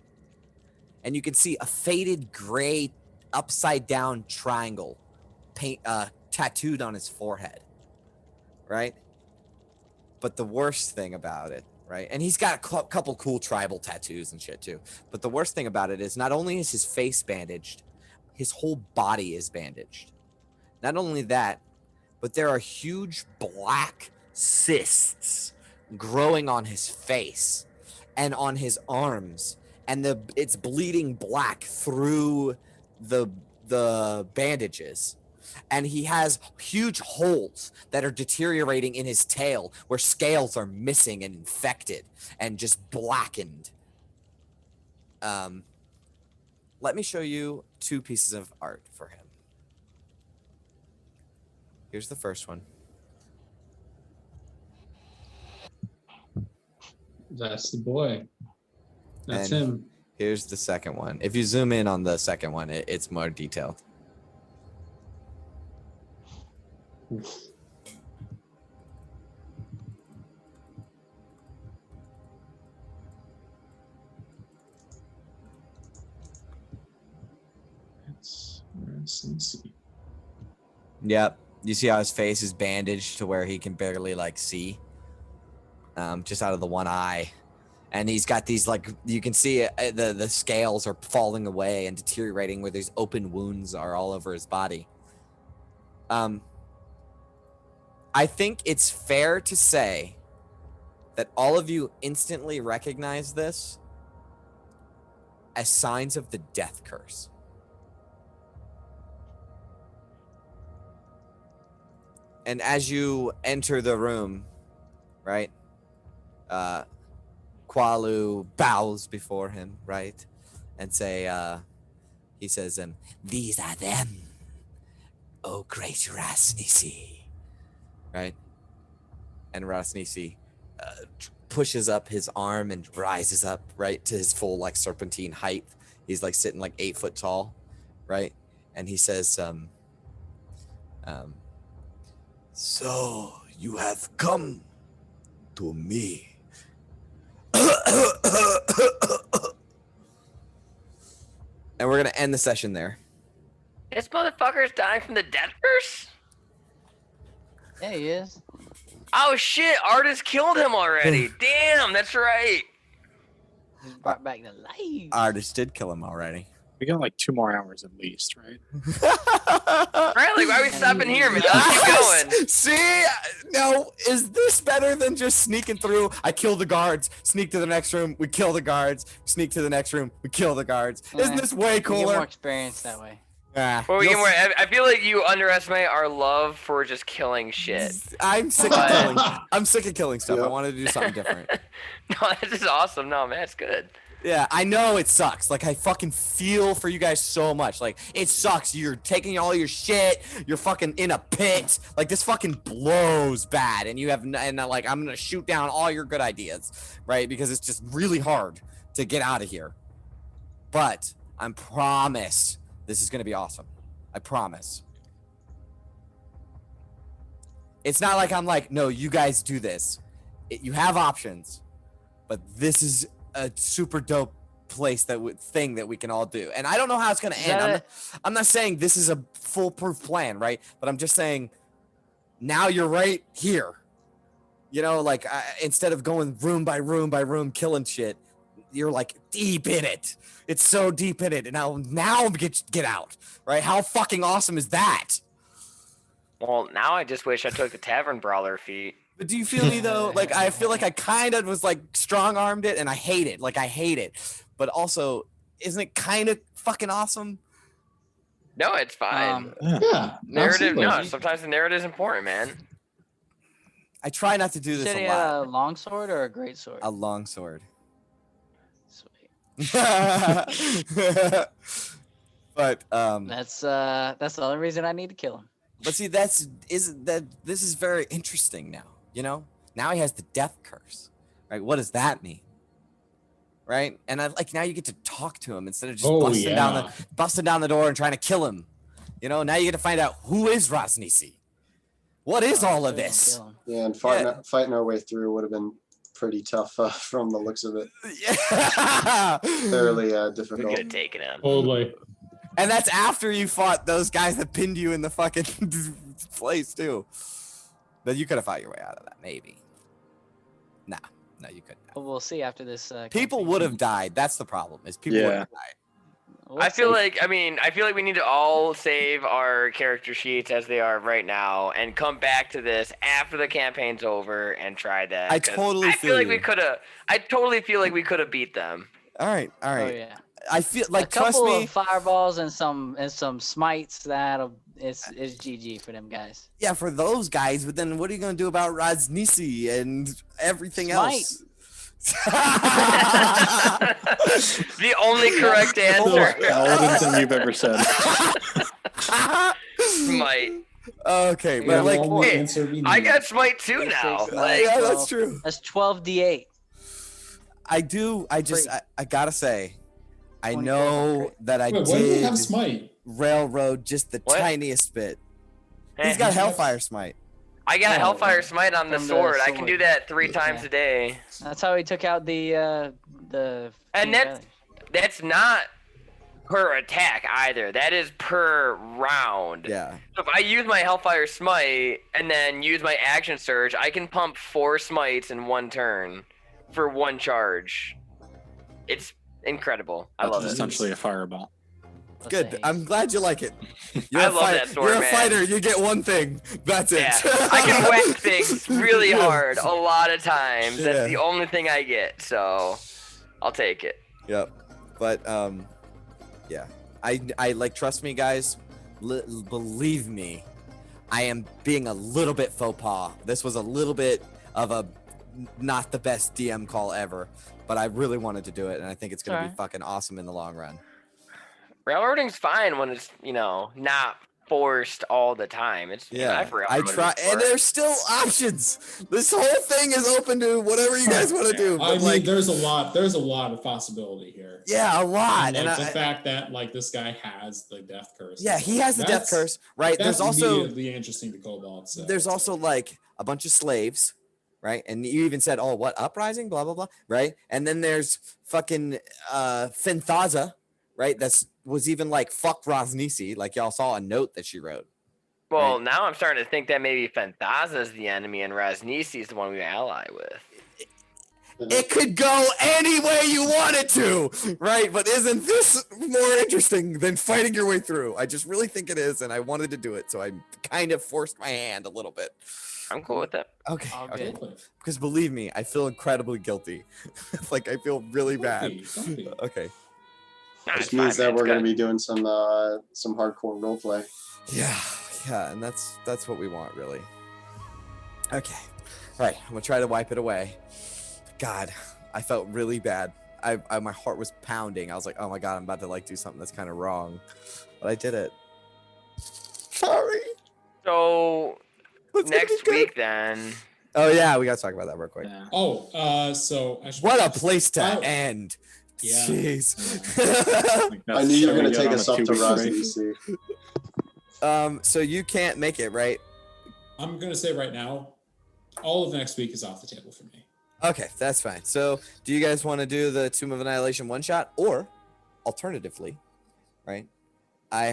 And you can see a faded gray upside down triangle tattooed on his forehead, right? But the worst thing about it, right? And he's got a couple cool tribal tattoos and shit too. But the worst thing about it is not only is his face bandaged, his whole body is bandaged. Not only that, but there are huge black cysts growing on his face and on his arms, and it's bleeding black through the bandages. And he has huge holes that are deteriorating in his tail where scales are missing and infected and just blackened. Let me show you 2 pieces of art for him. Here's the first one. That's the boy. That's And him. Here's the second one. If you zoom in on the second one, it's more detailed. Oof. Let's see. Yep. You see how his face is bandaged to where he can barely like see, just out of the one eye. And he's got these like, you can see the scales are falling away and deteriorating where these open wounds are all over his body. I think it's fair to say that all of you instantly recognize this as signs of the death curse. And as you enter the room, right, Qualu bows before him, right, and he says, "These are them, O great Rasnisi," right? And Rasnisi pushes up his arm and rises up, right, to his full like serpentine height. He's like sitting like 8 foot tall, right? And he says, "So you have come to me." And we're gonna end the session there. This motherfucker's dying from the death curse? Yeah, he is. Oh shit, Artis killed him already. Damn, that's right. He's brought back to life. Artist did kill him already. We got like 2 more hours at least, right? Riley, why are we stopping here, man? Let's keep going. See, no, is this better than just sneaking through? I kill the guards, sneak to the next room, we kill the guards, sneak to the next room, we kill the guards. Isn't this way You get cooler? more experience that way. Well, we get more. I feel like you underestimate our love for just killing shit. I'm sick of killing. I'm sick of killing stuff. I wanted to do something different. No, this is awesome. No, man, it's good. Yeah, I know it sucks. Like, I fucking feel for you guys so much. Like, it sucks. You're taking all your shit. You're fucking in a pit. Like, this fucking blows bad. And you have, like, I'm gonna shoot down all your good ideas, right? Because it's just really hard to get out of here. But I promise this is gonna be awesome. I promise. It's not like I'm like, no, you guys do this. You have options, but this is a super dope place thing that we can all do. And I don't know how it's gonna end. I'm not saying this is a foolproof plan, right? But I'm just saying now you're right here. You know, like instead of going room by room by room killing shit, you're like deep in it. It's so deep in it, and now get out, right? How fucking awesome is that? Well, now I just wish I took the tavern brawler feat. But do you feel me though? Like I feel like I kind of was like strong-armed it, and I hate it. Like I hate it. But also, isn't it kind of fucking awesome? No, it's fine. Yeah. Narrative, no. absolutely. Sometimes the narrative is important, man. I try not to do this Said a he had lot. a long sword or a great sword? A long sword. Sweet. But That's the only reason I need to kill him. but see, this is very interesting now. You know, now he has the death curse, right? What does that mean? Right? And now you get to talk to him instead of just busting down the door and trying to kill him. You know, now you get to find out who is Rosnisi. What is all of this? Yeah, and fighting our way through would have been pretty tough from the looks of it. Yeah. Fairly We could difficult. have taken him. Totally. And that's after you fought those guys that pinned you in the fucking place too. But you could have fought your way out of that, maybe. No, you couldn't. But we'll see after this. People campaign. would have died. That's the problem. Is people would have died. We'll I feel see. like we need to all save our character sheets as they are right now and come back to this after the campaign's over and try that. I 'cause totally I feel feel like you. we could have. I totally feel like we could have beat them. All right. Oh yeah. I feel like a couple trust me. of fireballs and some smites. It's GG for them guys. Yeah, for those guys. But then what are you gonna do about Rosnisi and everything Smite. else? The only correct answer. Paladin thing you've ever said. Smite. Okay, We but have like, one more hey, answer we I need. got Smite too Six, now. nine. Like, yeah, that's Well, true. That's 12d8. I do. I just. Free. I gotta say, I 24 know upgrade. that I Wait, why do you did have smite? railroad just the What? tiniest bit. eh, He's got Hellfire Smite. I got Oh, Hellfire Smite on the from the sword. I can sword. do that 3 Yeah. times a day. That's how he took out the And that's not per attack either. That is per round. Yeah. So if I use my Hellfire Smite and then use my action surge, I can pump 4 smites in 1 turn for 1 charge. It's incredible. I love That's it. essentially a fireball. Good. I'm glad you like it. You're I a love fight- that sword, You're a man. fighter. You get one thing. That's it. Yeah, I can whack things really Yeah. hard a lot of times. That's Yeah. the only thing I get, so I'll take it. Yep. But yeah. I like, trust me, guys. Believe me, I am being a little bit faux pas. This was a little bit of a not the best DM call ever, but I really wanted to do it, and I think it's gonna be Alright. fucking awesome in the long run. Railroading's fine when it's, not forced all the time. It's Yeah, I've I railroaded try, and before. there's still options. This whole thing is open to whatever you guys want to do. I But mean, like, there's a lot of possibility here. yeah, a lot. And, And the I, fact that this guy has the death curse. yeah, he has the death curse, right? That's There's also immediately interesting to Cobalt. So there's also like a bunch of slaves, right? And you even said, oh, what, uprising, blah blah blah, right? And then there's fucking Finthaza, right? Was even like fuck Rosnisi, like y'all saw a note that she wrote. Well, right. now I'm starting to think that maybe Fanthaza's the enemy and Raznisi is the one we ally with. It could go any way you want it to, right? But isn't this more interesting than fighting your way through? I just really think it is, and I wanted to do it, so I kind of forced my hand a little bit. I'm cool with that. Okay, All okay. good. Because believe me, I feel incredibly guilty. Like I feel really bad. Don't be. Okay. Nah, it's Which means fine, that man. we're It's going to good. be doing some hardcore roleplay. Yeah, and that's what we want, really. Okay. All right, I'm gonna try to wipe it away. God, I felt really bad. my heart was pounding. I was like, oh my god, I'm about to like do something that's kind of wrong, but I did it. Sorry. So It's gonna be next good. week then. Oh yeah, we gotta talk about that real quick. Yeah. Oh, so I should What a place to Oh. end. Yeah. Jeez. I knew you were going to take us up to Rossi. So you can't make it, right? I'm gonna say right now, all of next week is off the table for me. Okay, that's fine. So do you guys want to do the Tomb of Annihilation one shot, or alternatively, right? I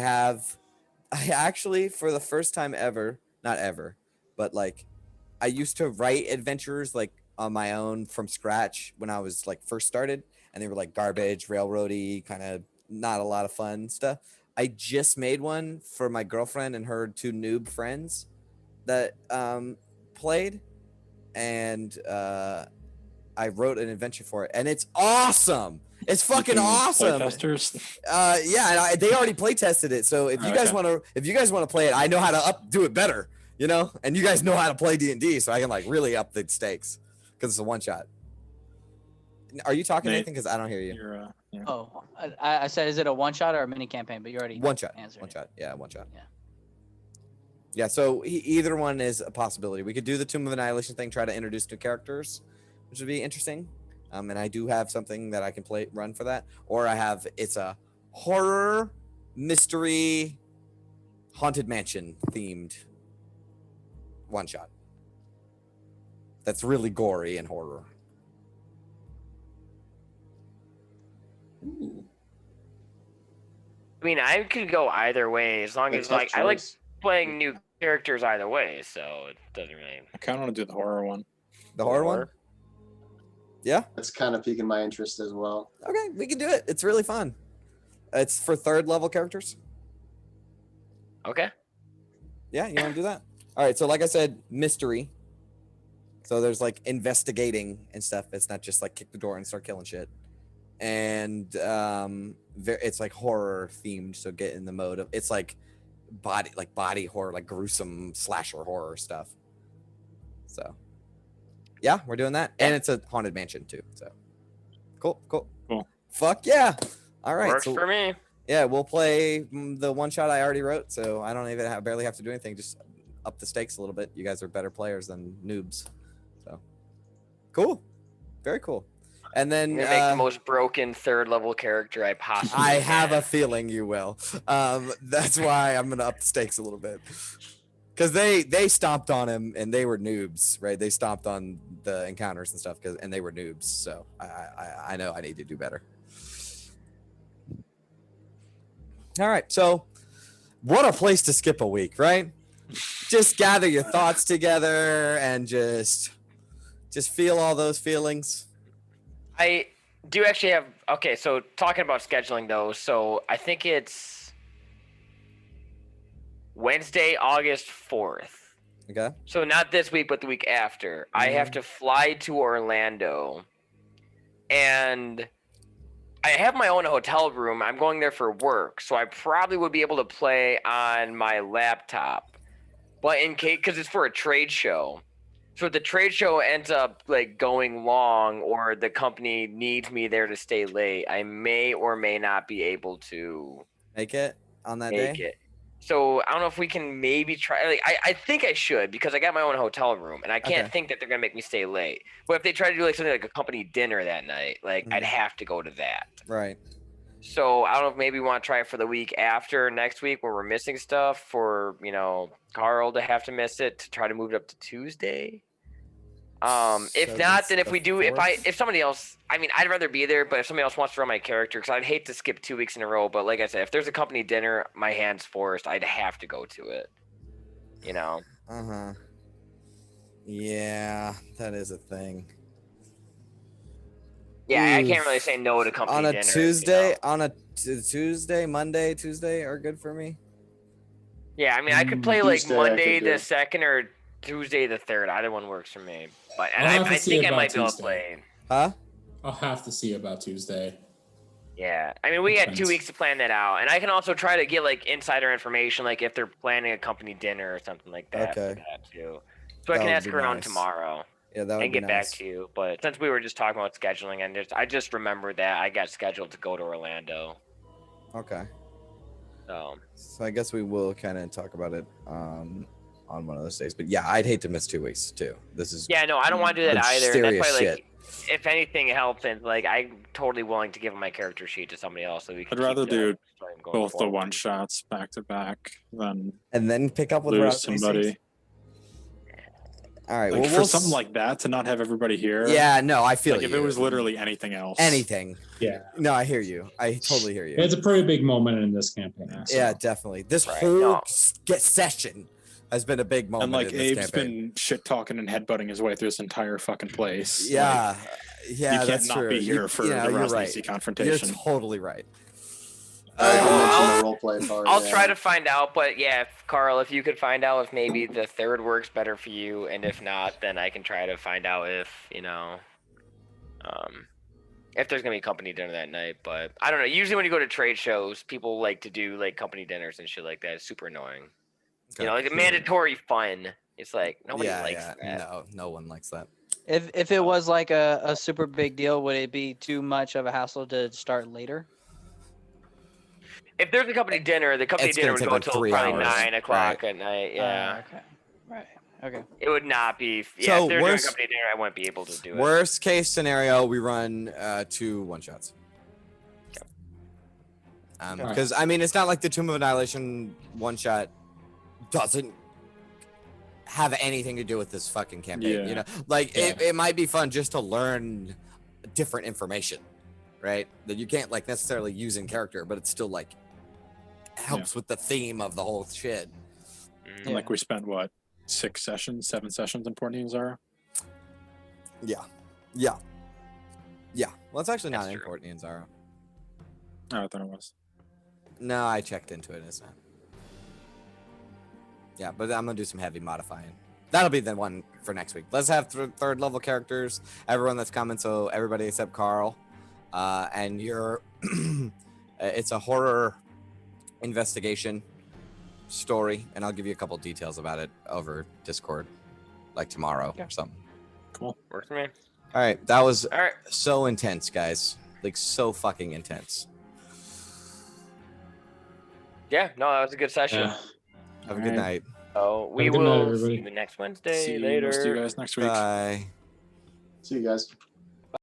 actually, for the first time ever, not ever, but like, I used to write adventures like on my own from scratch when I was like first started, and they were like garbage, railroady, kind of not a lot of fun stuff. I just made one for my girlfriend and her two noob friends that played, and I wrote an adventure for it, and it's awesome. It's fucking awesome. Playtesters? Yeah, and they already play tested it. So if you guys want to play it, I know how to do it better, you know. And you guys know how to play D&D, so I can like really up the stakes because it's a one shot. Are you talking Nate, anything? Because I don't hear you. You're, yeah. Oh, I said, is it a one shot or a mini campaign? But you already One shot. answered One it. shot. Yeah, one shot. Yeah. Yeah. So either one is a possibility. We could do the Tomb of Annihilation thing, try to introduce new characters, which would be interesting. And I do have something that I can run for that. Or it's a horror, mystery, haunted mansion themed one shot. That's really gory and horror. Ooh. I mean, I could go either way as long as like I like playing new characters either way, so it doesn't really. I kind of want to do the horror one. The horror one? Yeah. That's kind of piquing my interest as well. Okay, we can do it. It's really fun. It's for third level characters. Okay. Yeah, you want to do that? All right. So, like I said, mystery. So there's like investigating and stuff. It's not just like kick the door and start killing shit. And it's like horror themed. So get in the mode of it's like body horror, like gruesome slasher horror stuff. So yeah, we're doing that, and it's a haunted mansion too. So cool. Fuck yeah! All right, Works for me. Yeah, we'll play the one shot I already wrote, so I don't even barely have to do anything. Just up the stakes a little bit. You guys are better players than noobs, so cool, very cool. And then I'm gonna make the most broken third level character I possibly I can. have a feeling you will. That's why I'm gonna up the stakes a little bit. Because they stomped on him and they were noobs, right? They stomped on the encounters and stuff and they were noobs. So I know I need to do better. All right, so what a place to skip a week, right? Just gather your thoughts together and just feel all those feelings. I do actually have okay. So talking about scheduling though, so I think it's Wednesday, August 4th. Okay. So not this week, but the week after. I have to fly to Orlando, and I have my own hotel room. I'm going there for work, so I probably would be able to play on my laptop. But in case, because it's for a trade show, so if the trade show ends up like going long, or the company needs me there to stay late, I may or may not be able to Make it on that make day? it. So I don't know if we can maybe try. Like, I think I should because I got my own hotel room, and I can't Okay. think that they're gonna make me stay late. But if they try to do like something like a company dinner that night, like I'd have to go to that. Right. So I don't know if maybe we want to try it for the week after next week where we're missing stuff for Carl to have to miss it to try to move it up to Tuesday. If So not, that's then if the we do, 4th? if somebody else, I mean, I'd rather be there, but if somebody else wants to run my character, because I'd hate to skip 2 weeks in a row. But like I said, if there's a company dinner, my hand's forced. I'd have to go to it. Uh-huh. Yeah, that is a thing. Yeah, I can't Oof. really say no to company On a dinner. Tuesday, Tuesday, Monday, Tuesday are good for me. Yeah, I mean, I could play like Tuesday I Monday could do. the 2nd or Tuesday the 3rd. Either one works for me. But I'll have to I see think I about might be able to Tuesday. play. Huh? I'll have to see about Tuesday. Yeah, I mean, we got 2 Depends. weeks to plan that out, and I can also try to get like insider information, like if they're planning a company dinner or something like that. Okay. For that too. So I That can would ask be around nice. tomorrow. Yeah, that would and be get back nice. to you. But since we were just talking about scheduling, and I just remembered that I got scheduled to go to Orlando. Okay. So So I guess we will kind of talk about it on one of those days. But yeah, I'd hate to miss 2 weeks too. This is yeah, no, I don't want to do that some either. And that's serious why, like, shit. if anything helps, and like, I'm totally willing to give my character sheet to somebody else so we can. I'd rather keep the do stream going both the forward. one shots back to back than And then pick up with lose Route 26. somebody. All right. Like well, for we'll something like that to not have everybody here. Yeah, no, I feel Like you. if it was literally anything else. anything. Yeah, No, I hear you. I totally hear you. it's a pretty big moment in this campaign. So. Yeah, definitely. This Right, whole no. session has been a big moment And like in this Abe's campaign. been shit talking and headbutting his way through this entire fucking place. Yeah, yeah, you can't that's not true. be here for the you're Rosnisi right. You're confrontation. totally right. I didn't mention I'll- the role play part. I'll yeah. try to find out, but yeah, Carl, if you could find out if maybe the third works better for you, and if not, then I can try to find out if if there's gonna be company dinner that night. But I don't know. Usually when you go to trade shows, people like to do like company dinners and shit like that. It's super annoying. Okay. You know, like a mandatory fun. It's like nobody likes that. No one likes that. If it was like a super big deal, would it be too much of a hassle to start later? If there's a company dinner, the company It's dinner gonna would take go like until 3 probably hours, 9 o'clock at night. Yeah, Okay. Right. Okay. it would not be. Yeah, So if they're doing worst- company dinner, I wouldn't be able to do it. Worst case scenario, we run 2 one-shots. Okay. Because I mean, it's not like the Tomb of Annihilation one-shot doesn't have anything to do with this fucking campaign. Yeah. You know, like Yeah. it might be fun just to learn different information, right? That you can't like necessarily use in character, but it still like helps with the theme of the whole shit. Mhm. And like we spent what, 7 sessions in Port Zara? Yeah. Well, it's actually not That's in true. Courtney and Zara. Oh, I thought it was. No, I checked into it. It's not. Yeah, but I'm gonna do some heavy modifying. That'll be the one for next week. Let's have third level characters. Everyone that's coming, so everybody except Carl. And you're, it's a horror investigation story, and I'll give you a couple details about it over Discord, like tomorrow or something. Cool. Works for me. All right, that was All right. so intense, guys. Like so fucking intense. Yeah, no, that was a good session. Yeah. Have a good night. So we Have a good night, will see everybody. you next Wednesday. See later. most of you guys next week. Bye. See you guys.